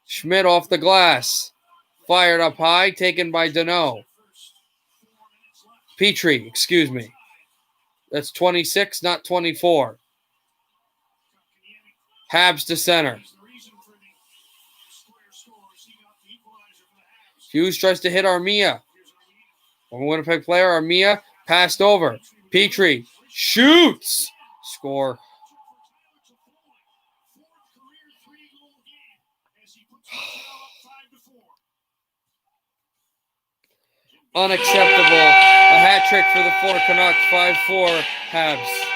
Schmidt off the glass. Fired up high, taken by Deneau. Petrie, excuse me. That's 26, not 24. Habs to center. Hughes tries to hit Armia. One Winnipeg player, Armia, passed over. Petrie shoots. Score. Unacceptable. A hat trick for the 4 Canucks. 5-4 Habs.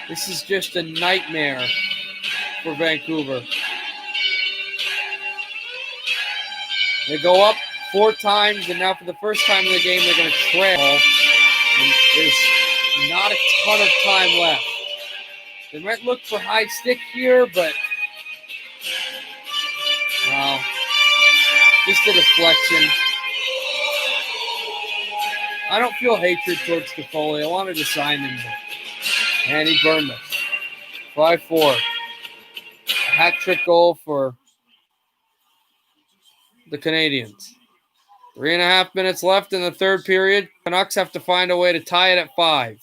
This is just a nightmare for Vancouver. They go up 4 times, and now for the first time in the game, they're going to trail. And there's not a ton of time left. They might look for high stick here, but wow, just a deflection. I don't feel hatred towards Toffoli. I wanted to sign him, and he burned us. 5-4. A hat trick goal for the Canadiens. 3.5 minutes left in the third period. Canucks have to find a way to tie it at 5.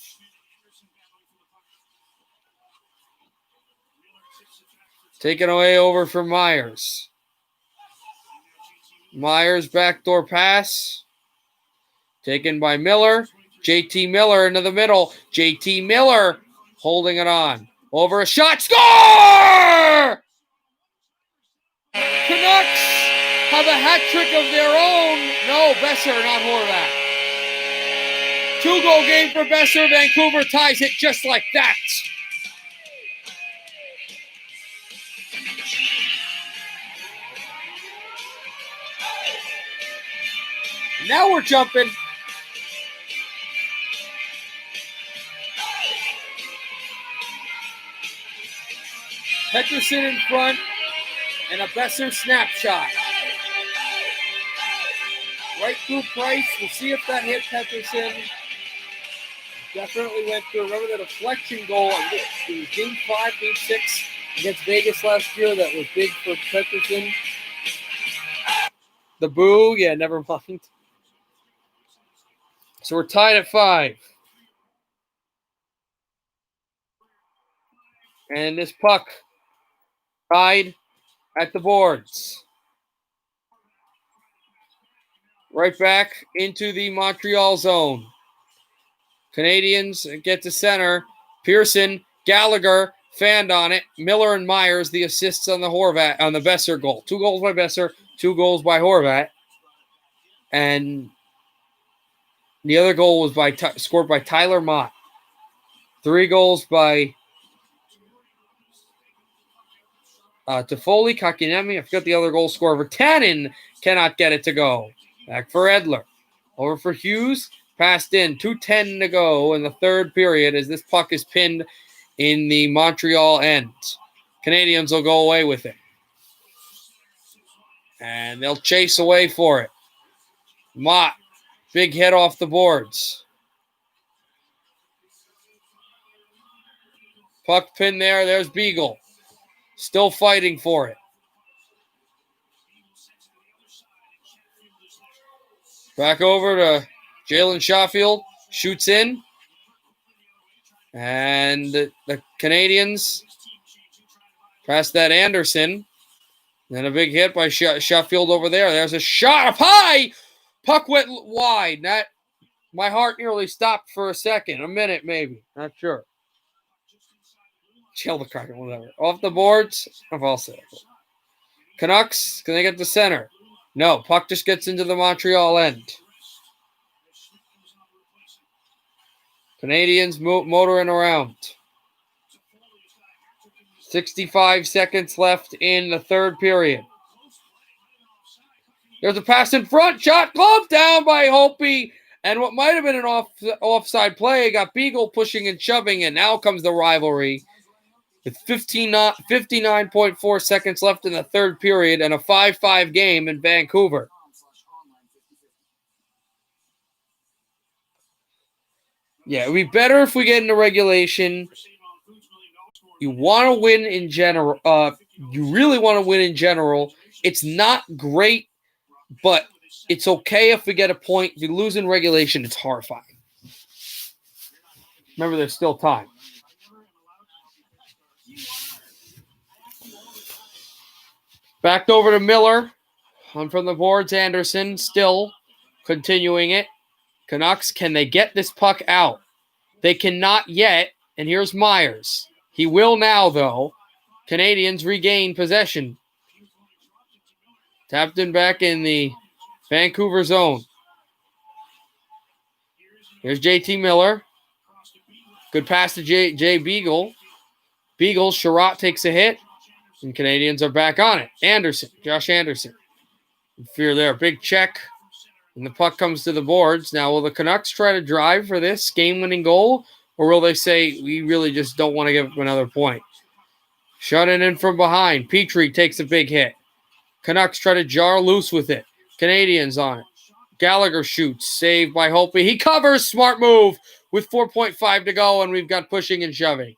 Taken away over for Myers. Myers backdoor pass. Taken by Miller. JT Miller into the middle. JT Miller holding it on. Over a shot. Score! Canucks have a hat trick of their own. No, Besser, not Horvath. 2-goal game for Besser. Vancouver ties it just like that. Now we're jumping. Pettersson in front and a Besser snapshot. Right through Price. We'll see if that hit Pettersson. Definitely went through. Remember the deflection goal? It was Game 5, Game 6 against Vegas last year. That was big for Pettersson. The boo. Yeah, never mind. So we're tied at 5. And this puck tied at the boards. Right back into the Montreal zone. Canadiens get to center. Pearson, Gallagher, fanned on it. Miller and Myers, the assists on the Besser goal. 2 goals by Besser, 2 goals by Horvat. And the other goal was scored by Tyler Mott. 3 goals by Toffoli, Kakinemi. I forgot the other goal scorer. Tannen cannot get it to go. Back for Edler. Over for Hughes. Passed in. 2:10 to go in the third period as this puck is pinned in the Montreal end. Canadiens will go away with it. And they'll chase away for it. Mott. Big hit off the boards. Puck pinned there. There's Beagle. Still fighting for it. Back over to Jalen Sheffield. Shoots in. And the Canadiens pass that Anderson. Then a big hit by Sheffield over there. There's a shot up high. Puck went wide. My heart nearly stopped for a second. A minute maybe. Not sure. Chill the Kraken, whatever. Off the boards. I've also. Canucks, can they get to center? No, puck just gets into the Montreal end. Canadiens motoring around. 65 seconds left in the third period. There's a pass in front. Shot glove down by Hopi. And what might have been an offside play got Beagle pushing and shoving. And now comes the rivalry. With 59.4 seconds left in the third period and a 5-5 game in Vancouver. Yeah, it would be better if we get into regulation. You want to win in general. You really want to win in general. It's not great, but it's okay if we get a point. If you lose in regulation, it's horrifying. Remember, there's still time. Back over to Miller. On from the boards, Anderson still continuing it. Canucks, can they get this puck out? They cannot yet, and here's Myers. He will now, though. Canadiens regain possession. Tapped in back in the Vancouver zone. Here's JT Miller. Good pass to Jay Beagle. Beagle, Sherratt takes a hit, and Canadians are back on it. Josh Anderson. Fear there. Big check. And the puck comes to the boards. Now, will the Canucks try to drive for this game-winning goal? Or will they say, we really just don't want to give up another point? Shut it in from behind. Petrie takes a big hit. Canucks try to jar loose with it. Canadians on it. Gallagher shoots. Saved by Holtby. He covers. Smart move with 4.5 to go, and we've got pushing and shoving.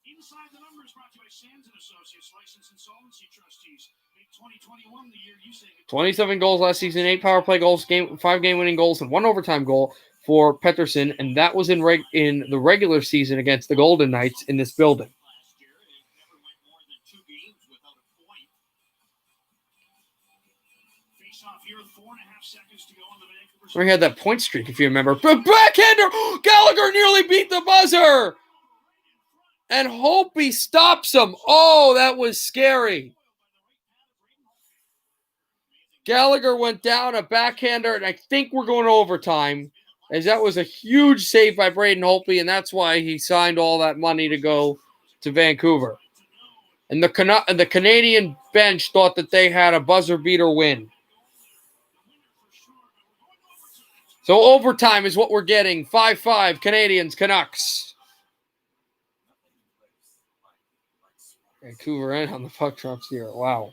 Inside the Numbers brought to you by Sands & Associates, licensed insolvency trustees. Make 2021 the year you say goodbye. 27 goals last season, 8 power play goals, 5 game-winning goals, and 1 overtime goal for Pettersson, and that was in the regular season against the Golden Knights in this building. Last year, it never went more than 2 games without a point. Face off here with 4.5 seconds to go in the Vancouver. We had that point streak, if you remember. But backhander! Gallagher nearly beat the buzzer! And Holtby stops him. Oh, that was scary. Gallagher went down, a backhander, and I think we're going to overtime, as that was a huge save by Braden Holtby, and that's why he signed all that money to go to Vancouver. And the Canadian bench thought that they had a buzzer beater win. So overtime is what we're getting. 5-5, Canadiens, Canucks. Vancouver in on the puck drops here. Wow.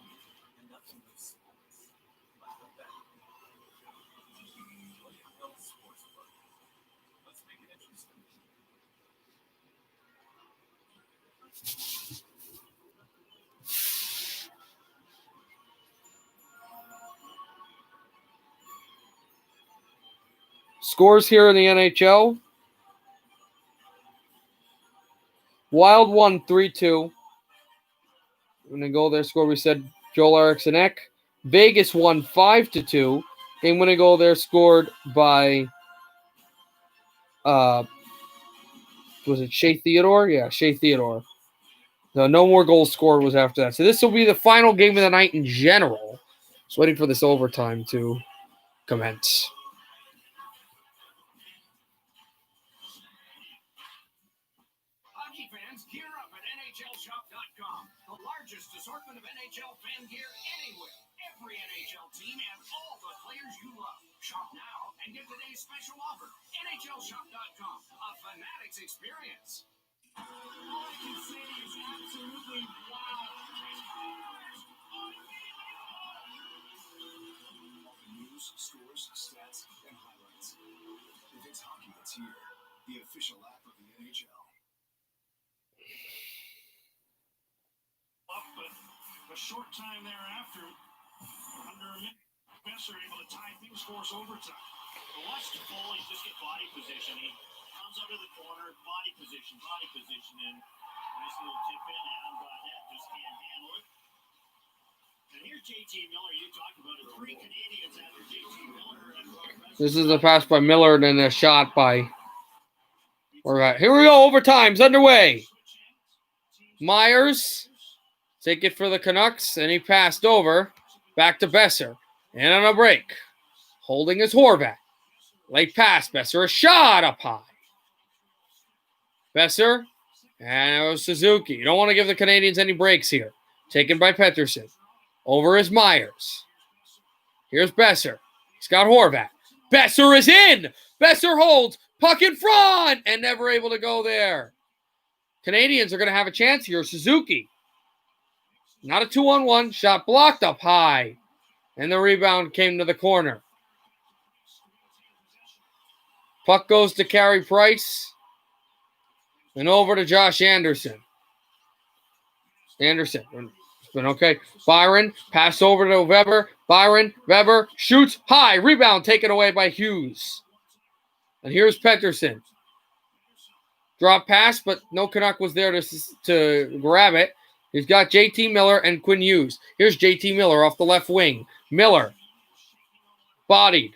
Scores here in the NHL. Wild won 3-2. When they go there, score we said Joel Eriksson-Ek. Vegas won 5-2. Game winning goal there scored by was it Shea Theodore? Yeah, Shea Theodore. No more goals scored was after that. So this will be the final game of the night in general. Just waiting for this overtime to commence. Hockey fans, gear up at NHLShop.com. The largest assortment of NHL fan gear anywhere. Every NHL team and all the players you love. Shop now and get today's special offer. NHLShop.com. A Fanatics experience. All I can say is absolutely wow. News, scores, stats, and highlights. If it's hockey, it's here. The official app of the NHL. But a short time thereafter, under a minute, Besser able to tie things for us overtime. But watch the goalie just get body position. He comes out of the corner, body position, and nice little tip in. Adam Gaudette just can't handle it. And here's JT Miller. You talked about it. 3 Canadians after JT Miller. And This is a pass by Miller and then a shot by. All right, here we go. Overtime's underway. Myers take it for the Canucks, and he passed over. Back to Besser. And on a break. Holding his Horvat. Late pass. Besser, a shot up high. Besser. And it was Suzuki. You don't want to give the Canadiens any breaks here. Taken by Pettersson. Over is Myers. Here's Besser. He's got Horvat. Besser is in. Besser holds. Puck in front. And never able to go there. Canadiens are going to have a chance here. Suzuki. Not a 2-on-1. Shot blocked up high. And the rebound came to the corner. Puck goes to Carey Price. And over to Josh Anderson. Anderson. It's been okay. Byron. Pass over to Weber. Byron. Weber shoots high. Rebound taken away by Hughes. And here's Pettersson. Drop pass, but no Canuck was there to grab it. He's got JT Miller and Quinn Hughes. Here's JT Miller off the left wing. Miller. Bodied.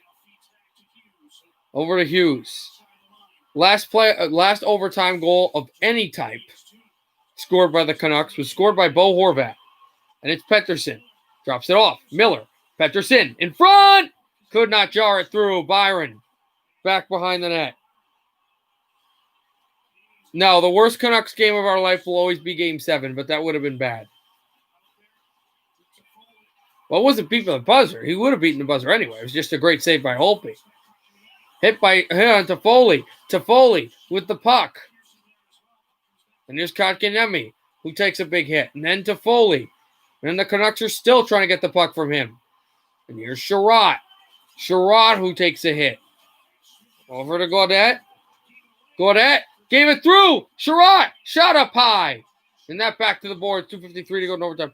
Over to Hughes. Last overtime goal of any type scored by the Canucks was scored by Bo Horvat. And it's Pettersson. Drops it off. Miller. Pettersson in front. Could not jar it through. Byron. Back behind the net. No, the worst Canucks game of our life will always be Game 7, but that would have been bad. Well, it wasn't beat by the buzzer. He would have beaten the buzzer anyway. It was just a great save by Holtby. Hit on Toffoli. Toffoli with the puck. And here's Kotkaniemi, who takes a big hit. And then Toffoli. And the Canucks are still trying to get the puck from him. And here's Sherratt. Sherratt who takes a hit. Over to Gaudette. Gaudette gave it through. Sherratt shot up high. And that back to the board. 2:53 to go in overtime.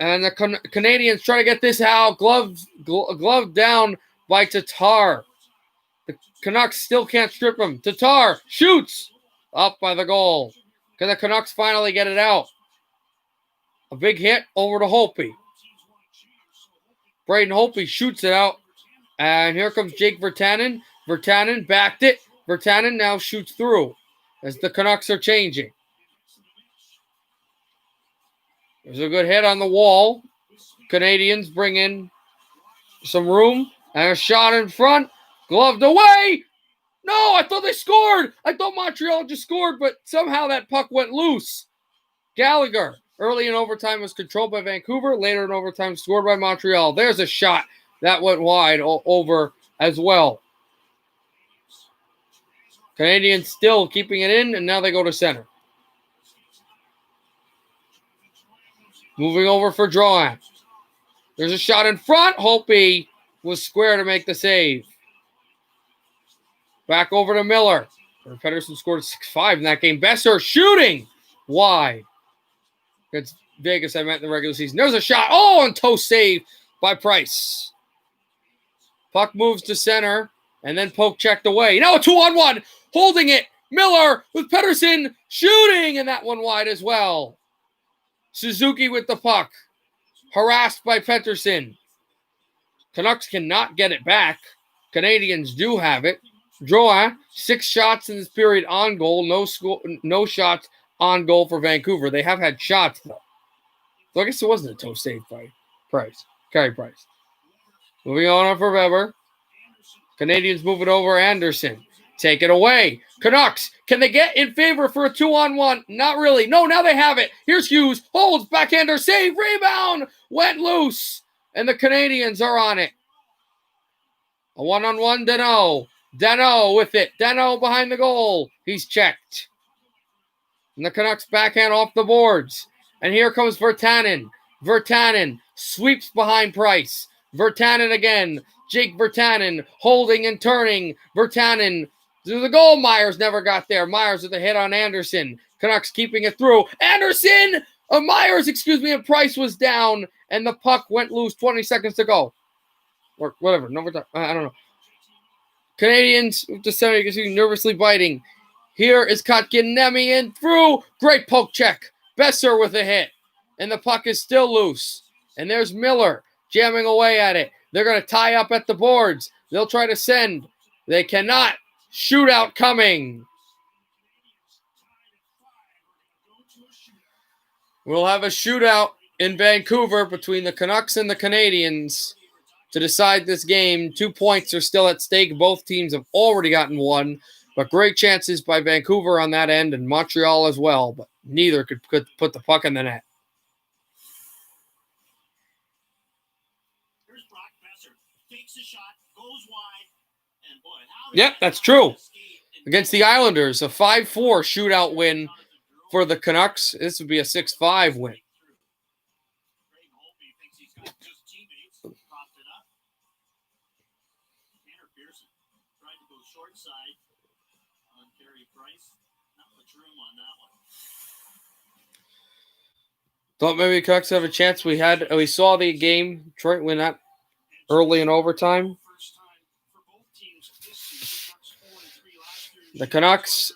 And the Canadiens try to get this out. Glove down by Tatar. The Canucks still can't strip him. Tatar shoots up by the goal. Can the Canucks finally get it out? A big hit over to Holtby. Braden Holtby shoots it out. And here comes Jake Virtanen. Virtanen backed it. Virtanen now shoots through as the Canucks are changing. There's a good hit on the wall. Canadiens bring in some room. And a shot in front. Gloved away. No, I thought they scored. I thought Montreal just scored, but somehow that puck went loose. Gallagher, early in overtime, was controlled by Vancouver. Later in overtime, scored by Montreal. There's a shot that went wide over as well. Canadiens still keeping it in, and now they go to center. Moving over for Drouin. There's a shot in front. Holtby was square to make the save. Back over to Miller. Pettersson scored 6-5 in that game. Besser shooting wide. Against Vegas, I meant in the regular season. There's a shot. Oh, and toe save by Price. Puck moves to center, and then poke checked away. Now a 2-on-1. Holding it. Miller with Pettersson shooting, and that one wide as well. Suzuki with the puck. Harassed by Pettersson. Canucks cannot get it back. Canadiens do have it. Drouin, 6 shots in this period on goal. No shots on goal for Vancouver. They have had shots, though. So I guess it wasn't a toe save by Price. Carey Price. Moving on for Weber. Canadiens move it over. Anderson. Take it away. Canucks. Can they get in favor for a 2-on-1? Not really. No, now they have it. Here's Hughes. Holds. Backhander. Save. Rebound. Went loose. And the Canadiens are on it. A 1-on-1. Danault. Danault with it. Danault behind the goal. He's checked. And the Canucks backhand off the boards. And here comes Virtanen. Virtanen sweeps behind Price. Virtanen again. Jake Virtanen holding and turning. Virtanen to the goal. Myers never got there. Myers with a hit on Anderson. Canucks keeping it through. Anderson! Myers, and Price was down. And the puck went loose 20 seconds to go. Or whatever. No, I don't know. Canadiens with the center. You can see nervously biting. Here is Kotkaniemi in through. Great poke check. Besser with a hit. And the puck is still loose. And there's Miller jamming away at it. They're going to tie up at the boards. They'll try to send. They cannot. Shootout coming. We'll have a shootout in Vancouver between the Canucks and the Canadiens to decide this game. 2 points are still at stake. Both teams have already gotten one, but great chances by Vancouver on that end and Montreal as well, but neither could put the puck in the net. Here's Brock Besser. Takes a shot, goes wide, and boy, Yep, that's true. Against the Islanders, a 5-4 shootout win for the Canucks. This would be a 6-5 win. Thought maybe Canucks have a chance. We saw the game. Detroit win that early in overtime. The Canucks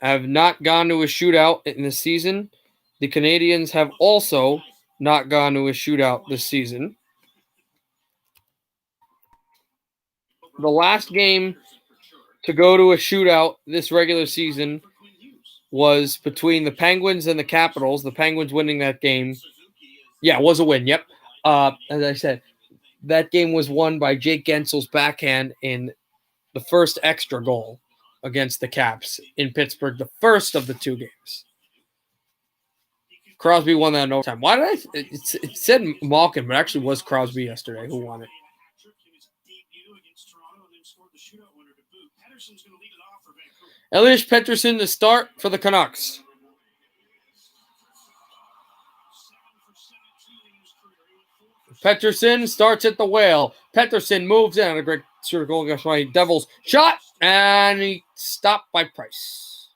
have not gone to a shootout in the season. The Canadiens have also not gone to a shootout this season. The last game to go to a shootout this regular season was between the Penguins and the Capitals. The Penguins winning that game. Yeah, it was a win. Yep. As I said, that game was won by Jake Gensel's backhand in the first extra goal. against the Caps in Pittsburgh, the first of the 2 games. Crosby won that in overtime. Why did it said Malkin, but it actually was Crosby yesterday who won it. Elias Pettersson to start for the Canucks. Pettersson starts at the whale. Pettersson moves in on a great sort of goal against my Devils. Shot! And he stopped by Price.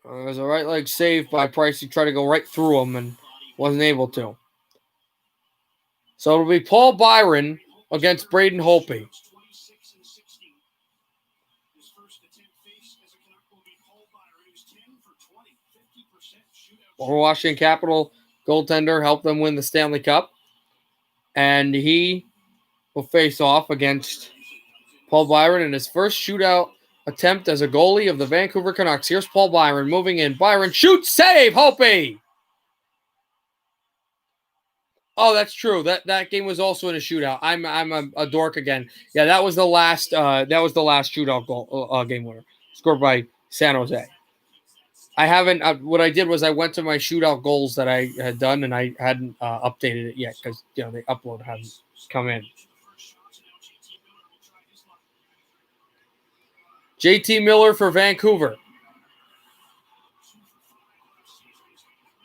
There's a right leg save by Price. He tried to go right through him and wasn't able to. So it'll be Paul Byron against Braden Holtby. Former Washington Capital goaltender helped them win the Stanley Cup. And he will face off against Paul Byron in his first shootout attempt as a goalie of the Vancouver Canucks. Here's Paul Byron moving in. Byron shoots, save, Holtby! Oh, that's true. That game was also in a shootout. I'm a dork again. Yeah, that was the last shootout goal game winner scored by San Jose. I haven't. What I did was I went to my shootout goals that I had done, and I hadn't updated it yet because the upload hasn't come in. JT Miller for Vancouver.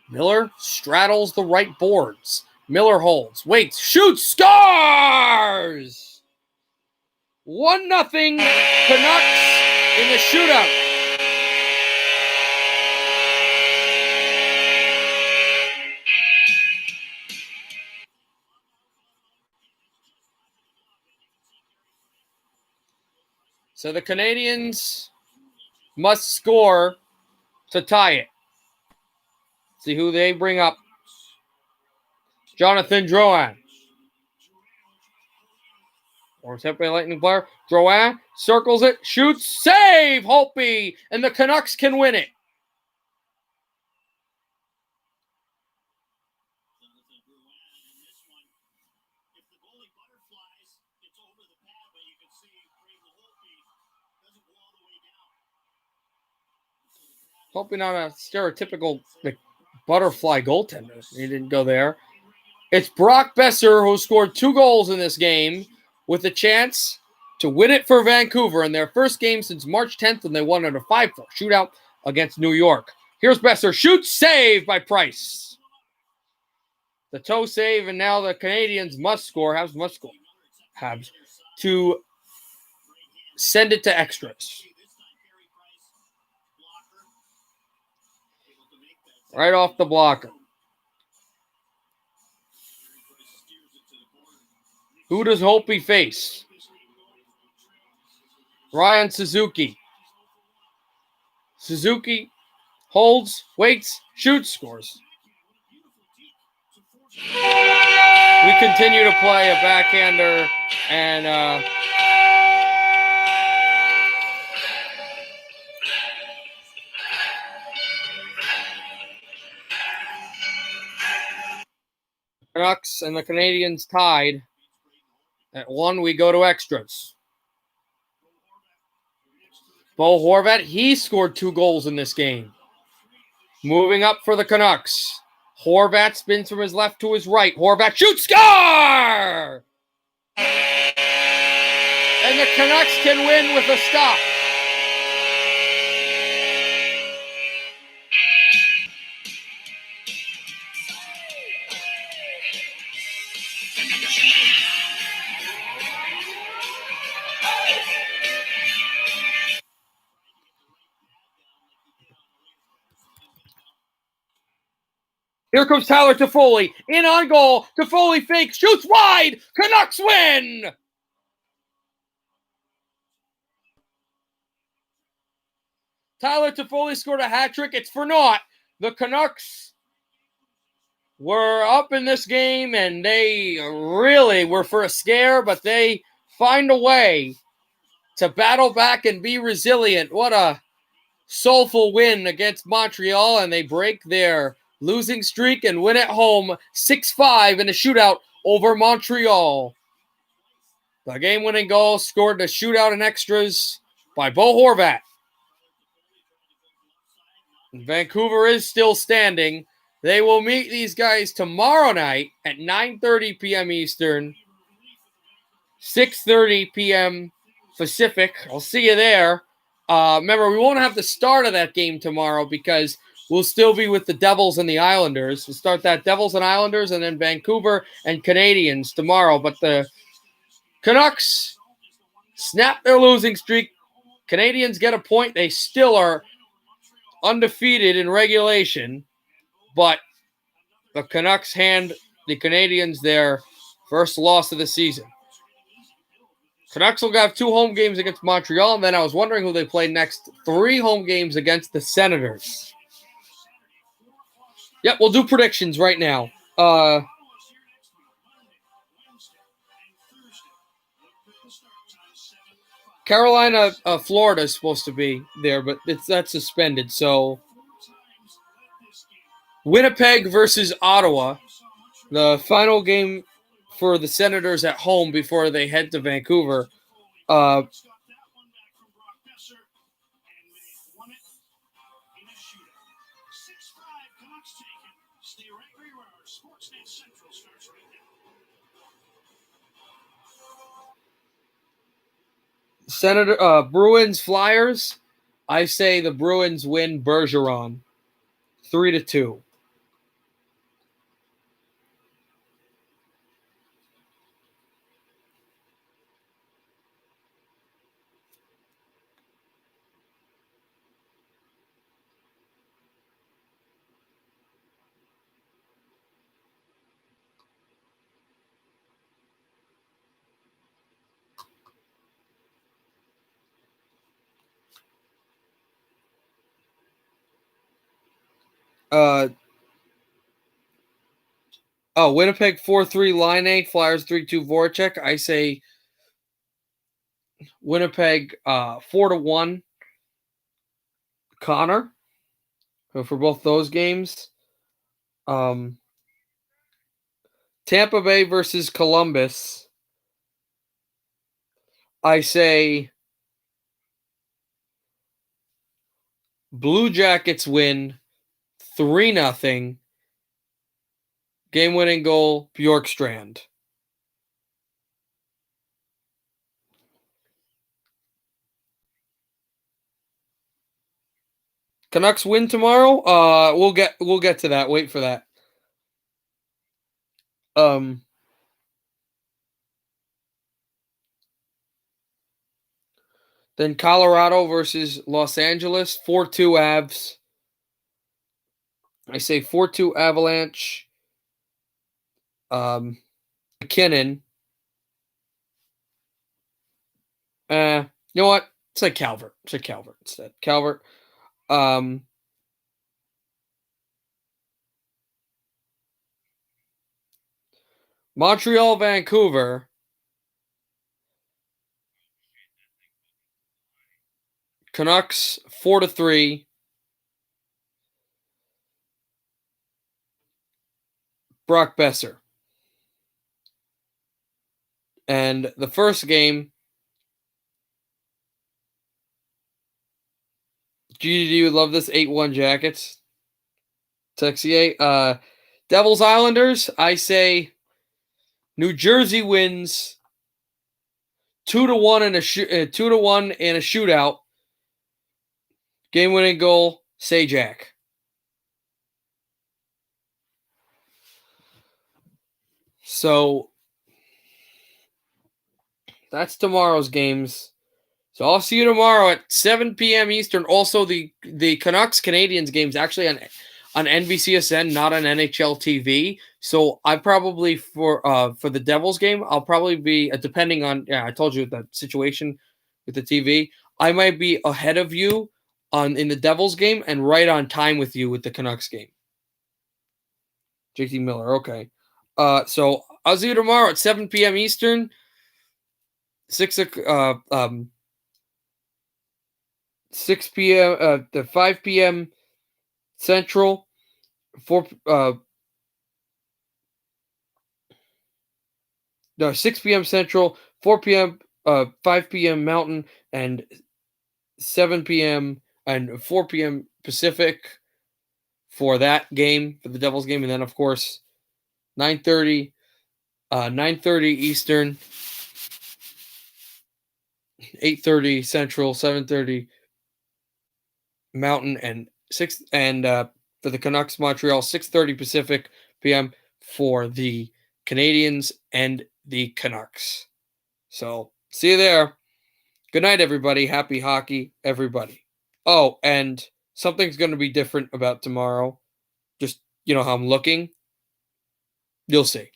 Miller straddles the right boards. Miller holds, waits, shoots, scores! 1-0 Canucks in the shootout. So the Canadiens must score to tie it. See who they bring up. Jonathan Drouin. Or Tampa Bay Lightning player. Drouin circles it, shoots, save, Holtby, and the Canucks can win it. Holtby not a stereotypical butterfly goaltender. He didn't go there. It's Brock Besser who scored 2 goals in this game with a chance to win it for Vancouver in their first game since March 10th when they won in a 5-4 shootout against New York. Here's Besser. Shoots, save by Price. The toe save, and now the Canadiens must score. Habs must score. Habs to send it to extras. Right off the blocker. Who does Holtby face? Ryan Suzuki. Suzuki holds, waits, shoots, scores. We continue to play a backhander and Canucks and the Canadiens tied. At 1, we go to extras. Bo Horvat, he scored 2 goals in this game. Moving up for the Canucks. Horvat spins from his left to his right. Horvat shoots, score! And the Canucks can win with a stop. Here comes Tyler Toffoli. In on goal. Toffoli fakes. Shoots wide. Canucks win! Tyler Toffoli scored a hat trick. It's for naught. The Canucks were up in this game, and they really were for a scare, but they find a way to battle back and be resilient. What a soulful win against Montreal, and they break their losing streak and win at home 6-5 in a shootout over Montreal. The game-winning goal scored in a shootout in extras by Bo Horvat. Vancouver is still standing. They will meet these guys tomorrow night at 9:30 p.m. Eastern, 6:30 p.m. Pacific. I'll see you there. Remember, we won't have the start of that game tomorrow because we'll still be with the Devils and the Islanders. We'll start that Devils and Islanders and then Vancouver and Canadiens tomorrow. But the Canucks snap their losing streak. Canadiens get a point. They still are undefeated in regulation, but the Canucks hand the Canadiens their first loss of the season. Canucks will have 2 home games against Montreal, and then I was wondering who they play next. 3 home games against the Senators. Yep, we'll do predictions right now. Carolina, Florida is supposed to be there, but that's suspended. So Winnipeg versus Ottawa, the final game for the Senators at home before they head to Vancouver. Bruins Flyers. I say the Bruins win Bergeron 3-2. Winnipeg 4-3 Line, Flyers 3-2 Voracek. I say Winnipeg 4-1 Connor for both those games. Tampa Bay versus Columbus. I say Blue Jackets win 3-0. Game-winning goal, Bjorkstrand. Canucks win tomorrow. We'll get to that. Wait for that. Then Colorado versus Los Angeles, 4-2 Avs. I say 4-2 Avalanche. McKinnon. You know what? Say Calvert. Say Calvert instead. Calvert. Montreal, Vancouver. Canucks 4-3. Brock Besser. And the first game, GDD would love this, 8-1 Jackets. Texier. Devils Islanders, I say New Jersey wins 2-1 in a 2-1 in a shootout. Game-winning goal, Sajak. So that's tomorrow's games. So I'll see you tomorrow at 7 p.m. Eastern. Also, the Canucks Canadiens games actually on NBCSN, not on NHL TV. So I probably for the Devils game, I'll probably be depending on I told you the situation with the TV. I might be ahead of you in the Devils game and right on time with you with the Canucks game. JT Miller, okay. So I'll see you tomorrow at 7 p.m. Eastern, 6 p.m. to 5 p.m. Central 6 p.m. Central, 4 p.m., 5 p.m. Mountain, and 7 p.m. and 4 p.m. Pacific for that game, for the Devils game. And then, of course, 9:30 Eastern, 8:30 Central, 7:30 Mountain, and for the Canucks Montreal, 6:30 Pacific p.m. for the Canadiens and the Canucks. So see you there. Good night, everybody. Happy hockey, everybody. Oh, and something's going to be different about tomorrow. Just, how I'm looking. You'll see.